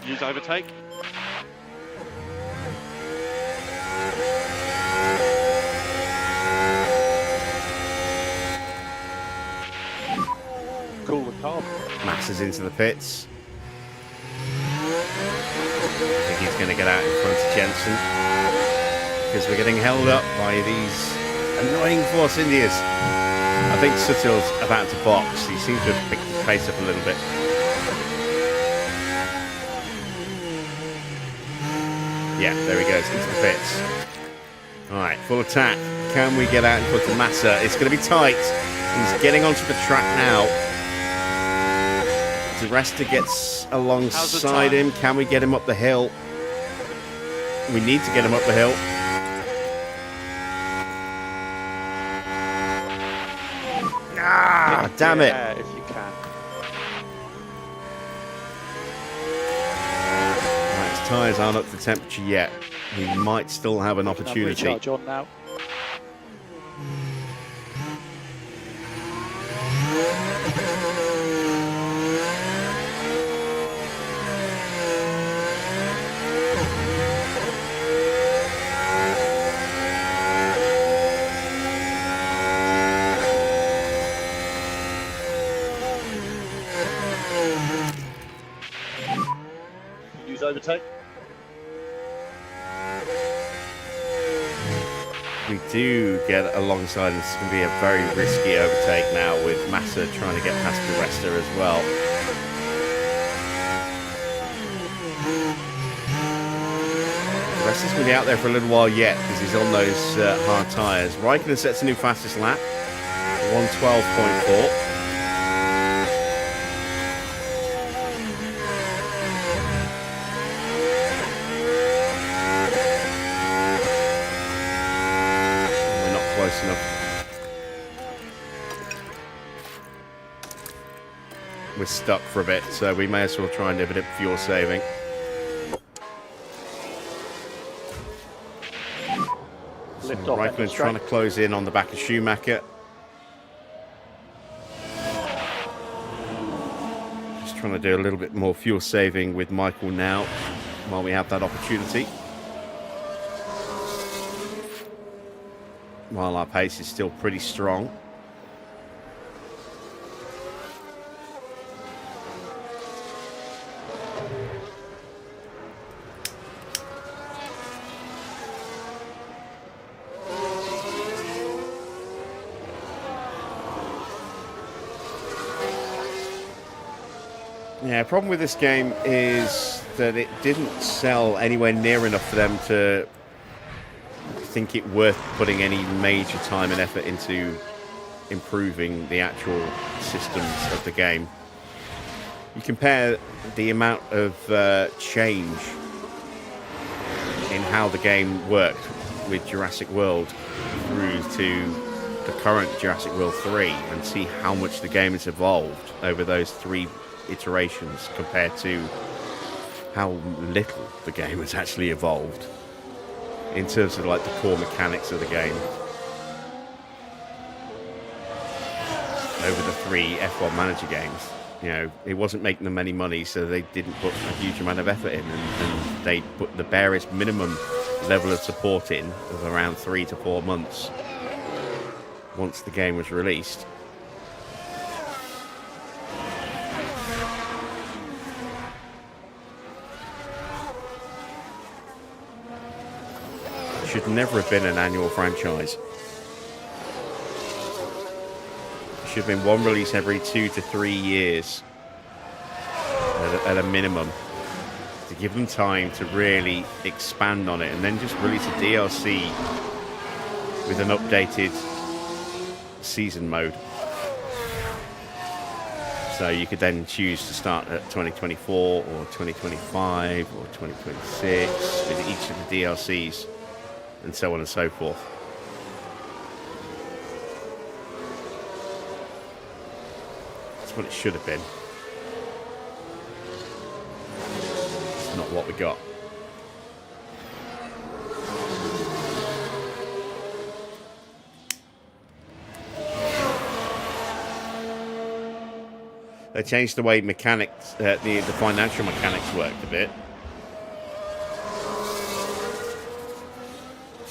Speaker 5: Use overtake. Cool the car.
Speaker 1: Massa's into the pits. I think he's going to get out in front of Jensen because we're getting held up by these annoying Force Indians. I think Sutil's about to box. He seems to have picked his pace up a little bit. Yeah, there he goes, into the pits. Alright, full attack. Can we get out in front of Massa? It's going to be tight. He's getting onto the track now. Di Resta gets alongside him. Can we get him up the hill? We need to get him up the hill. Ah, damn it.
Speaker 5: Yeah, if you can.
Speaker 1: Right, his tyres aren't up to temperature yet. He might still have an opportunity.
Speaker 5: Recharge on now. Use overtake.
Speaker 1: We do get alongside, and it's going to be a very risky overtake now with Massa trying to get past Di Resta as well. Di Resta's going to be out there for a little while yet because he's on those hard tyres. Raikkonen sets a new fastest lap, 1:12.4. we're stuck for a bit, so we may as well try and do a bit of fuel saving.
Speaker 4: Lift
Speaker 1: So
Speaker 4: off.
Speaker 1: Raikkonen's trying to close in on the back of Schumacher. Just trying to do a little bit more fuel saving with Michael now while we have that opportunity. While our pace is still pretty strong. Yeah, problem with this game is that it didn't sell anywhere near enough for them to think it worth putting any major time and effort into improving the actual systems of the game. You compare the amount of change in how the game worked with Jurassic World through to the current Jurassic World 3 and see how much the game has evolved over those 3 iterations compared to how little the game has actually evolved in terms of like the core mechanics of the game over the 3 F1 Manager games. You know, it wasn't making them any money, so they didn't put a huge amount of effort in, and they put the barest minimum level of support in of around 3 to 4 months once the game was released. Should never have been an annual franchise. It should have been one release every 2 to 3 years at a minimum, to give them time to really expand on it, and then just release a DLC with an updated season mode. So you could then choose to start at 2024 or 2025 or 2026 with each of the DLCs. And so on and so forth. That's what it should have been. It's not what we got. They changed the way mechanics, the financial mechanics worked a bit.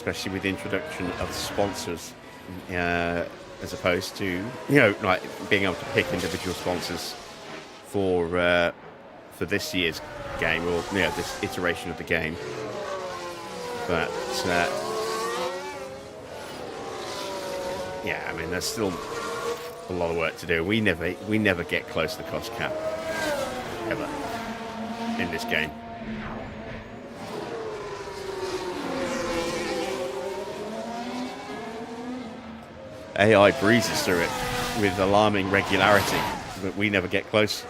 Speaker 1: Especially with the introduction of sponsors, as opposed to, you know, like being able to pick individual sponsors for this year's game, or you know, this iteration of the game. But yeah, I mean, there's still a lot of work to do. We never get close to the cost cap ever in this game. AI breezes through it with alarming regularity, but we never get close.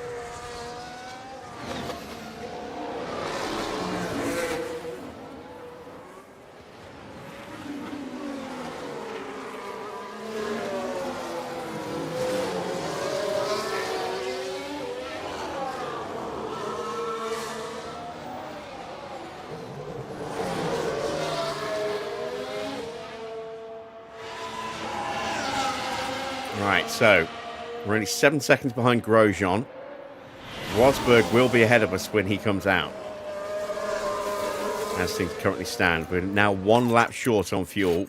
Speaker 1: Right, so we're only 7 seconds behind Grosjean. Rosberg will be ahead of us when he comes out, as things currently stand. We're now 1 lap short on fuel,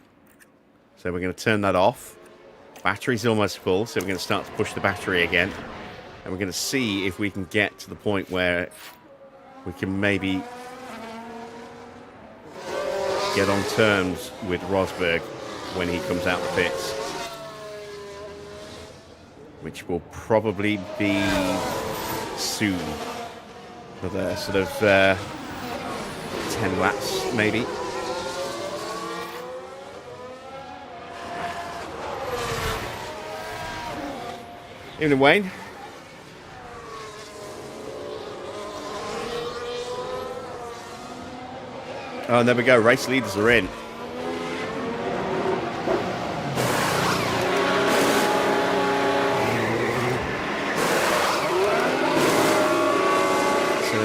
Speaker 1: so we're going to turn that off. Battery's almost full, so we're going to start to push the battery again, and we're going to see if we can get to the point where we can maybe get on terms with Rosberg when he comes out the pits, which will probably be soon. Another sort of 10 laps, maybe. Evening, Wayne. Oh, and there we go. Race leaders are in.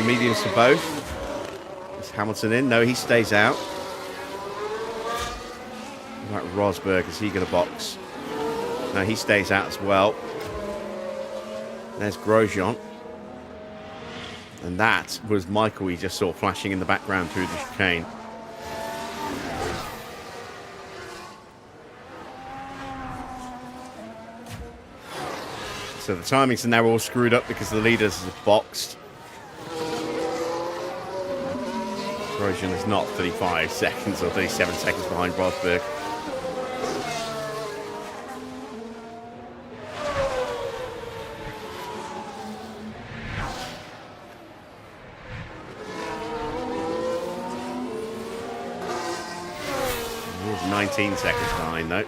Speaker 1: And mediums for both. Is Hamilton in? No, he stays out. Right, Rosberg, is he going to box? No, he stays out as well. There's Grosjean. And that was Michael we just saw flashing in the background through the chicane. So the timings are now all screwed up because the leaders have boxed. Grosjean is not 35 seconds or 37 seconds behind Rosberg. He's 19 seconds behind though.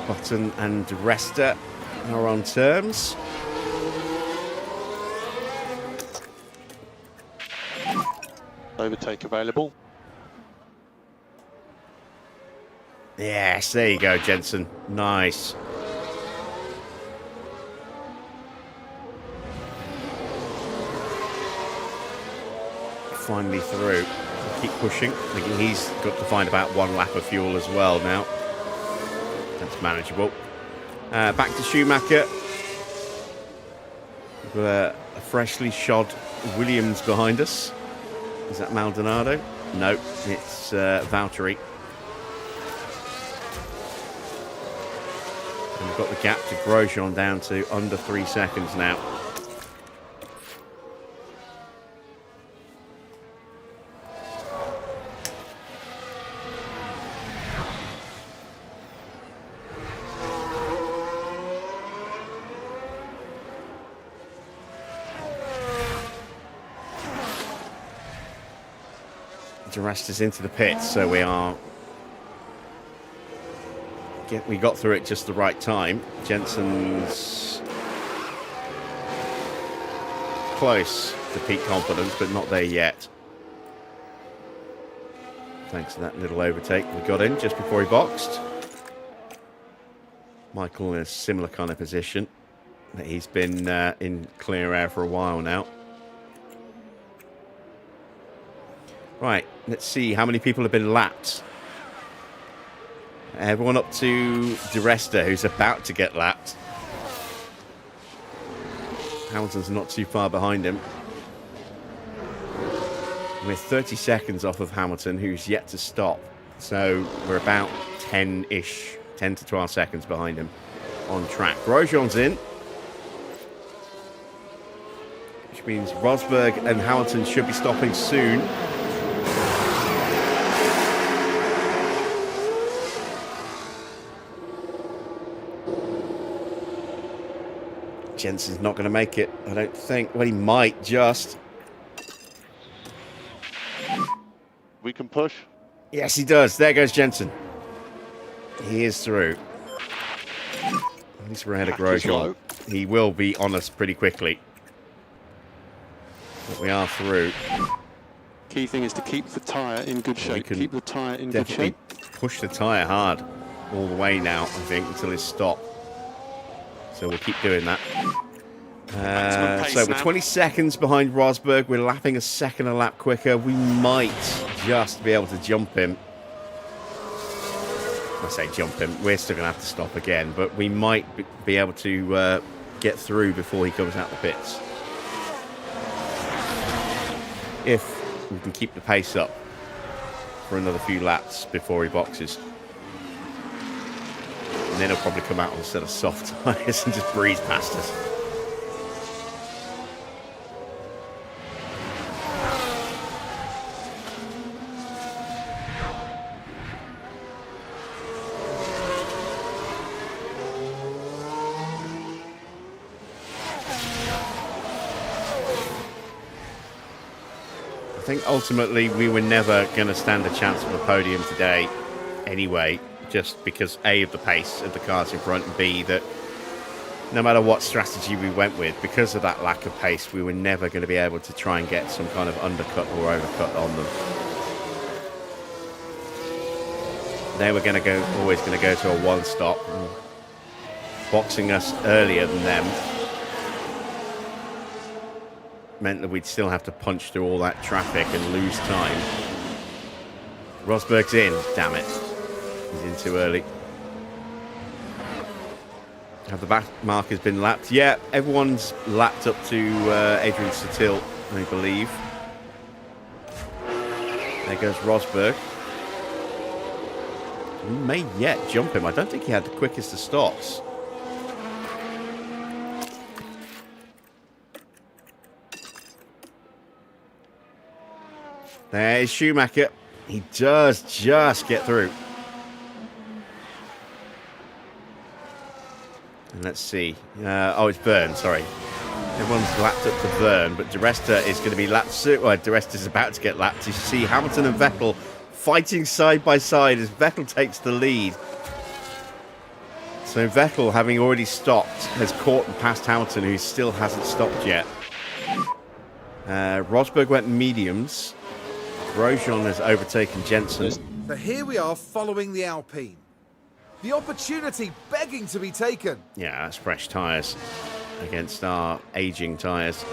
Speaker 1: Button and Resta are on terms.
Speaker 5: Overtake available.
Speaker 1: Yes, there you go, Jensen. Nice. Finally through. Keep pushing. I think he's got to find about 1 lap of fuel as well now. That's manageable. Back to Schumacher. We've got a freshly shod Williams behind us. Is that Maldonado? No, it's Valtteri. And we've got the gap to Grosjean down to under 3 seconds now. Rest is into the pits, so we got through it just the right time. Jensen's close to peak confidence, but not there yet. Thanks to that little overtake we got in just before he boxed. Michael in a similar kind of position. He's been in clear air for a while now. Right, let's see how many people have been lapped. Everyone up to Di Resta, who's about to get lapped. Hamilton's not too far behind him. We're 30 seconds off of Hamilton, who's yet to stop. So we're about 10-ish, 10 to 12 seconds behind him on track. Grosjean's in. Which means Rosberg and Hamilton should be stopping soon. Jensen's not going to make it, I don't think. Well, he might just.
Speaker 5: We can push.
Speaker 1: Yes, he does. There goes Jensen. He is through. At least we're ahead of Grosjean. He will be on us pretty quickly. But we are through.
Speaker 5: Key thing is to keep the tyre in good shape. Keep the tyre in good shape.
Speaker 1: Push the tyre hard all the way now, I think, until it's stopped. So we'll keep doing that. So we're 20 seconds behind Rosberg. We're lapping a second a lap quicker. We might just be able to jump him. I say jump him. We're still going to have to stop again. But we might be able to get through before he comes out the pits. If we can keep the pace up for another few laps before he boxes. And then he'll probably come out on a set of soft tyres and just breeze past us. I think ultimately we were never going to stand a chance of a podium today anyway. Just because A, of the pace of the cars in front, and B, that no matter what strategy we went with, because of that lack of pace, we were never going to be able to try and get some kind of undercut or overcut on them. They were going to go, always going to go to a one stop. boxing us earlier than them meant that we'd still have to punch through all that traffic and lose time. Rosberg's in, damn it. He's in too early. Have the back markers been lapped? Yeah, everyone's lapped up to Adrian Sutil, I believe. There goes Rosberg. We may yet jump him. I don't think he had the quickest of stops. There's Schumacher. He does just get through. And let's see. Oh, it's Verne, sorry. Everyone's lapped up to Verne, but De Resta is going to be lapped soon. Well, De Resta is about to get lapped. You see Hamilton and Vettel fighting side by side as Vettel takes the lead. So Vettel, having already stopped, has caught and passed Hamilton, who still hasn't stopped yet. Rosberg went mediums. Grosjean has overtaken Jensen.
Speaker 2: So here we are following the Alpine. The opportunity begging to be taken.
Speaker 1: Yeah, that's fresh tyres against our aging tyres.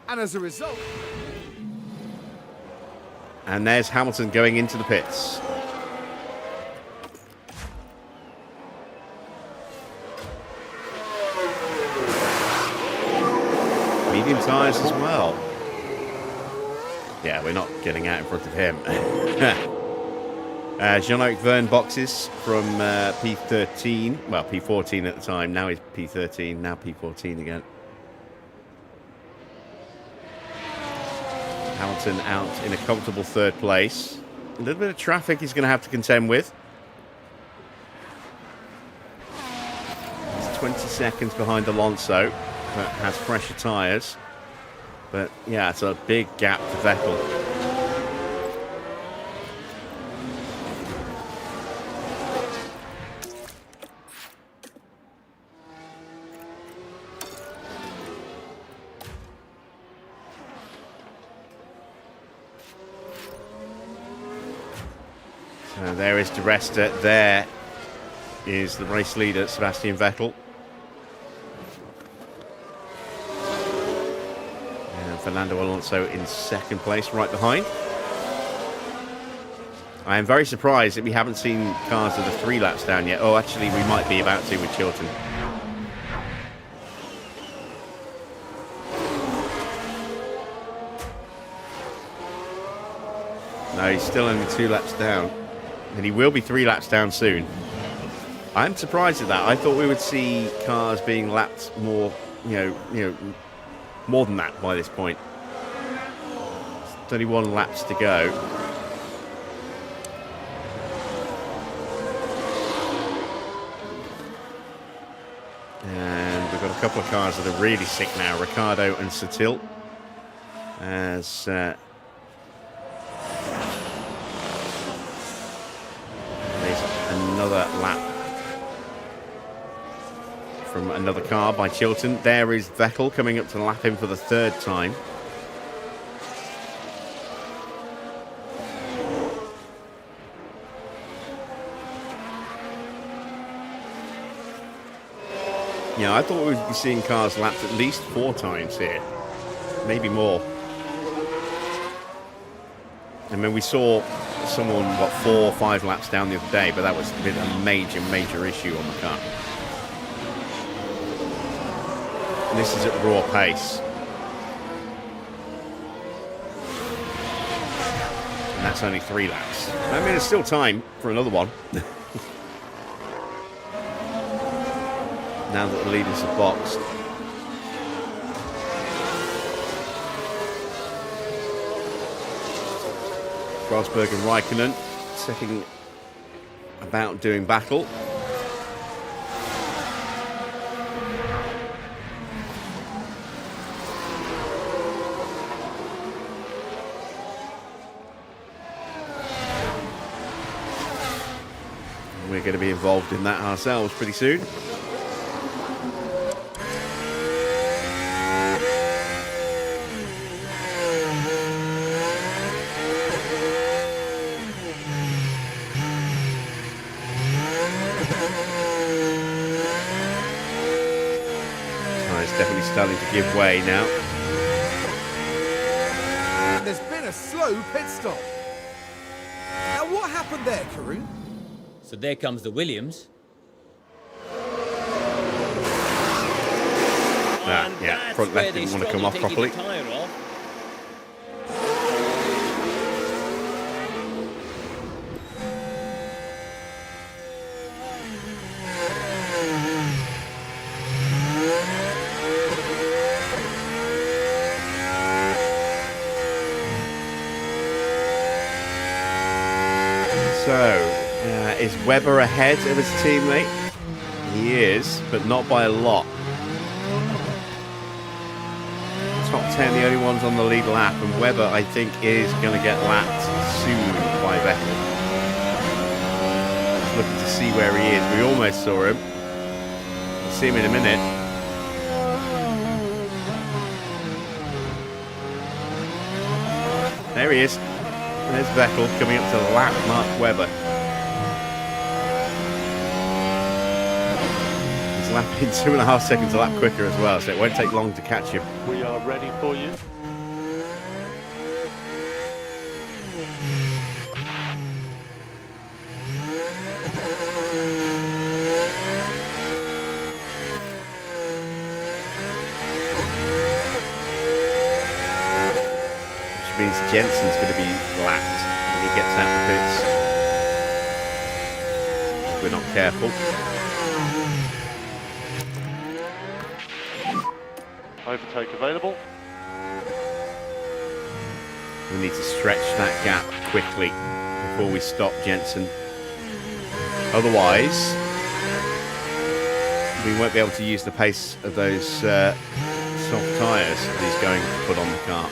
Speaker 2: And as a result...
Speaker 1: And there's Hamilton going into the pits. Medium tyres as well. Yeah, we're not getting out in front of him. Jean-Luc Verne boxes from P13. Well, P14 at the time. Now he's P13. Now P14 again. Hamilton out in a comfortable third place. A little bit of traffic he's going to have to contend with. He's 20 seconds behind Alonso, but has fresher tyres. But yeah, it's a big gap to Vettel. So there is De Resta. There is the race leader, Sebastian Vettel. And Fernando Alonso in second place, right behind. I am very surprised that we haven't seen cars that are 3 laps down yet. Oh, actually, we might be about to with Chilton. No, he's still only 2 laps down. And he will be 3 laps down soon. I'm surprised at that. I thought we would see cars being lapped more, you know, more than that by this point. 31 laps to go. And we've got a couple of cars that are really sick now. Ricciardo and Sutil. As another lap from another car by Chilton. There is Vettel coming up to lap him for the 3rd time. Yeah, I thought we'd be seeing cars lapped at least 4 times here, maybe more. And then we saw someone, 4 or 5 laps down the other day, but that was a major issue on the car. And this is at raw pace. And that's only 3 laps. I mean, there's still time for another one. Now that the leaders are boxed. Rosberg and Raikkonen setting about doing battle. We're going to be involved in that ourselves pretty soon. starting to give way now.
Speaker 2: And there's been a slow pit stop. Now what happened there, Karun?
Speaker 3: So there comes the Williams. And
Speaker 1: Yeah,
Speaker 3: that's
Speaker 1: front
Speaker 3: where
Speaker 1: left
Speaker 3: they
Speaker 1: didn't want to come
Speaker 3: struggle
Speaker 1: off
Speaker 3: taking
Speaker 1: properly.
Speaker 3: the tyre off.
Speaker 1: So, is Webber ahead of his teammate? He is, but not by a lot. Top 10, the only ones on the lead lap, and Webber, I think, is going to get lapped soon by Vettel. Just looking to see where he is. We almost saw him. We'll see him in a minute. There he is. There's Vettel coming up to lap Mark Webber. He's lapping 2.5 seconds a lap quicker as well, so it won't take long to catch him.
Speaker 5: We are ready for you.
Speaker 1: Which means Jensen's going to be lapped when he gets out the pits. If we're not careful.
Speaker 5: Overtake available.
Speaker 1: We need to stretch that gap quickly before we stop Jensen. Otherwise, we won't be able to use the pace of those soft tyres that he's going to put on the car.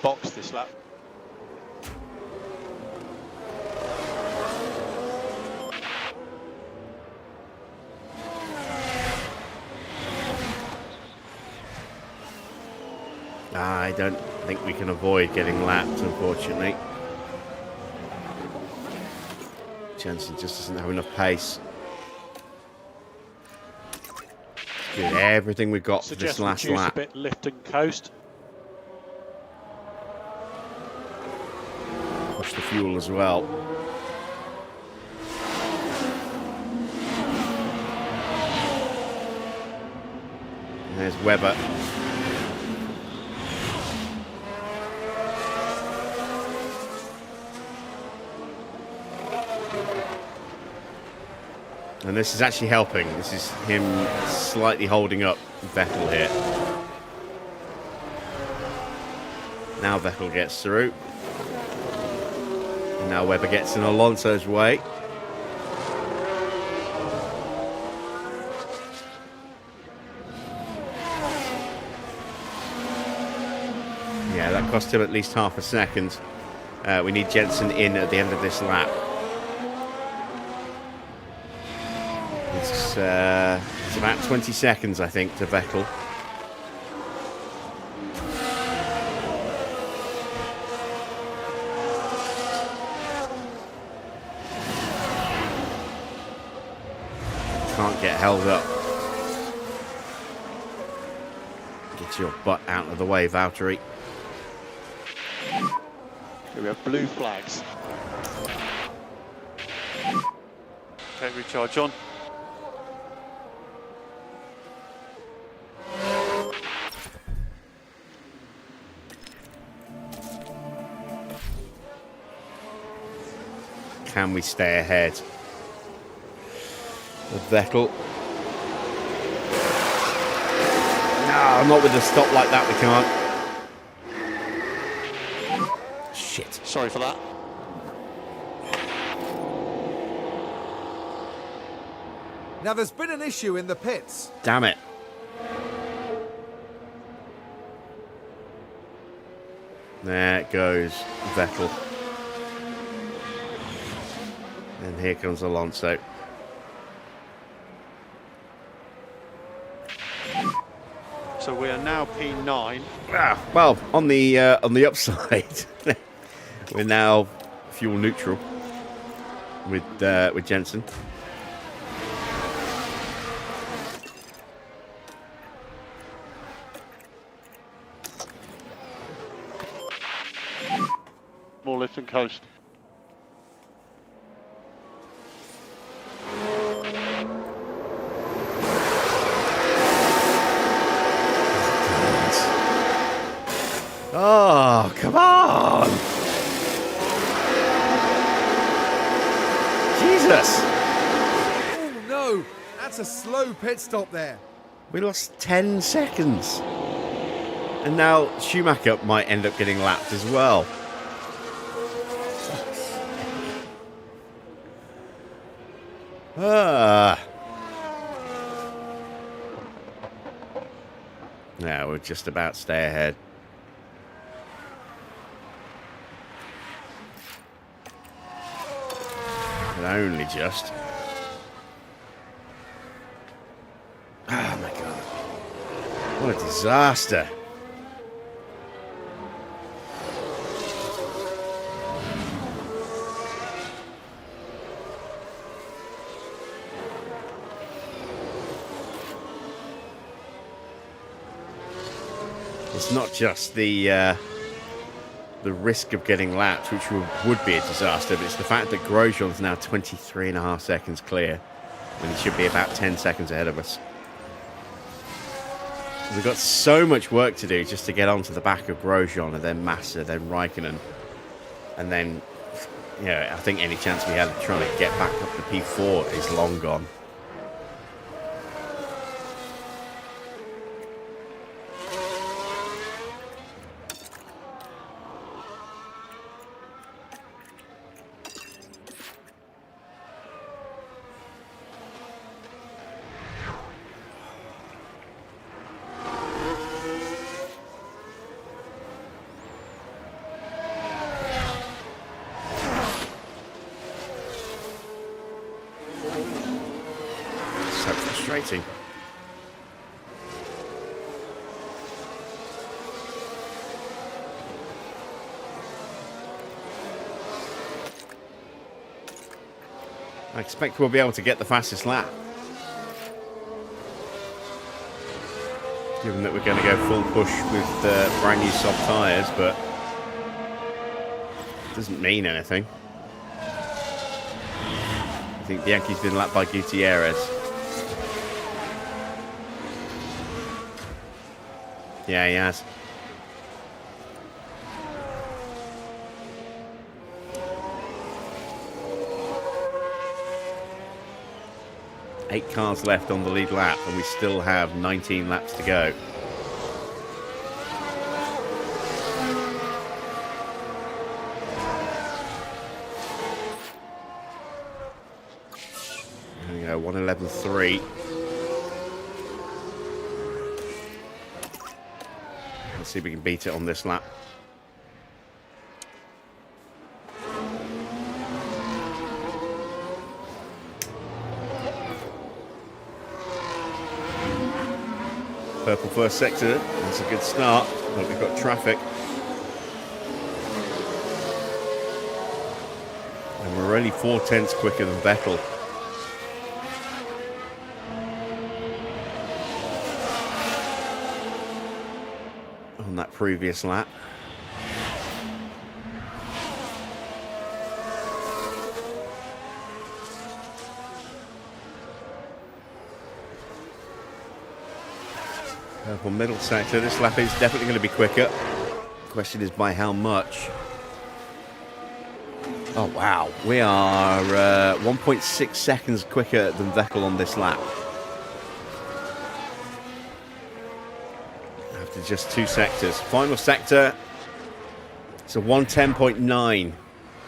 Speaker 5: Box this lap.
Speaker 1: I don't think we can avoid getting lapped, unfortunately. Jensen just doesn't have enough pace. Did everything we've got for this
Speaker 5: Suggest
Speaker 1: last
Speaker 5: reduce
Speaker 1: lap.
Speaker 5: a bit, lift and coast.
Speaker 1: Push the fuel as well. There's Webber. And this is actually helping. This is him slightly holding up Vettel here. Now Vettel gets through. And now Webber gets in Alonso's way. Yeah, that cost him at least half a second. We need Jensen in at the end of this lap. It's about 20 seconds, I think, to Vettel. Can't get held up. Get your butt out of the way, Valtteri.
Speaker 5: Here we have blue flags.
Speaker 6: Okay, recharge on.
Speaker 1: Can we stay ahead? Vettel. No, not with a stop like that, we can't. Shit.
Speaker 5: Sorry for that.
Speaker 2: Now there's been an issue in the pits.
Speaker 1: Damn it. There it goes, Vettel. And here comes Alonso.
Speaker 5: So we are now P9.
Speaker 1: Ah, well, on the upside, we're now fuel neutral with Jensen.
Speaker 5: More lift and coast.
Speaker 1: Oh, come on! Jesus!
Speaker 2: Oh no, that's a slow pit stop there.
Speaker 1: We lost 10 seconds. And now Schumacher might end up getting lapped as well. Now we're just about to stay ahead. But only just. Oh my god. What a disaster. It's not just the risk of getting lapped, which would be a disaster, but it's the fact that Grosjean's now 23.5 seconds clear, when he should be about 10 seconds ahead of us. We've got so much work to do just to get onto the back of Grosjean, and then Massa, then Raikkonen, and then, you know, I think any chance we had of trying to get back up to P4 is long gone. So frustrating. I expect we'll be able to get the fastest lap. Given that we're going to go full push with brand new soft tyres, but it doesn't mean anything. I think Bianchi's been lapped by Gutierrez. Yeah, he has. Eight cars left on the lead lap, and we still have 19 laps to go. There we go, 1:11.3. Let's see if we can beat it on this lap. Purple first sector, that's a good start, but we've got traffic. And we're only 4/10 quicker than Vettel. On that previous lap. Purple middle sector. This lap is definitely going to be quicker. The question is by how much. Oh, wow. We are 1.6 seconds quicker than Vettel on this lap. After just 2 sectors. Final sector. It's a 110.9.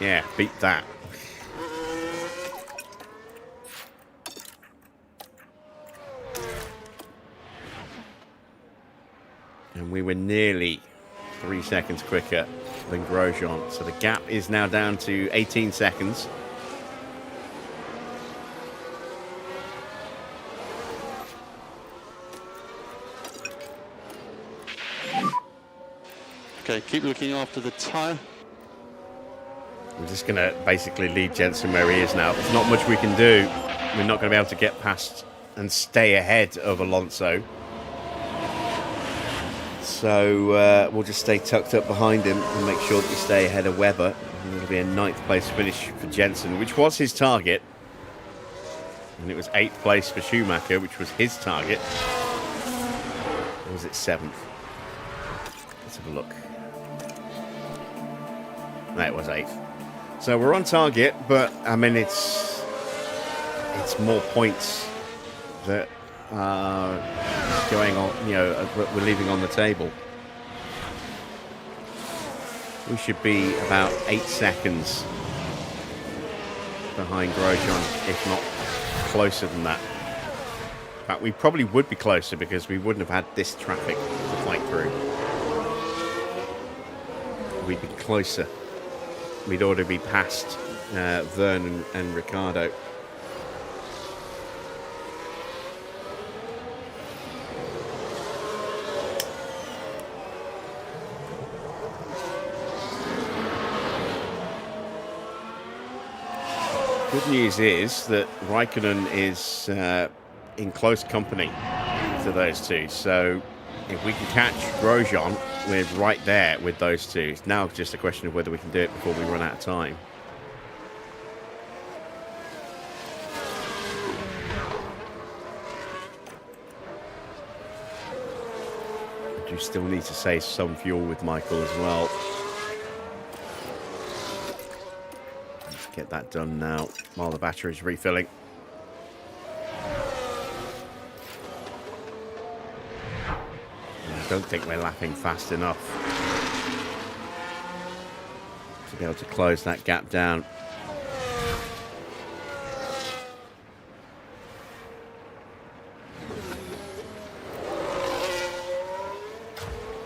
Speaker 1: Yeah, beat that. And we were nearly 3 seconds quicker than Grosjean. So the gap is now down to 18 seconds.
Speaker 5: Okay, keep looking after the tyre.
Speaker 1: We're just going to basically leave Jensen where he is now. There's not much we can do. We're not going to be able to get past and stay ahead of Alonso. So we'll just stay tucked up behind him and make sure that we stay ahead of Webber. And it'll be a 9th place finish for Jensen, which was his target. And it was 8th place for Schumacher, which was his target. Or was it 7th? Let's have a look. No, it was 8th. So we're on target, but I mean it's more points that are going on, you know, we're leaving on the table. We should be about 8 seconds behind Grosjean, if not closer than that. In fact, we probably would be closer because we wouldn't have had this traffic to fight through. We'd be closer. We'd already be past Vern and Ricciardo. Good news is that Raikkonen is in close company to those two. So if we can catch Grosjean, we're right there with those two. It's now just a question of whether we can do it before we run out of time. I do still need to save some fuel with Michael as well. Let's get that done now while the battery's refilling. I don't think we're lapping fast enough to be able to close that gap down.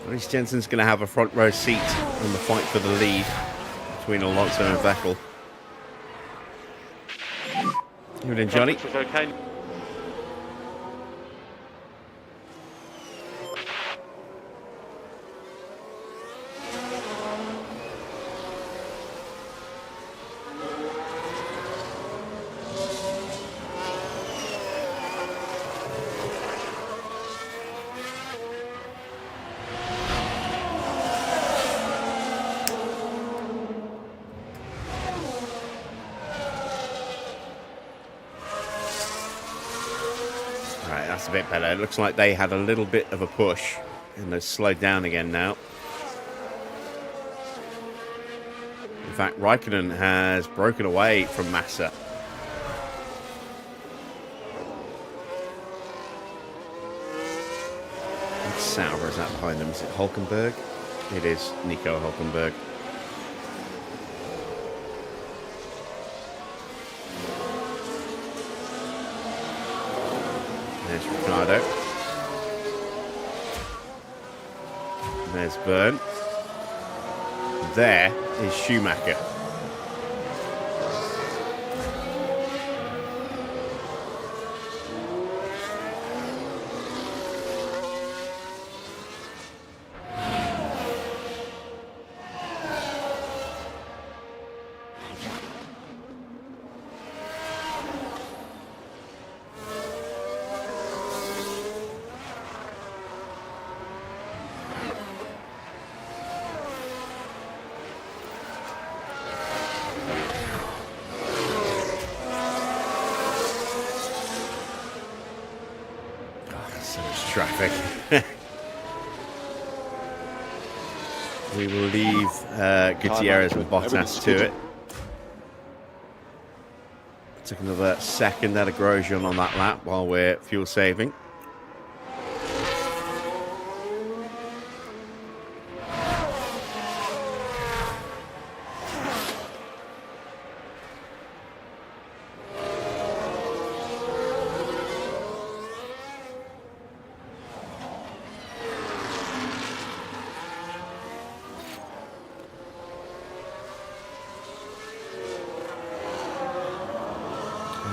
Speaker 1: At least Jensen's going to have a front row seat in the fight for the lead between Alonso and Vettel. You doing, Johnny?
Speaker 6: Okay.
Speaker 1: A bit better. It looks like they had a little bit of a push and they've slowed down again now. In fact, Raikkonen has broken away from Massa. Which Sauber is that behind them? Is it Hulkenberg? It is Nico Hulkenberg. There's Ricciardo. There's Byrne. There is Schumacher. Traffic. We will leave Gutierrez and Bottas to it. Took another second out of Grosjean on that lap while we're fuel saving.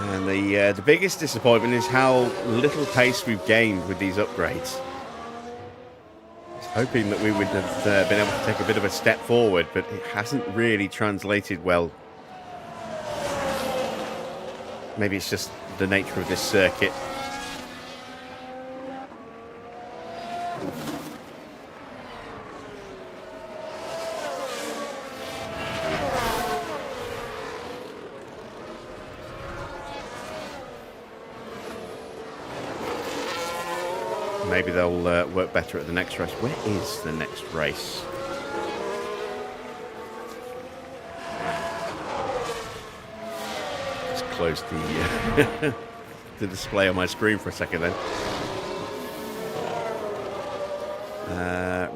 Speaker 1: And the biggest disappointment is how little pace we've gained with these upgrades. I was hoping that we would have been able to take a bit of a step forward, but it hasn't really translated well. Maybe it's just the nature of this circuit. Maybe they'll work better at the next race. Where is the next race? Just close the the display on my screen for a second then.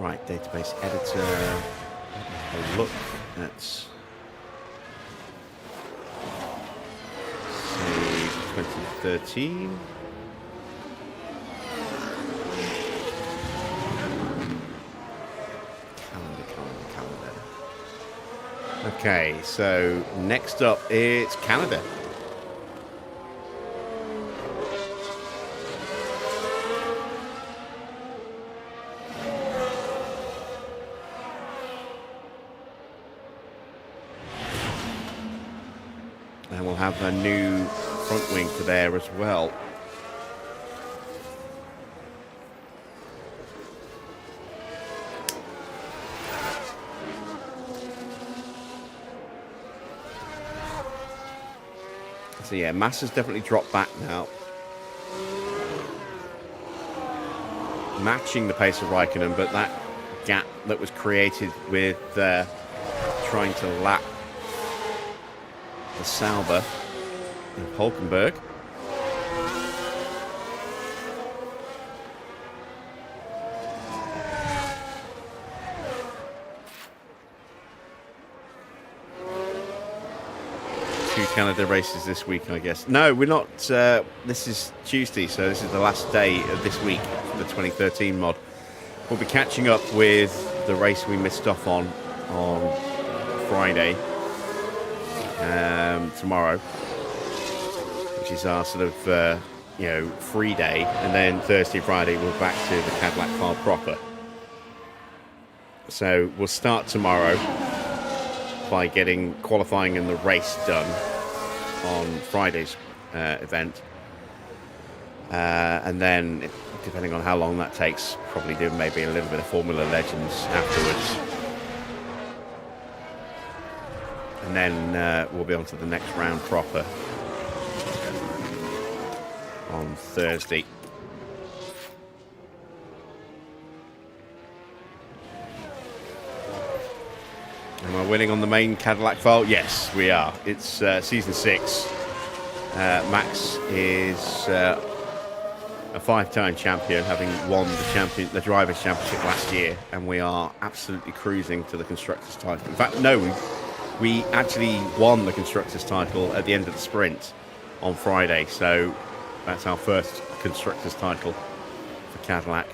Speaker 1: Right, database editor. Have a look at say 2013. Okay, so next up it's Canada. And we'll have a new front wing for there as well. So yeah, Massa's definitely dropped back now. Matching the pace of Raikkonen, but that gap that was created with trying to lap the Sauber in Hulkenberg. Canada races this week, I guess. No, we're not. This is Tuesday, so this is the last day of this week for the 2013 mod. We'll be catching up with the race we missed off on Friday, tomorrow, which is our sort of free day, and then Thursday, Friday we're back to the Cadillac file proper. So we'll start tomorrow by getting qualifying and the race done on Friday's event, and then depending on how long that takes, probably do maybe a little bit of Formula Legends afterwards, and then we'll be on to the next round proper on Thursday. Am I winning on the main Cadillac file? Yes, we are. It's season 6. Max is a 5-time champion, having won the Drivers' Championship last year, and we are absolutely cruising to the Constructors' title. In fact, no, we actually won the Constructors' title at the end of the sprint on Friday, so that's our first Constructors' title for Cadillac.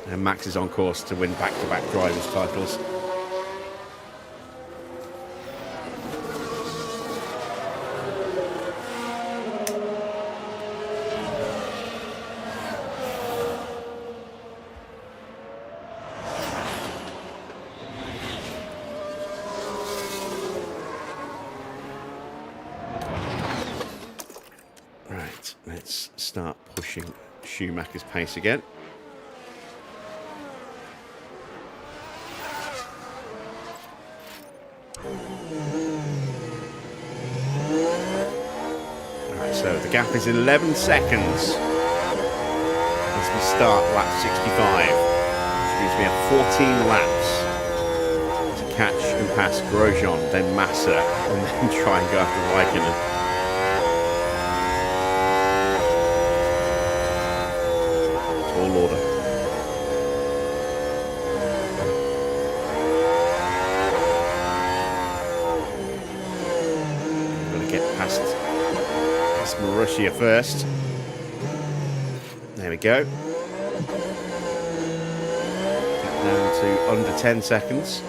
Speaker 1: And Max is on course to win back-to-back Drivers' titles. Let's start pushing Schumacher's pace again. Alright, so the gap is 11 seconds as we start lap 65, which gives me a 14 laps to catch and pass Grosjean, then Massa, and then try and go after Raikkonen. Tall order. I'm going to get past Marussia first. There we go. Get down to under 10 seconds.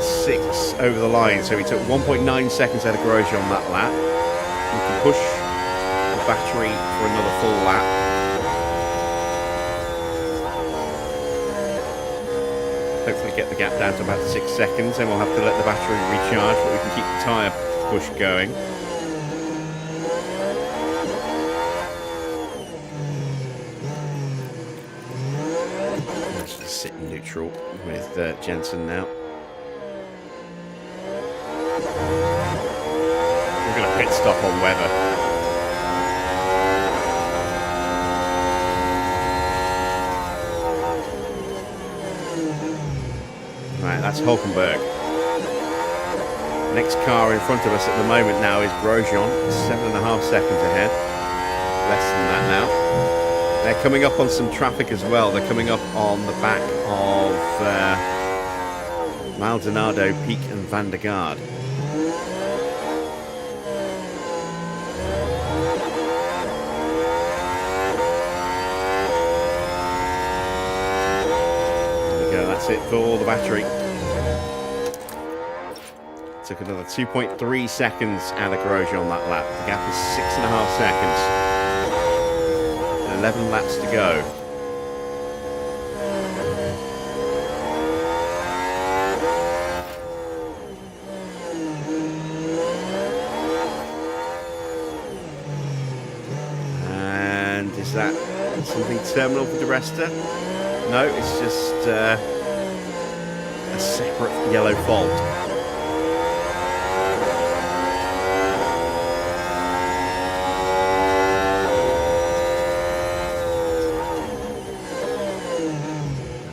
Speaker 1: .6 over the line, so he took 1.9 seconds out of Grosjean on that lap. We can push the battery for another full lap. Hopefully get the gap down to about 6 seconds, then we'll have to let the battery recharge, but we can keep the tyre push going. Let's just sit in neutral with Jensen now. Pit stop on Webber. Right, that's Hulkenberg. Next car in front of us at the moment now is Grosjean, 7.5 seconds ahead. Less than that now. They're coming up on some traffic as well. They're coming up on the back of Maldonado, Peak and Van der Garde. It for all the battery. Took another 2.3 seconds out of Grosjean on that lap. The gap is 6.5 seconds. 11 laps to go. And is that something terminal for Di Resta? No, it's just a separate yellow fault.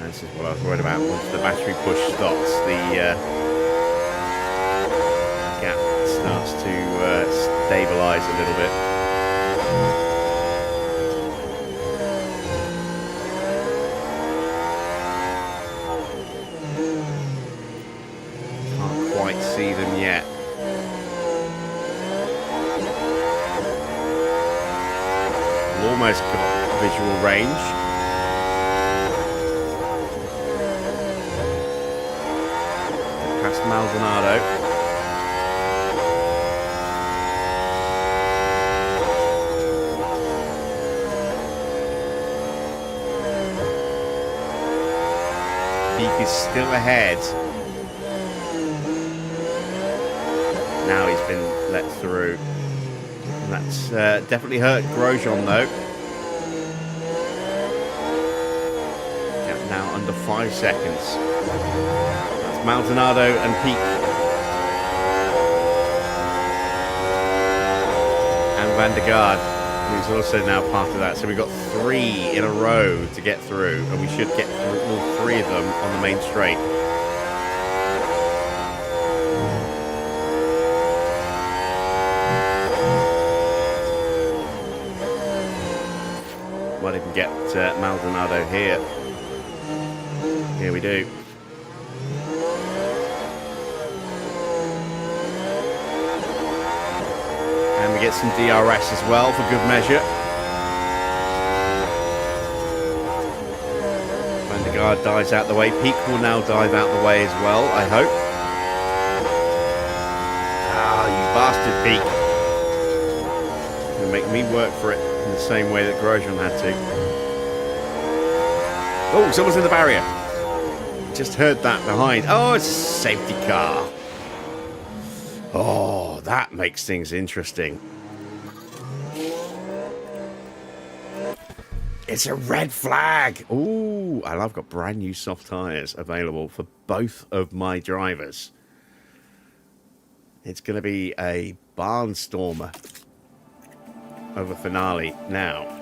Speaker 1: This is what I was worried about. Once the battery push stops, the gap starts to stabilize a little bit. See them yet. We've almost got visual range. Past Maldonado. Peak is still ahead. Now he's been let through. And that's definitely hurt Grosjean though. Gap now under 5 seconds. That's Maldonado and Peak. And Van der Garde, who's also now part of that. So we've got 3 in a row to get through, and we should get through all 3 of them on the main straight. Might even get Maldonado here. Here we do. And we get some DRS as well for good measure. Van der Garde dives out the way. Peak will now dive out the way as well, I hope. Ah, you bastard, Peak. gonna make me work for it in the same way that Grosjean had to. Oh, someone's in the barrier. Just heard that behind. Oh, it's a safety car. Oh, that makes things interesting. It's a red flag. Ooh, and I've got brand new soft tyres available for both of my drivers. It's going to be a barnstormer of a finale now.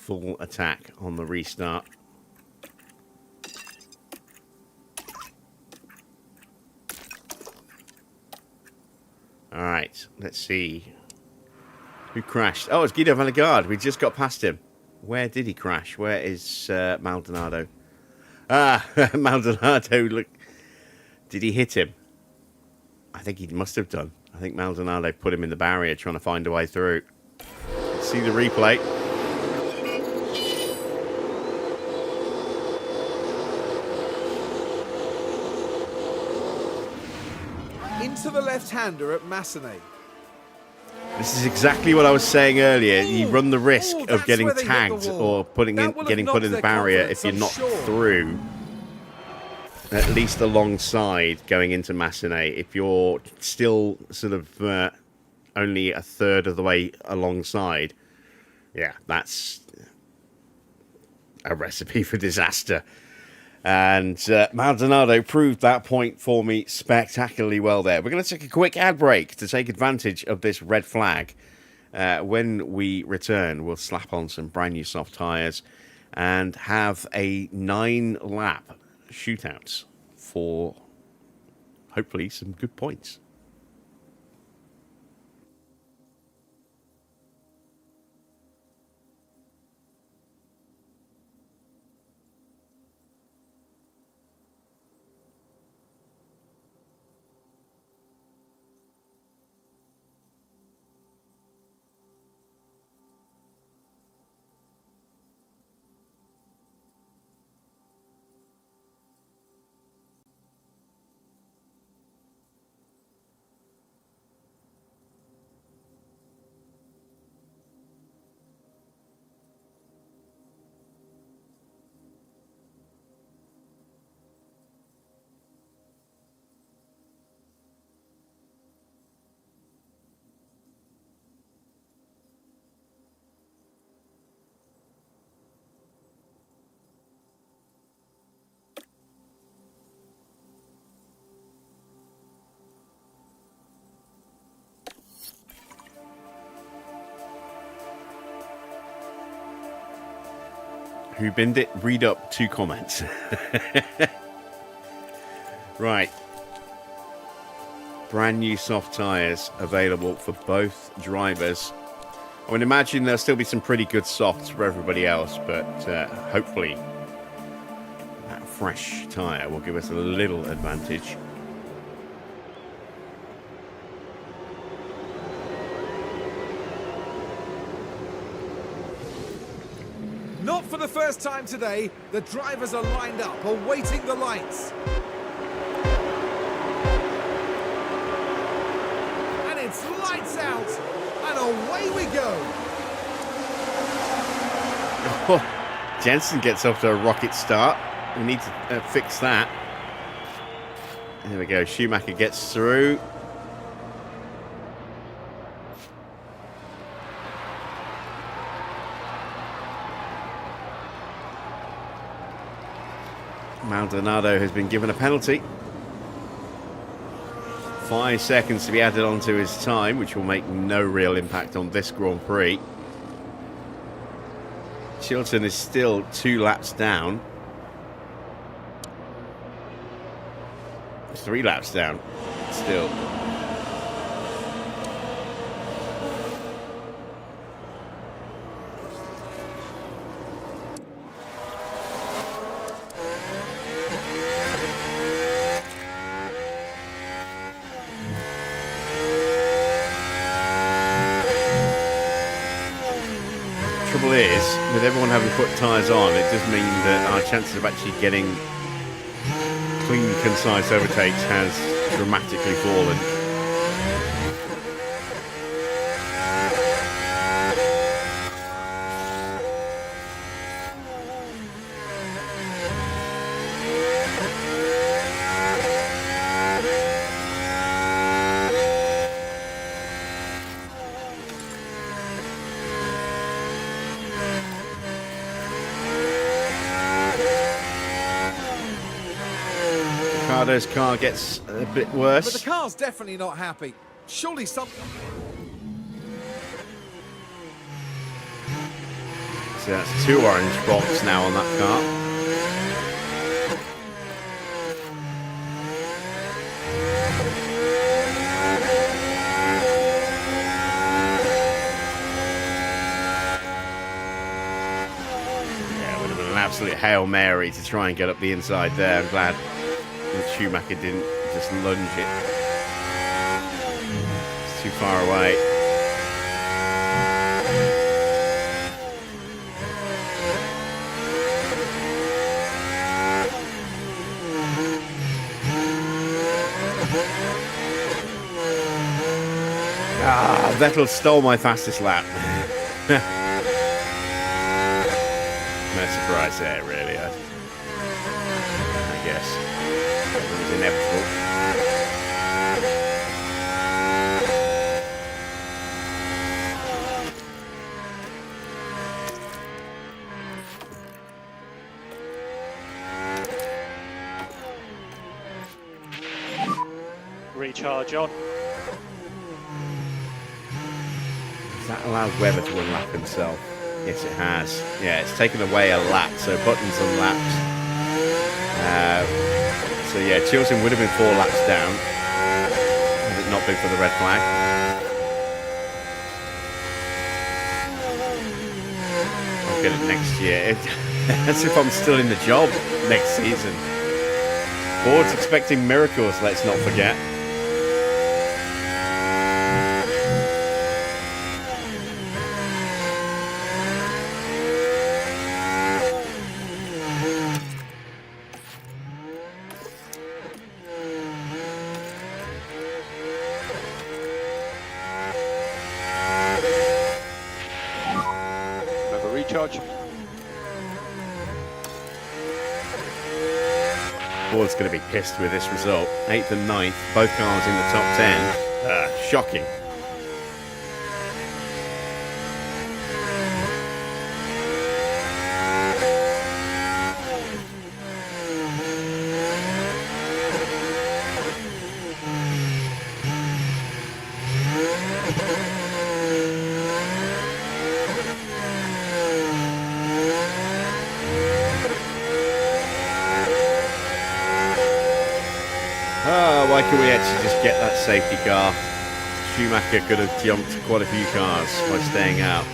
Speaker 1: Full attack on the restart. All right, let's see. Who crashed? Oh, it's Guido van der Garde. We just got past him. Where did he crash? Where is Maldonado? Ah, Maldonado, look. Did he hit him? I think he must have done. I think Maldonado put him in the barrier trying to find a way through. Let's see the replay.
Speaker 2: Into the left-hander at Massenet.
Speaker 1: This is exactly what I was saying earlier. You run the risk of getting tagged or getting put in the barrier if you're not through. At least alongside going into Massenet. If you're still sort of only a third of the way alongside, yeah, that's a recipe for disaster. And Maldonado proved that point for me spectacularly well there. We're going to take a quick ad break to take advantage of this red flag. When we return, we'll slap on some brand new soft tyres and have a 9-lap shootout for hopefully some good points. Who binned it? Read up 2 comments. Right. Brand new soft tyres available for both drivers. I would imagine there'll still be some pretty good softs for everybody else, but hopefully that fresh tyre will give us a little advantage.
Speaker 2: Not for the first time today, the drivers are lined up, awaiting the lights. And it's lights out, and away we go.
Speaker 1: Oh, Jensen gets off to a rocket start. We need to fix that. There we go. Schumacher gets through. Maldonado has been given a penalty. 5 seconds to be added onto his time, which will make no real impact on this Grand Prix. Chilton is still 2 laps down. 3 laps down still. Trouble is, with everyone having put tyres on, it does mean that our chances of actually getting clean, concise overtakes has dramatically fallen. Ricardo's car gets a bit worse.
Speaker 2: But the car's definitely not happy. Surely something...
Speaker 1: So that's 2 orange spots now on that car. Yeah, it would have been an absolute Hail Mary to try and get up the inside there. I'm glad that Schumacher didn't just lunge it. It's too far away. Ah, Vettel stole my fastest lap. No surprise there, really. I guess it was inevitable.
Speaker 4: Recharge on.
Speaker 1: Has that allowed Webber to unlap himself? Yes, it has. Yeah, it's taken away a lap, so Button's unlapped. So yeah, Chilton would have been 4 laps down had it not been for the red flag. I'll get it next year. As if I'm still in the job next season. Board's expecting miracles, let's not forget.
Speaker 5: Remember, recharge.
Speaker 1: Ford's going to be pissed with this result. 8th and 9th, both cars in the top 10. Shocking. Why can we actually just get that safety car? Schumacher could have jumped quite a few cars by staying out.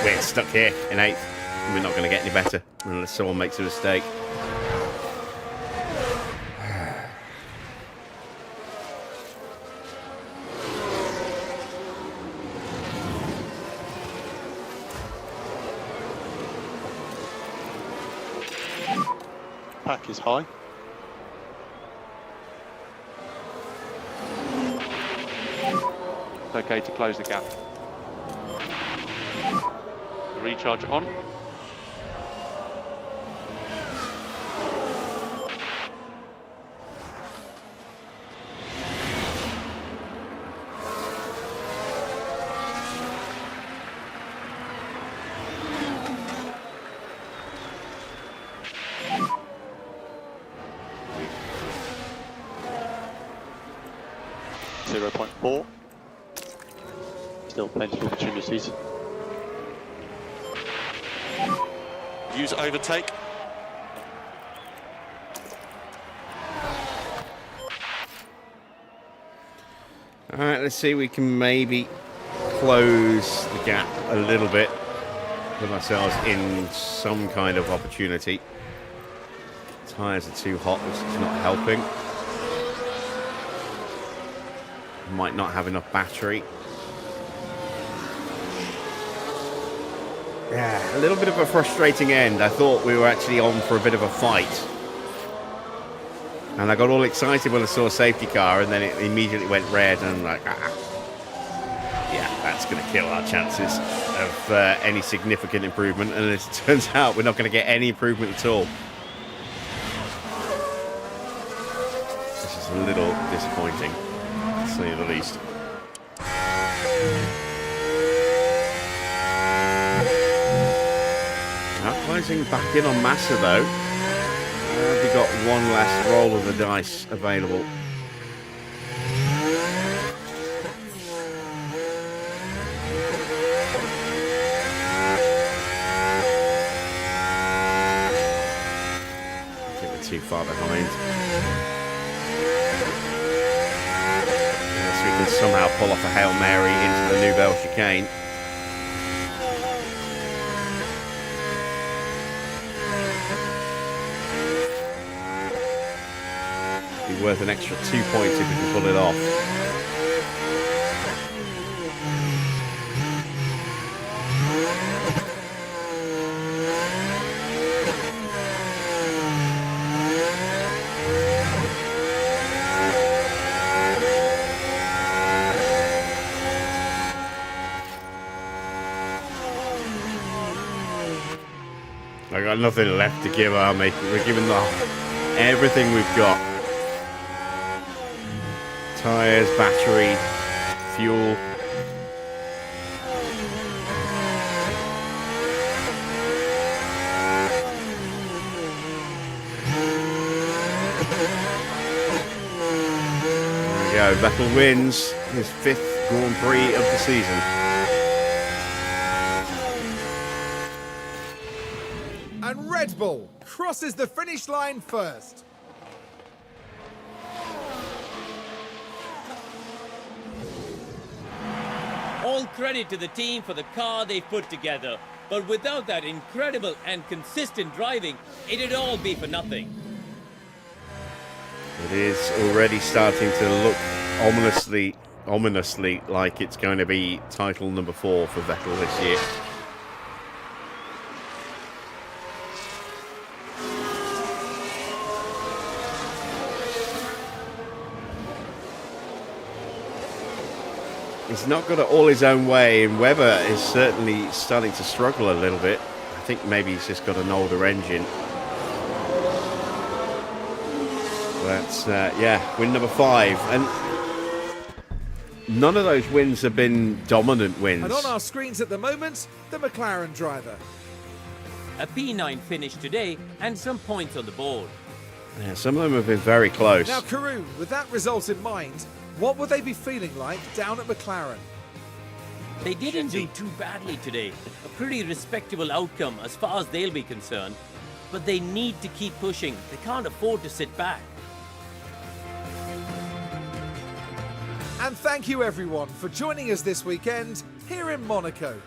Speaker 1: We're stuck here in 8th. We're not going to get any better unless someone makes a mistake.
Speaker 5: Pack is high. It's okay to close the gap.
Speaker 6: recharge on. .4. Still plenty of opportunities. Use overtake.
Speaker 1: All right, let's see. We can maybe close the gap a little bit, put ourselves in some kind of opportunity. Tyres are too hot, which is not helping. Might not have enough battery. Yeah, a little bit of a frustrating end. I thought we were actually on for a bit of a fight. And I got all excited when I saw a safety car, and then it immediately went red, and I'm like, yeah, that's going to kill our chances of any significant improvement. And as it turns out, we're not going to get any improvement at all. This is a little disappointing, to say the least. Closing back in on Massa, though. We got one last roll of the dice available. I think we're too far behind. Unless we can somehow pull off a Hail Mary into the Nouvelle chicane. Worth an extra 2 points if we can pull it off. I got nothing left to give, army. We're giving everything we've got. Tyres, battery, fuel. There we go. Vettel wins his 5th Grand Prix of the season.
Speaker 2: And Red Bull crosses the finish line first.
Speaker 3: All credit to the team for the car they've put together. But without that incredible and consistent driving, it'd all be for nothing.
Speaker 1: It is already starting to look ominously like it's going to be title number 4 for Vettel this year. He's not got it all his own way, and Webber is certainly starting to struggle a little bit. I think maybe he's just got an older engine. But, yeah, win number 5. And none of those wins have been dominant wins.
Speaker 2: And on our screens at the moment, the McLaren driver.
Speaker 3: A P9 finish today and some points on the board.
Speaker 1: Yeah, some of them have been very close.
Speaker 2: Now, Karun, with that result in mind, what would they be feeling like down at McLaren?
Speaker 3: They didn't do too badly today. A pretty respectable outcome as far as they'll be concerned. But they need to keep pushing. They can't afford to sit back.
Speaker 2: And thank you everyone for joining us this weekend here in Monaco.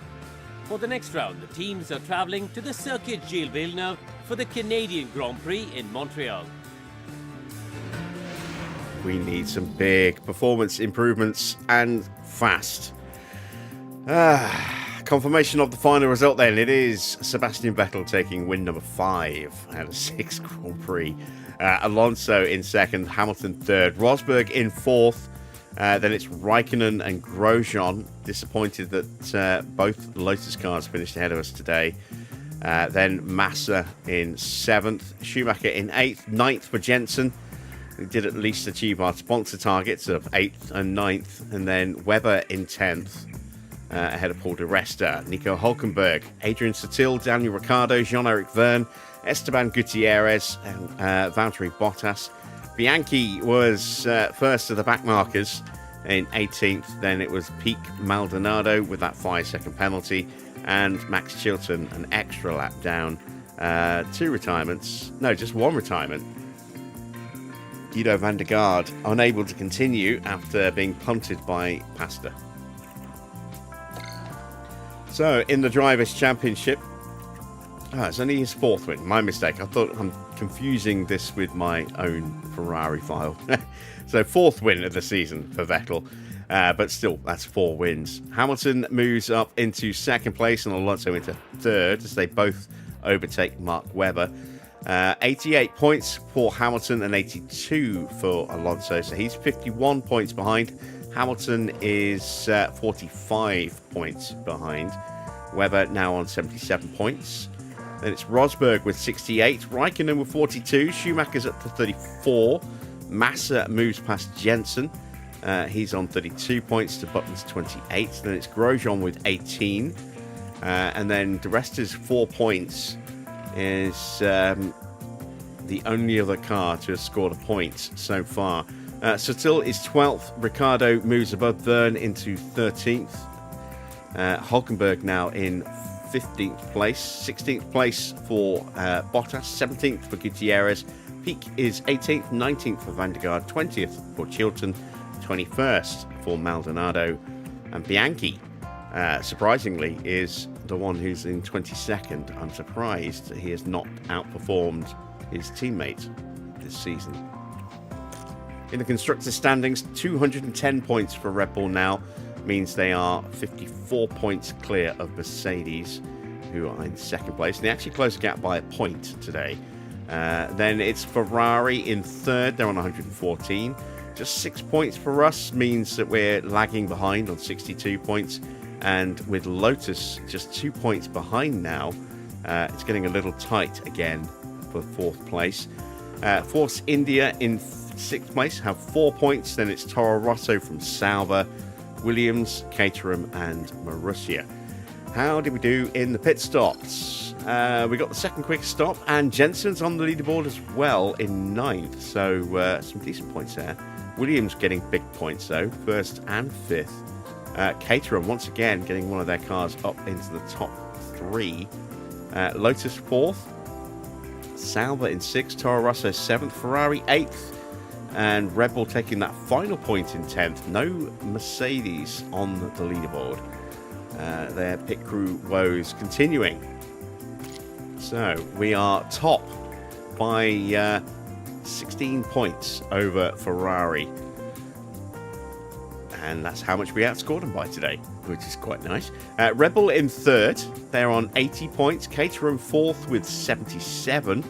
Speaker 3: For the next round, the teams are travelling to the Circuit Gilles Villeneuve for the Canadian Grand Prix in Montreal.
Speaker 1: We need some big performance improvements and fast. Confirmation of the final result then. It is Sebastian Vettel taking win number 5 out of 6 Grand Prix. Alonso in 2nd, Hamilton 3rd, Rosberg in 4th, Then it's Raikkonen and Grosjean. Disappointed that both Lotus cars finished ahead of us today. Then Massa in 7th, Schumacher in 8th, 9th for Jensen. We did at least achieve our sponsor targets of 8th and 9th. And then Webber in 10th, ahead of Paul de Resta, Nico Hulkenberg, Adrian Sutil, Daniel Ricciardo, Jean-Eric Verne, Esteban Gutierrez, and Valtteri Bottas. Bianchi was first of the back markers in 18th. Then it was Pique Maldonado with that 5-second penalty. And Max Chilton, an extra lap down. 2 retirements. No, just 1 retirement. Guido van der Garde unable to continue after being punted by Pasta. So, in the Drivers' Championship, it's only his 4th win. My mistake. I thought I'm confusing this with my own Ferrari file. So, 4th win of the season for Vettel. But still, that's 4 wins. Hamilton moves up into 2nd place and Alonso into 3rd as they both overtake Mark Webber. 88 points for Hamilton and 82 for Alonso. So he's 51 points behind. Hamilton is 45 points behind. Webber now on 77 points. Then it's Rosberg with 68. Raikkonen with 42. Schumacher's up to 34. Massa moves past Jensen. He's on 32 points to Button's 28. Then it's Grosjean with 18. And then the rest is 4 points. Is the only other car to have scored a point so far. Sutil is 12th. Ricciardo moves above Verne into 13th. Hulkenberg now in 15th place. 16th place for Bottas. 17th for Gutierrez. Pique is 18th. 19th for Van der Garde. 20th for Chilton. 21st for Maldonado. And Bianchi, surprisingly, is the one who's in 22nd. I'm surprised he has not outperformed his teammate this season. In the constructors' standings, 210 points for Red Bull now means they are 54 points clear of Mercedes, who are in 2nd place. And they actually closed the gap by a point today. Then it's Ferrari in 3rd. They're on 114. Just 6 points for us means that we're lagging behind on 62 points. And with Lotus just 2 points behind now, it's getting a little tight again for 4th place. Force India in 6th place have 4 points. Then it's Toro Rosso from Sauber, Williams, Caterham and Marussia. How did we do in the pit stops? We got the 2nd quickest stop, and Jensen's on the leaderboard as well in 9th. So some decent points there. Williams getting big points though, 1st and 5th. Caterham once again getting one of their cars up into the top 3. Lotus 4th. Sauber in 6th. Toro Rosso 7th. Ferrari 8th. And Red Bull taking that final point in 10th. No Mercedes on the leaderboard. Their pit crew woes continuing. So we are top by 16 points over Ferrari. And that's how much we outscored them by today, which is quite nice. Red Bull in 3rd. They're on 80 points. Caterham 4th with 77.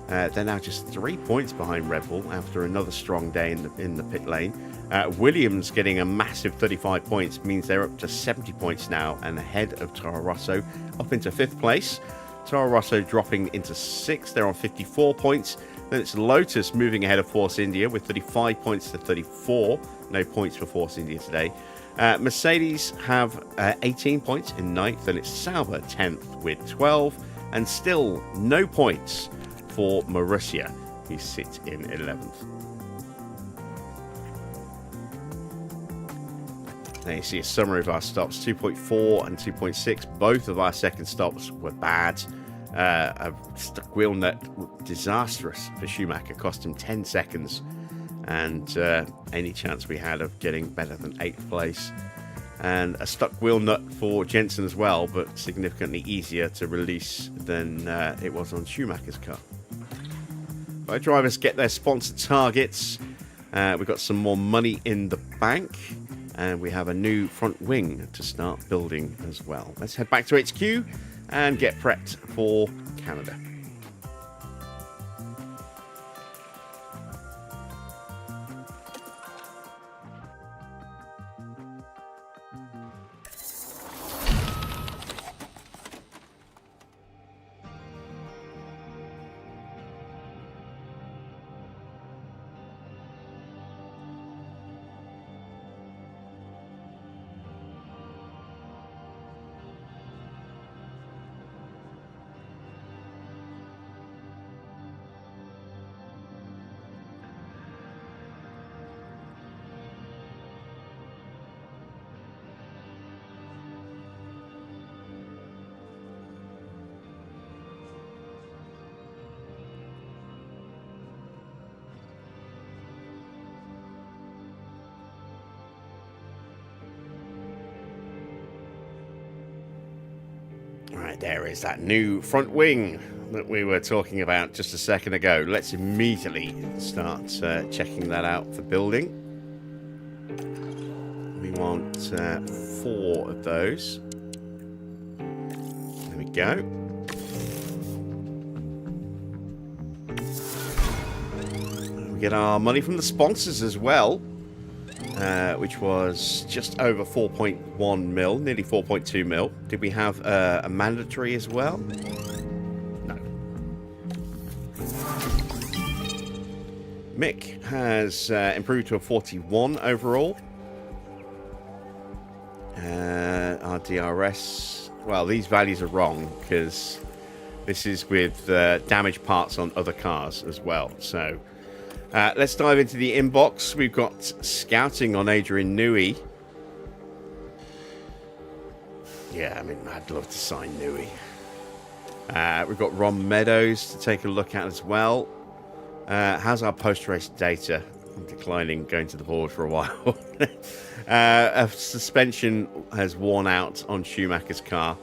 Speaker 1: They're now just 3 points behind Red Bull after another strong day in the pit lane. Williams getting a massive 35 points means they're up to 70 points now and ahead of Toro Rosso, up into 5th place. Toro Rosso dropping into 6th. They're on 54 points. Then it's Lotus moving ahead of Force India with 35 points to 34. No points for Force India today. Mercedes have 18 points in 9th. Then it's Sauber 10th with 12. And still no points for Marussia, who sits in 11th. Now you see a summary of our stops. 2.4 and 2.6. Both of our second stops were bad. A stuck wheel nut, disastrous for Schumacher. Cost him 10 seconds. And any chance we had of getting better than 8th place. And a stuck wheel nut for Jensen as well, but significantly easier to release than it was on Schumacher's car. Our drivers get their sponsor targets. We've got some more money in the bank. And we have a new front wing to start building as well. Let's head back to HQ and get prepped for Canada. Right, there is that new front wing that we were talking about just a second ago. Let's immediately start checking that out for building. We want 4 of those. There we go. We get our money from the sponsors as well, which was just over 4.1 mil, nearly 4.2 mil. Did we have a mandatory as well? No. Mick has improved to a 41 overall. Our DRS, well, these values are wrong because this is with damaged parts on other cars as well. So let's dive into the inbox. We've got scouting on Adrian Newey. Yeah, I mean, I'd love to sign Newey. We've got Ron Meadows to take a look at as well. How's our post-race data? I'm declining going to the board for a while. A suspension has worn out on Schumacher's car.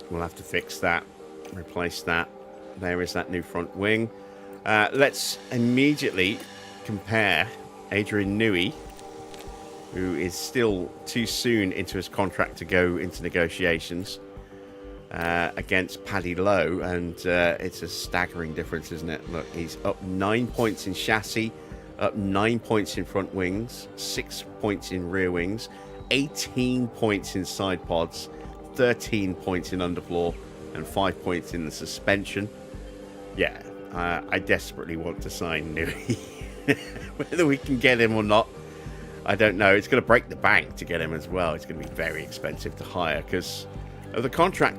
Speaker 1: We'll have to fix that, replace that. There is that new front wing. Let's immediately compare Adrian Newey, who is still too soon into his contract to go into negotiations, against Paddy Lowe, and it's a staggering difference, isn't it? Look, he's up 9 points in chassis, up 9 points in front wings, 6 points in rear wings, 18 points in side pods, 13 points in underfloor, and 5 points in the suspension. Yeah, I desperately want to sign Newey. Whether we can get him or not, I don't know. It's going to break the bank to get him as well. It's going to be very expensive to hire because of the contract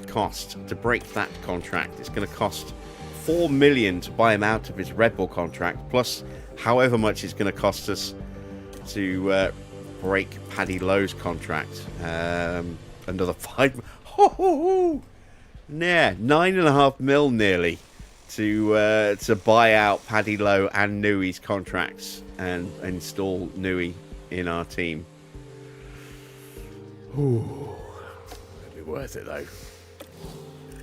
Speaker 1: cost. To break that contract, it's going to cost $4 million to buy him out of his Red Bull contract, plus however much it's going to cost us to break Paddy Lowe's contract. Another 5. Nah, $9.5 million nearly to buy out Paddy Lowe and Newey's contracts and install Newey in our team. Ooh, it'll be worth it though.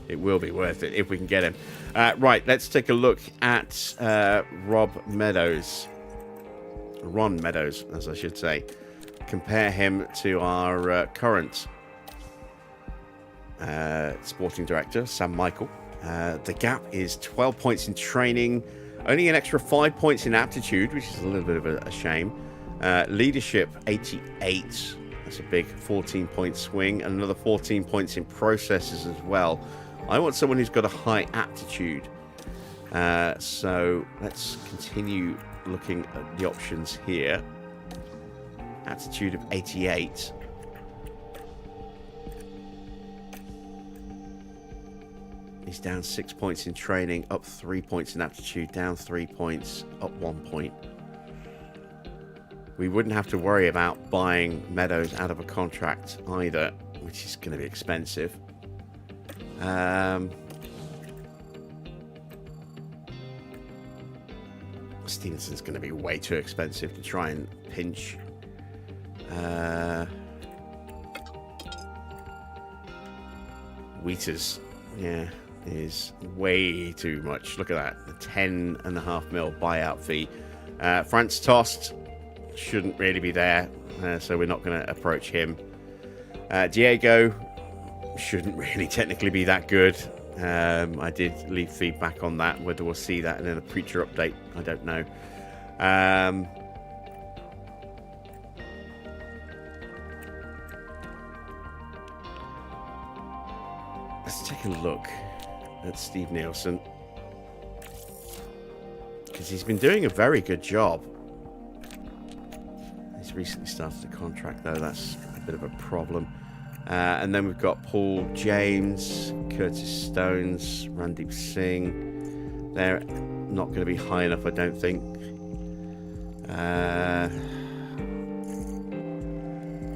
Speaker 1: It will be worth it if we can get him. Right, let's take a look at Ron Meadows, as I should say. Compare him to our current sporting director, Sam Michael. The gap is 12 points in training, only an extra 5 points in aptitude, which is a little bit of a shame. Leadership, 88. That's a big 14-point swing, and another 14 points in processes as well. I want someone who's got a high aptitude. So let's continue looking at the options here. Aptitude of 88. He's down 6 points in training, up 3 points in aptitude, down 3 points, up 1 point. We wouldn't have to worry about buying Meadows out of a contract either, which is going to be expensive. Stevenson's going to be way too expensive to try and pinch. Wheaters, yeah, is way too much. Look at that, the $10.5 million buyout fee. France Tost shouldn't really be there, so we're not going to approach him. Diego shouldn't really technically be that good. I did leave feedback on that. Whether we'll see that in a future update, I don't know. Let's take a look at Steve Nielsen, because he's been doing a very good job. He's recently started a contract, though. That's a bit of a problem. And then we've got Paul James, Curtis Stones, Randeep Singh. They're not going to be high enough, I don't think.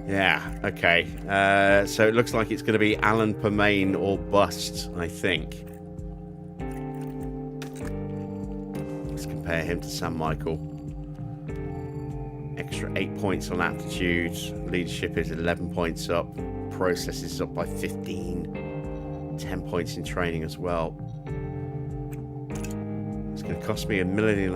Speaker 1: Yeah, okay. So it looks like it's going to be Alan Permain or bust, I think. Let's compare him to Sam Michael. Extra 8 points on aptitude. Leadership is 11 points up. process is up by 15, 10 points in training as well. It's going to cost me $1.5 million.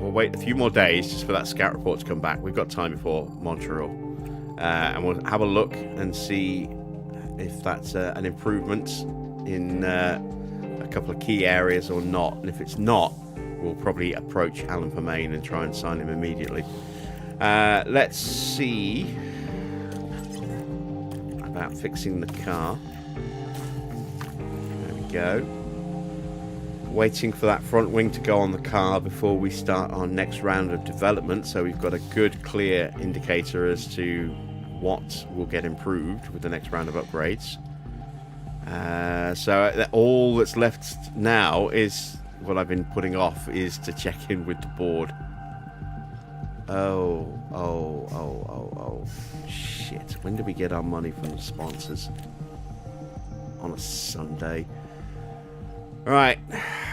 Speaker 1: We'll wait a few more days just for that scout report to come back. We've got time before Montreal. And we'll have a look and see if that's an improvement in a couple of key areas or not. And if it's not, we'll probably approach Alan Permain and try and sign him immediately. Let's see about fixing the car. There we go. Waiting for that front wing to go on the car before we start our next round of development, so we've got a good, clear indicator as to what will get improved with the next round of upgrades. So all that's left now is what I've been putting off, is to check in with the board. Oh, shit. When do we get our money from the sponsors? On a Sunday. Alright,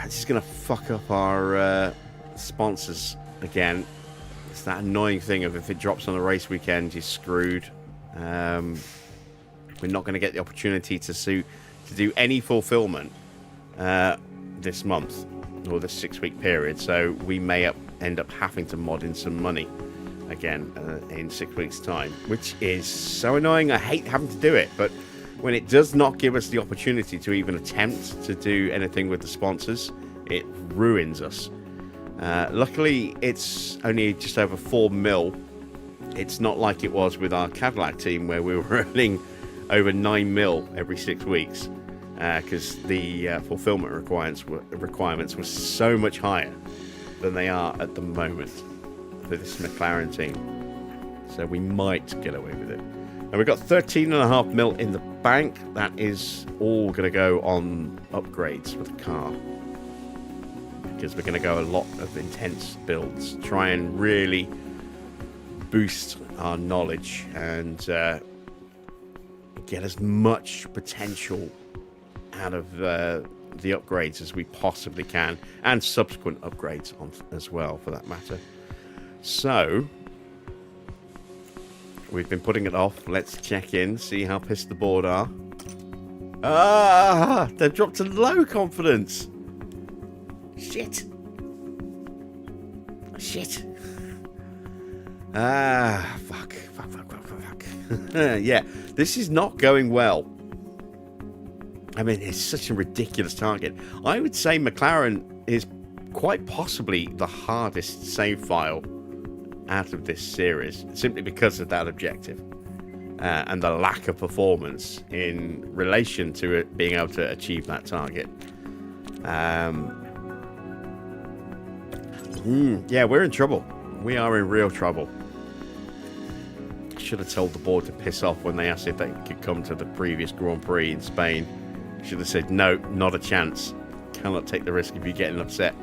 Speaker 1: this is going to fuck up our sponsors again. It's that annoying thing of if it drops on a race weekend, you're screwed. We're not going to get the opportunity to do any fulfillment this month, or this 6-week period, so we may end up having to mod in some money again in 6 weeks' time, which is so annoying. I hate having to do it, but when it does not give us the opportunity to even attempt to do anything with the sponsors, it ruins us. Luckily, it's only just over 4 mil. It's not like it was with our Cadillac team, where we were earning over 9 mil every 6 weeks, because the fulfillment requirements were so much higher than they are at the moment for this McLaren team. So we might get away with it. And we've got 13.5 mil in the bank. That is all going to go on upgrades for the car, because we're going to go a lot of intense builds, try and really boost our knowledge and get as much potential out of the upgrades as we possibly can, and subsequent upgrades as well, for that matter. So we've been putting it off. Let's check in, see how pissed the board are. They've dropped to low confidence. Shit. Fuck. Yeah, this is not going well. I mean, it's such a ridiculous target. I would say McLaren is quite possibly the hardest save file out of this series, simply because of that objective and the lack of performance in relation to it being able to achieve that target. Yeah, we're in trouble. We are in real trouble. Should have told the board to piss off when they asked if they could come to the previous Grand Prix in Spain. Should have said, no, not a chance. Cannot take the risk of you getting upset.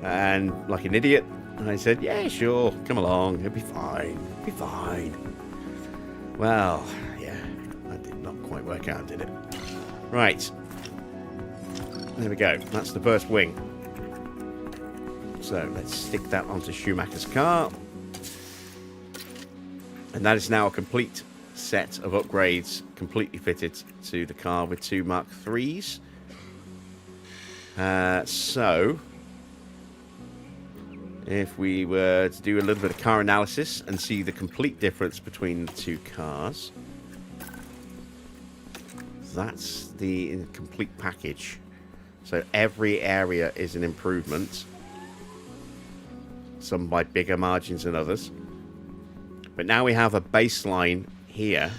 Speaker 1: And like an idiot, I said, yeah, sure, come along, it'll be fine, Well, yeah, that did not quite work out, did it? Right. There we go. That's the burst wing. So let's stick that onto Schumacher's car. And that is now a complete set of upgrades, completely fitted to the car with 2 Mark IIIs. So if we were to do a little bit of car analysis and see the complete difference between the two cars, that's the complete package. So every area is an improvement, some by bigger margins than others. But now we have a baseline here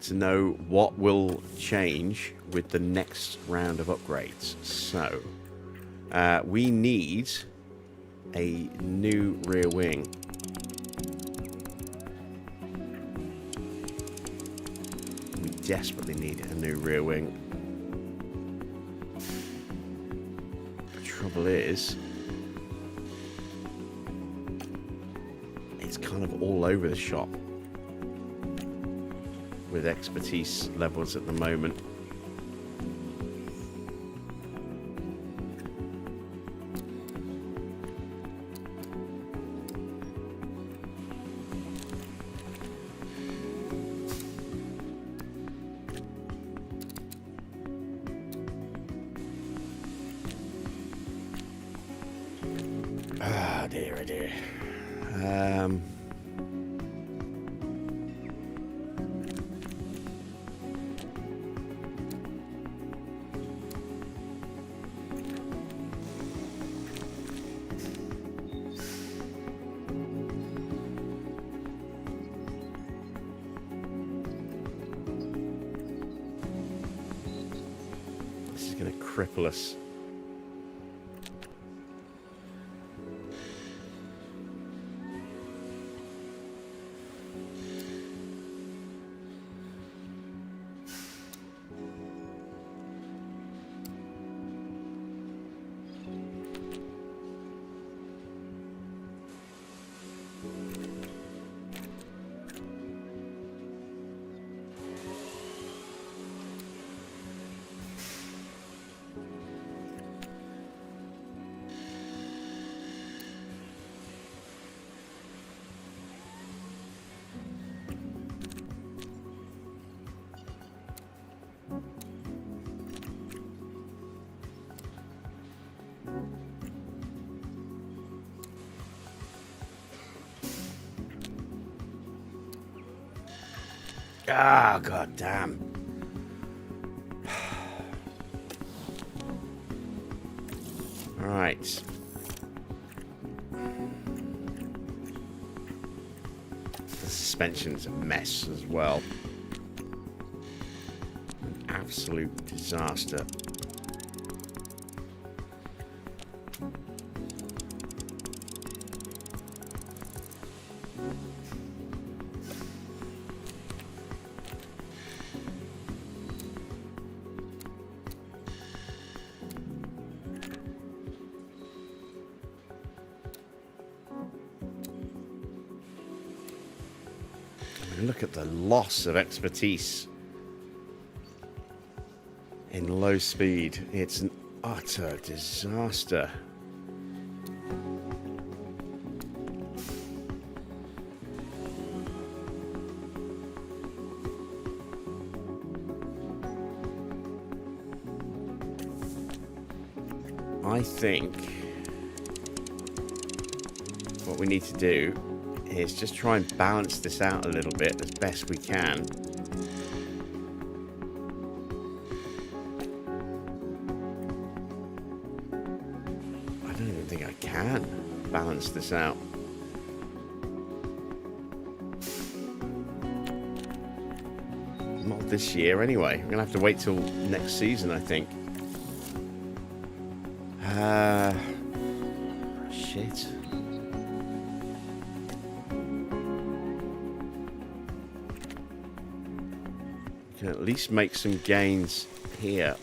Speaker 1: to know what will change with the next round of upgrades. So we need a new rear wing. We desperately need a new rear wing. The trouble is, it's kind of all over the shop with expertise levels at the moment. dear. This is going to cripple us. Ah, god damn. Right. The suspension's a mess as well. An absolute disaster. Look at the loss of expertise in low speed. It's an utter disaster. I think what we need to do is just try and balance this out a little bit as best we can. I don't even think I can balance this out. Not this year anyway. We're gonna have to wait till next season, I think. Shit. Can at least make some gains here.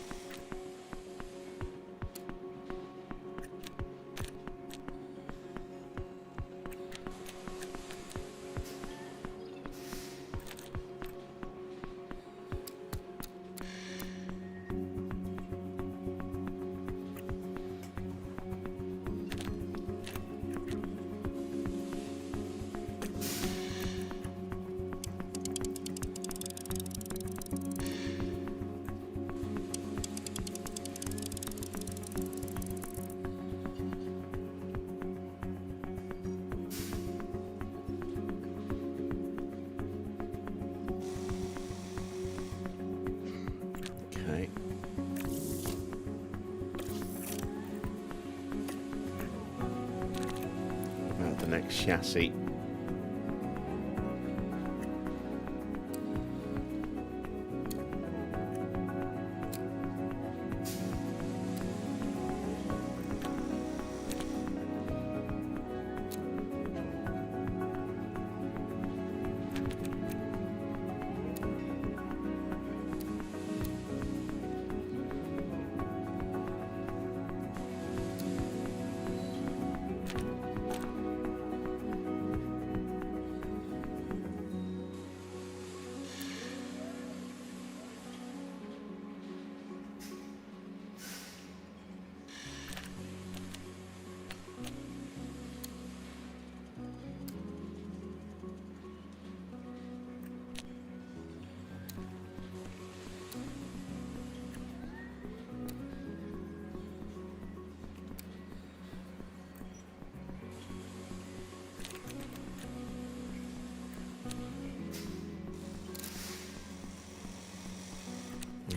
Speaker 1: Okay. About the next chassis.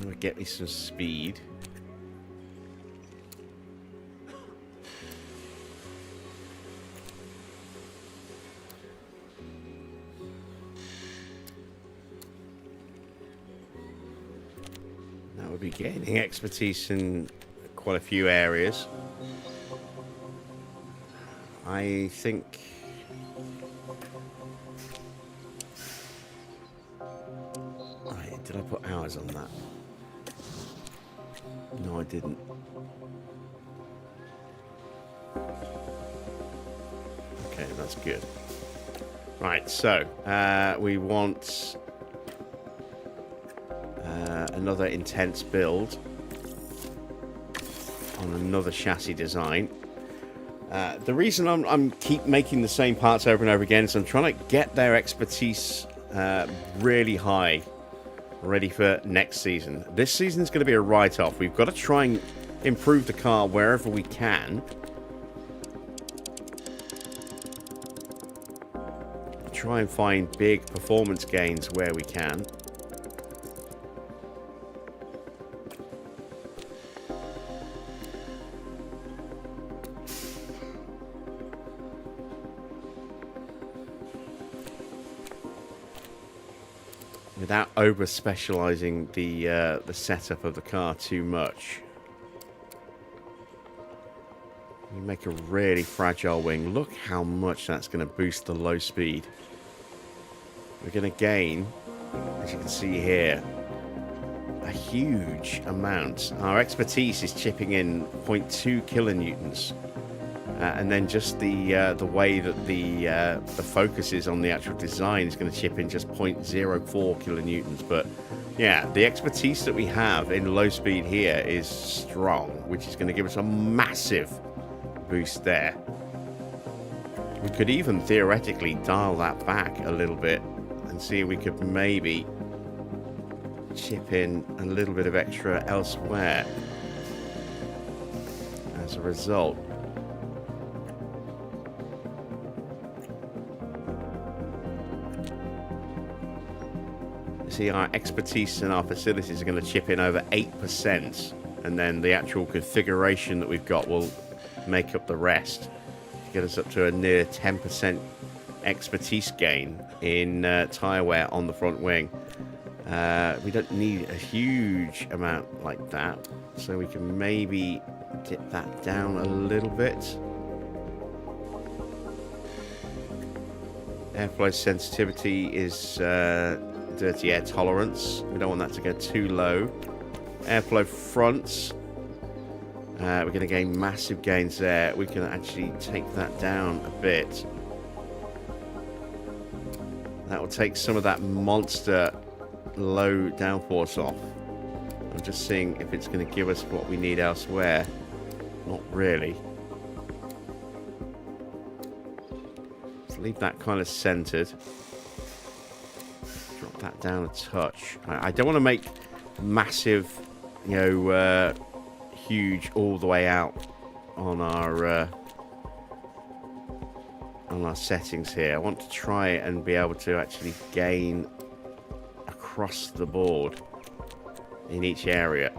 Speaker 1: gonna get me some speed. That would be gaining expertise in quite a few areas. I think... Did I put hours on that? No, I didn't. Okay, that's good. Right, so we want another intense build on another chassis design. The reason I'm keep making the same parts over and over again is I'm trying to get their expertise really high, ready for next season. This season's going to be a write-off. We've got to try and improve the car wherever we can. Try and find big performance gains where we can. Without over-specializing the setup of the car too much. You make a really fragile wing. Look how much that's going to boost the low speed. We're going to gain, as you can see here, a huge amount. Our expertise is chipping in 0.2 kilonewtons. And then just the way that the focus is on the actual design is going to chip in just 0.04 kilonewtons. But yeah, the expertise that we have in low speed here is strong, which is going to give us a massive boost there. We could even theoretically dial that back a little bit and see if we could maybe chip in a little bit of extra elsewhere as a result. See, our expertise and our facilities are going to chip in over 8%, and then the actual configuration that we've got will make up the rest to get us up to a near 10% expertise gain in tyre wear on the front wing. We don't need a huge amount like that, so we can maybe dip that down a little bit. Airflow sensitivity is dirty air tolerance. We don't want that to go too low. Airflow fronts. We're going to gain massive gains there. We can actually take that down a bit. That will take some of that monster low downforce off. I'm just seeing if it's going to give us what we need elsewhere. Not really. Let's leave that kind of centered. Drop that down a touch. I don't want to make massive, you know, huge all the way out on our settings here. I want to try and be able to actually gain across the board in each area.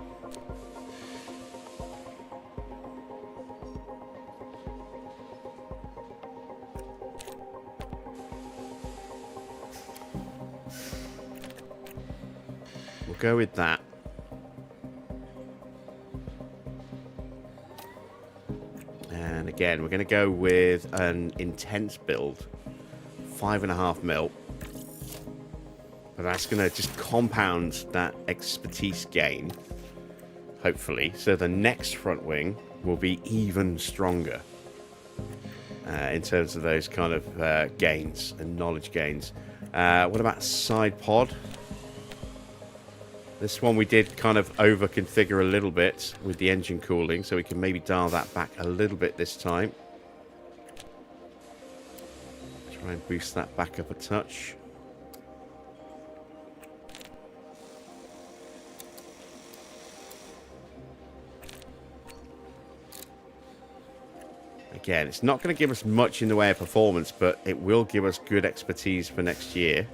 Speaker 1: We'll go with that. And again, we're going to go with an intense build, 5.5 mil. But that's going to just compound that expertise gain, hopefully. So the next front wing will be even stronger in terms of those kind of gains and knowledge gains. What about side pod? This one we did kind of over configure a little bit with the engine cooling, so we can maybe dial that back a little bit this time. Try and boost that back up a touch. Again, it's not going to give us much in the way of performance, but it will give us good expertise for next year.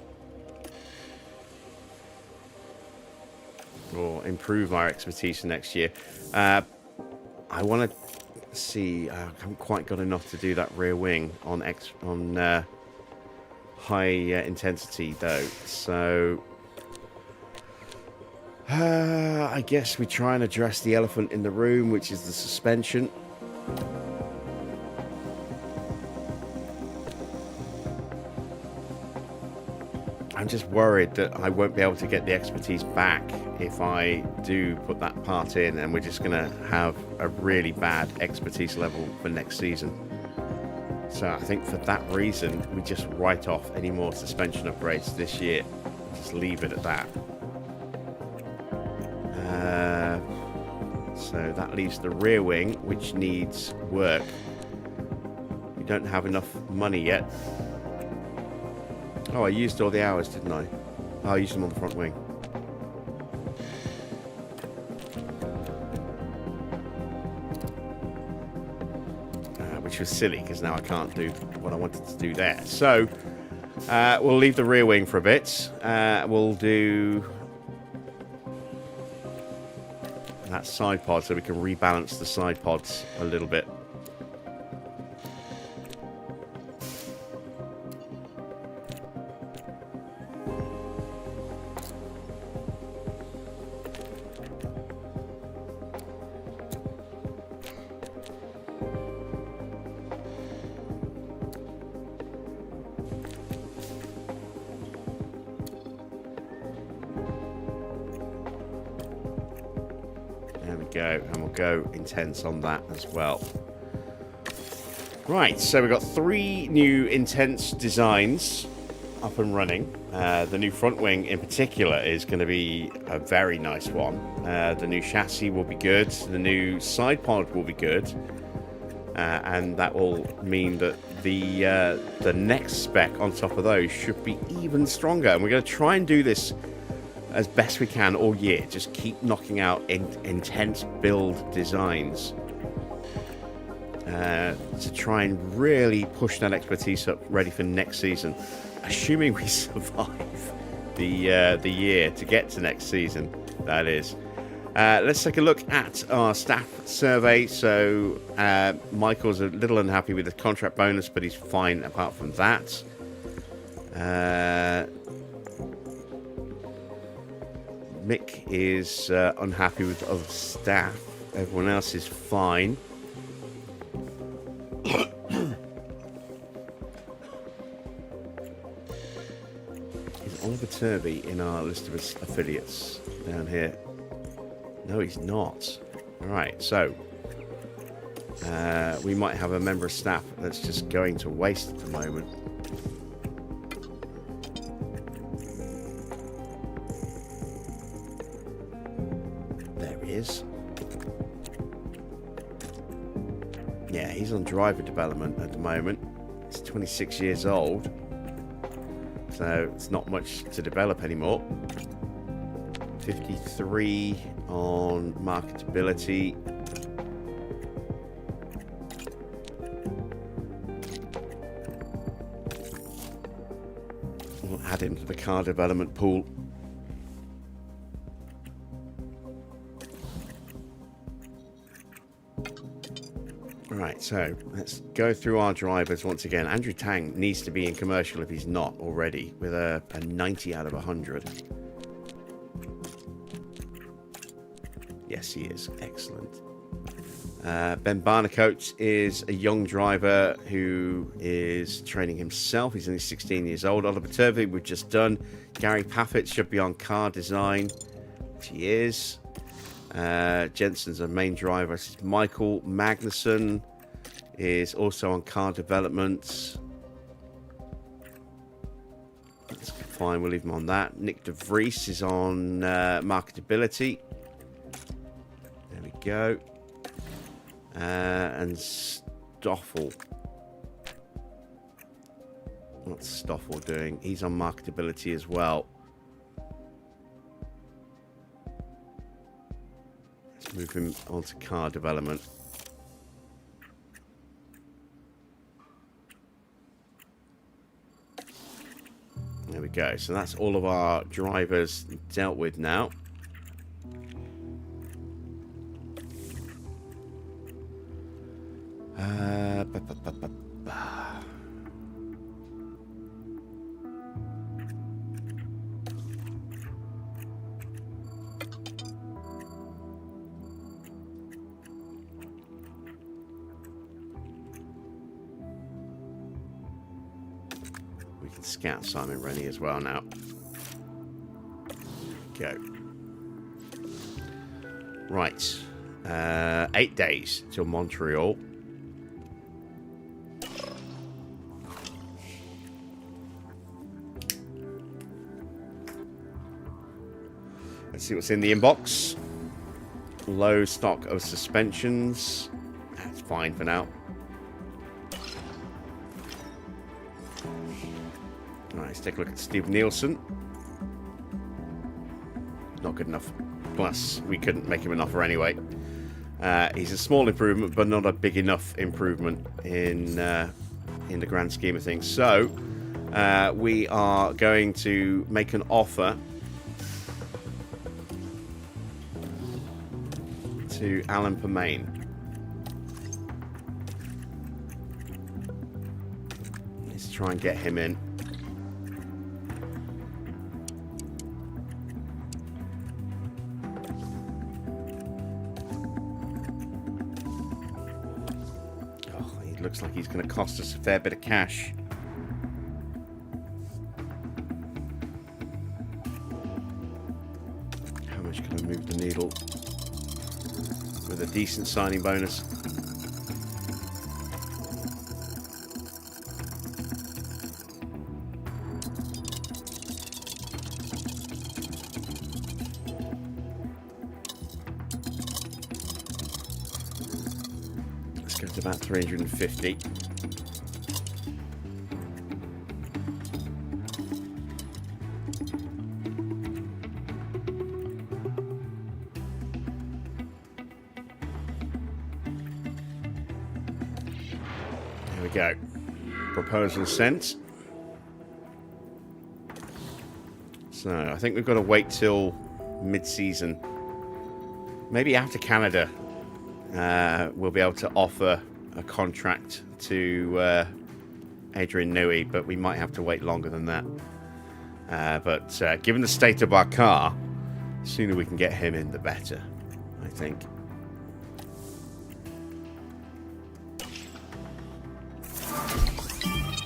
Speaker 1: or improve our expertise for next year. I want to see. I haven't quite got enough to do that rear wing on high intensity though. So I guess we try and address the elephant in the room, which is the suspension. I'm just worried that I won't be able to get the expertise back if I do put that part in, and we're just going to have a really bad expertise level for next season. So I think for that reason, we just write off any more suspension upgrades this year. Just leave it at that. So that leaves the rear wing, which needs work. We don't have enough money yet. Oh, I used all the hours, didn't I? Oh, I used them on the front wing. Which was silly, because now I can't do what I wanted to do there. So, we'll leave the rear wing for a bit. We'll do that side pod so we can rebalance the side pods a little bit. And we'll go intense on that as well. Right, so we've got 3 new intense designs up and running. The new front wing in particular is going to be a very nice one. The new chassis will be good. The new side pod will be good. And that will mean that the next spec on top of those should be even stronger. And we're going to try and do this as best we can all year. Just keep knocking out intense build designs to try and really push that expertise up ready for next season, assuming we survive the year to get to next season, that is. Let's take a look at our staff survey. So Michael's a little unhappy with the contract bonus, but he's fine apart from that. Mick is unhappy with other staff. Everyone else is fine. Is Oliver Turvey in our list of affiliates down here? No, he's not. All right, so we might have a member of staff that's just going to waste at the moment. Yeah, he's on driver development at the moment. He's 26 years old, so it's not much to develop anymore. 53 on marketability. We'll add him to the car development pool. Right, so let's go through our drivers once again. Andrew Tang needs to be in commercial if he's not already, with a 90 out of 100. Yes, he is. Excellent. Ben Barnacote is a young driver who is training himself. He's only 16 years old. Oliver Turvey, we've just done. Gary Paffett should be on car design, which he is. Jensen's a main driver. Michael Magnuson is also on car development. That's fine, we'll leave him on that. Nick De Vries is on marketability. There we go. And Stoffel. What's Stoffel doing? He's on marketability as well. Move him onto car development. There we go. So that's all of our drivers dealt with now. Ba, ba, ba, ba, ba. We can scout Simon Rennie as well now. Go. Right. 8 days till Montreal. Let's see what's in the inbox. Low stock of suspensions. That's fine for now. Alright, let's take a look at Steve Nielsen. Not good enough. Plus, we couldn't make him an offer anyway. He's a small improvement, but not a big enough improvement in the grand scheme of things. So, we are going to make an offer to Alan Permain. Let's try and get him in. Looks like he's going to cost us a fair bit of cash. How much can I move the needle with a decent signing bonus? Go to about 350. There we go. Proposal sent. So I think we've got to wait till mid-season. Maybe after Canada. We'll be able to offer a contract to Adrian Newey, but we might have to wait longer than that. But given the state of our car, the sooner we can get him in, the better, I think.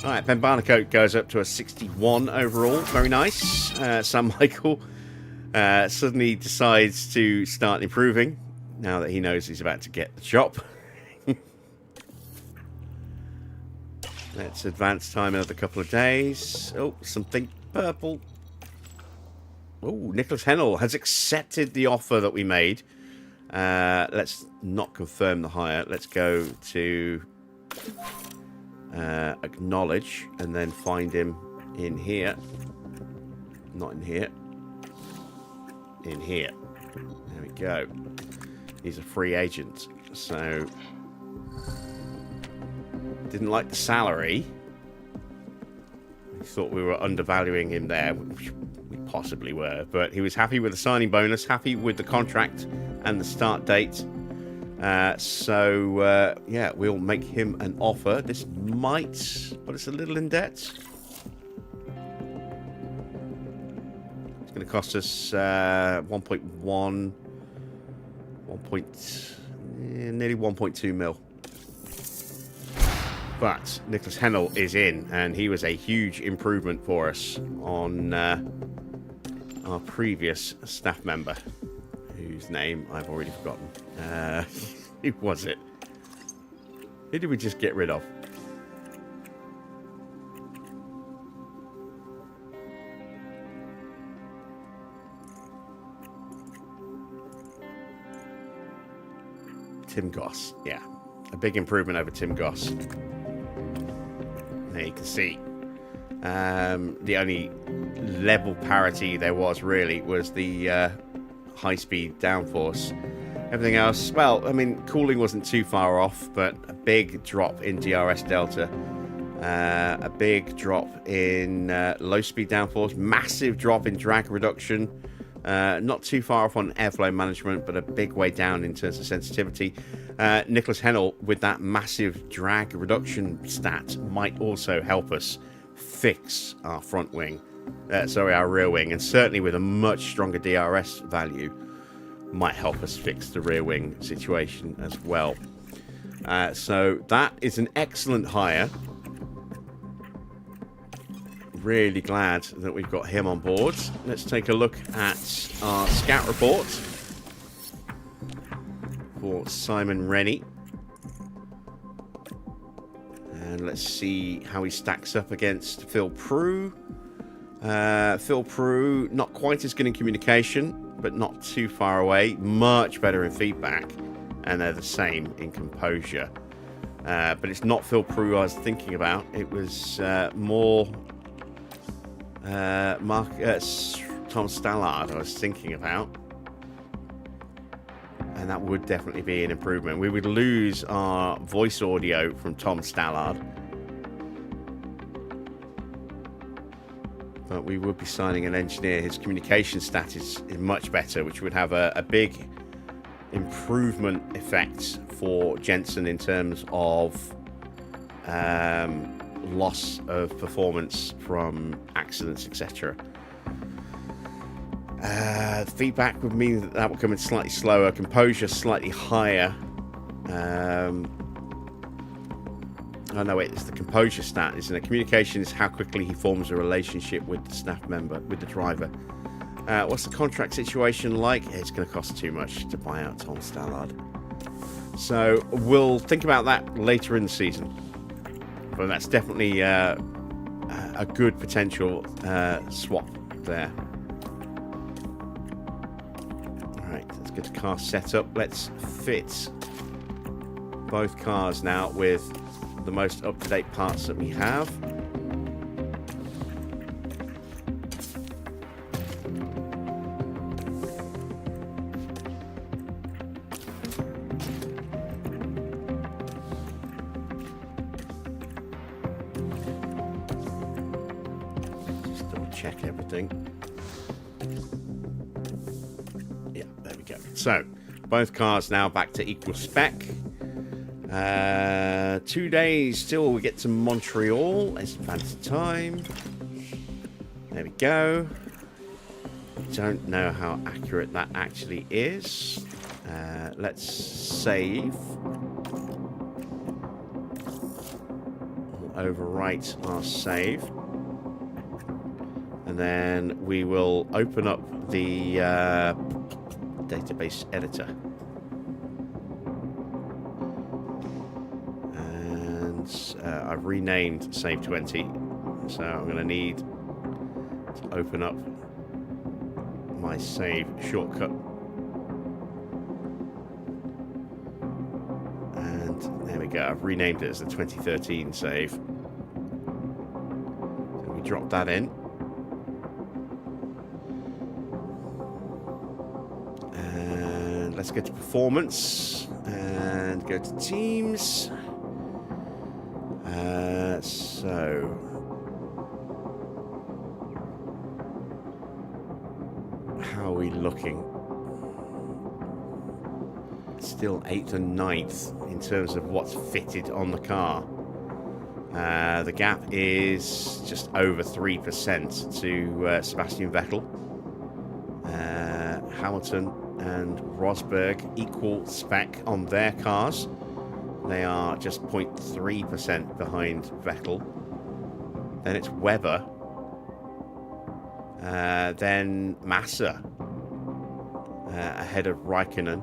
Speaker 1: All right, Ben Barnacote goes up to a 61 overall. Very nice. Sam Michael suddenly decides to start improving. Now that he knows he's about to get the chop. Let's advance time another couple of days. Oh, something purple. Oh, Nicholas Hennell has accepted the offer that we made. Let's not confirm the hire. Let's go to acknowledge and then find him in here. Not in here. In here. There we go. He's a free agent, so didn't like the salary. We thought we were undervaluing him there, which we possibly were, but he was happy with the signing bonus, happy with the contract and the start date. Yeah, we'll make him an offer. This might put us a little in debt. It's going to cost us 1.1. Nearly 1.2 mil. But Nicholas Hennell is in, and he was a huge improvement for us on our previous staff member, whose name I've already forgotten. Who was it? Who did we just get rid of? Tim Goss, yeah. A big improvement over Tim Goss. There you can see. The only level parity there was really was the high-speed downforce. Everything else, well, I mean, cooling wasn't too far off, but a big drop in DRS delta. A big drop in low-speed downforce. Massive drop in drag reduction. Not too far off on airflow management, but a big way down in terms of sensitivity. Nicholas Hennel, with that massive drag reduction stat, might also help us fix our front wing. Our rear wing, and certainly with a much stronger DRS value, might help us fix the rear wing situation as well. So that is an excellent hire. Really glad that we've got him on board. Let's take a look at our scout report for Simon Rennie. And let's see how he stacks up against Phil Prue. Phil Prue, not quite as good in communication, but not too far away. Much better in feedback. And they're the same in composure. But it's not Phil Prue I was thinking about. It was more Tom Stallard I was thinking about. And that would definitely be an improvement. We would lose our voice audio from Tom Stallard. But we would be signing an engineer. His communication stat is much better, which would have a big improvement effect for Jensen in terms of loss of performance from accidents, etc. Feedback would mean that would come in slightly slower, composure slightly higher. Oh no, wait, it's the composure stat, isn't it? Communication is how quickly he forms a relationship with the staff member, with the driver. What's the contract situation like? It's going to cost too much to buy out Tom Stallard. So we'll think about that later in the season. But that's definitely a good potential swap there. Alright, let's get the car set up. Let's fit both cars now with the most up-to-date parts that we have. Check everything. Yeah, there we go. So, both cars now back to equal spec. 2 days till we get to Montreal. It's fancy time. There we go. Don't know how accurate that actually is. Let's save. We'll overwrite our save. And then we will open up the database editor. And I've renamed Save 20. So I'm going to need to open up my save shortcut. And there we go. I've renamed it as the 2013 save. So we drop that in. Let's go to performance and go to teams. So how are we looking? Still 8th and 9th in terms of what's fitted on the car. The gap is just over 3% to Sebastian Vettel. Hamilton and Rosberg equal spec on their cars. They are just 0.3% behind Vettel. Then it's Webber. Then Massa ahead of Raikkonen.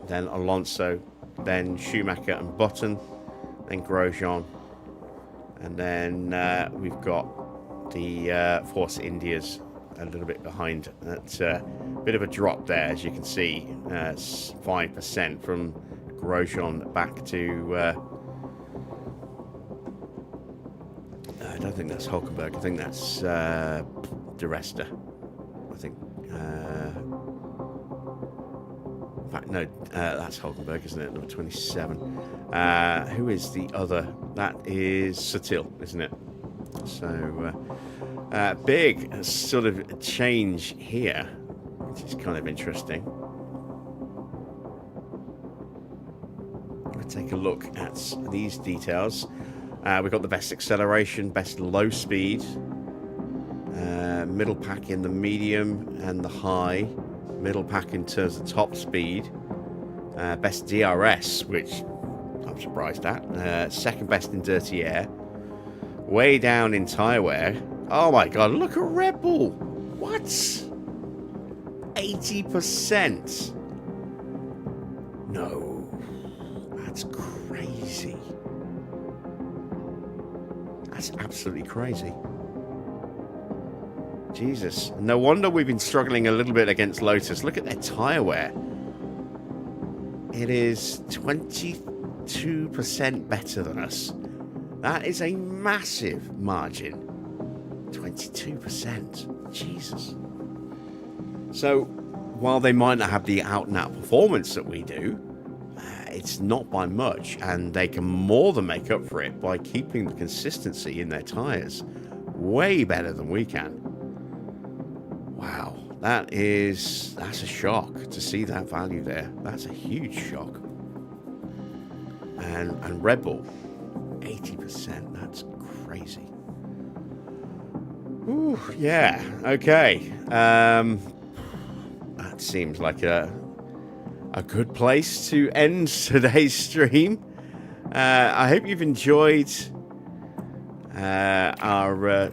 Speaker 1: Then Alonso. Then Schumacher and Button. Then Grosjean. And then we've got the Force Indias a little bit behind. That's a bit of a drop there, as you can see. 5% from Grosjean back to I don't think that's Hulkenberg. I think that's De Resta. I think in fact no, that's Hulkenberg, isn't it? Number 27. Who is the other? That is Sutil, isn't it? So big sort of change here. which is kind of interesting. We'll take a look at these details. We've got the best acceleration, best low speed, middle pack in the medium and the high, middle pack in terms of top speed, best DRS, which I'm surprised at, second best in dirty air, way down in tyre wear. Oh my god, look at Red Bull! What? 80%? No, that's crazy. That's absolutely crazy. Jesus. No wonder we've been struggling a little bit against Lotus. Look at their tyre wear. It is 22% better than us. That is a massive margin. 22%. Jesus. So, while they might not have the out-and-out performance that we do, it's not by much, and they can more than make up for it by keeping the consistency in their tyres. Way better than we can. Wow, that's a shock to see that value there. That's a huge shock. And Red Bull, 80%. That's crazy. Ooh, yeah. Okay. That seems like a good place to end today's stream. I hope you've enjoyed our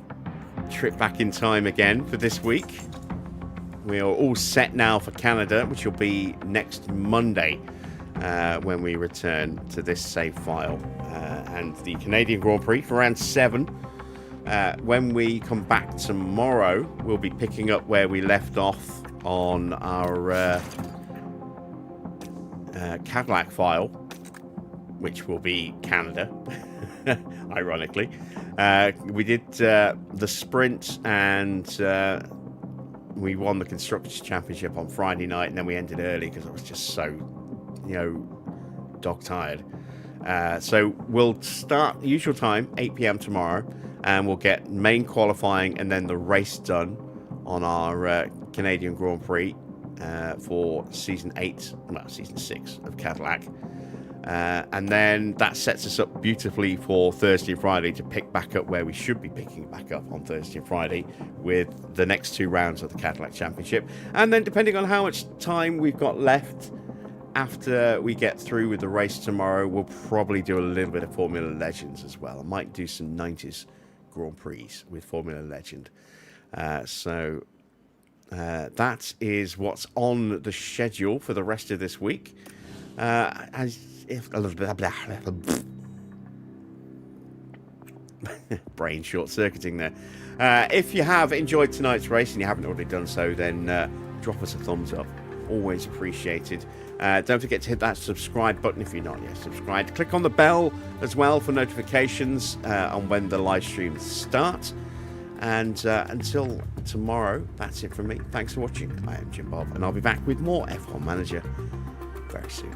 Speaker 1: trip back in time again for this week. We are all set now for Canada, which will be next Monday when we return to this save file. And the Canadian Grand Prix for round 7. When we come back tomorrow, we'll be picking up where we left off on our Cadillac file, which will be Canada, ironically. We did the sprint, and we won the Constructors' Championship on Friday night, and then we ended early because I was just so, dog-tired. So we'll start usual time, 8 p.m. tomorrow, and we'll get main qualifying and then the race done on our Canadian Grand Prix for season 6 of Cadillac. And then that sets us up beautifully for Thursday and Friday to pick back up where we should be picking back up on Thursday and Friday with the next 2 rounds of the Cadillac Championship. And then depending on how much time we've got left after we get through with the race tomorrow, we'll probably do a little bit of Formula Legends as well. I might do some 90s Grand Prix with Formula Legend. So that is what's on the schedule for the rest of this week. Brain short-circuiting there. If you have enjoyed tonight's race and you haven't already done so, then drop us a thumbs up. Always appreciated. Don't forget to hit that subscribe button if you're not yet subscribed. Click on the bell as well for notifications on when the live streams start. And until tomorrow, that's it from me. Thanks for watching. I am Jim Bob, and I'll be back with more F1 Manager very soon.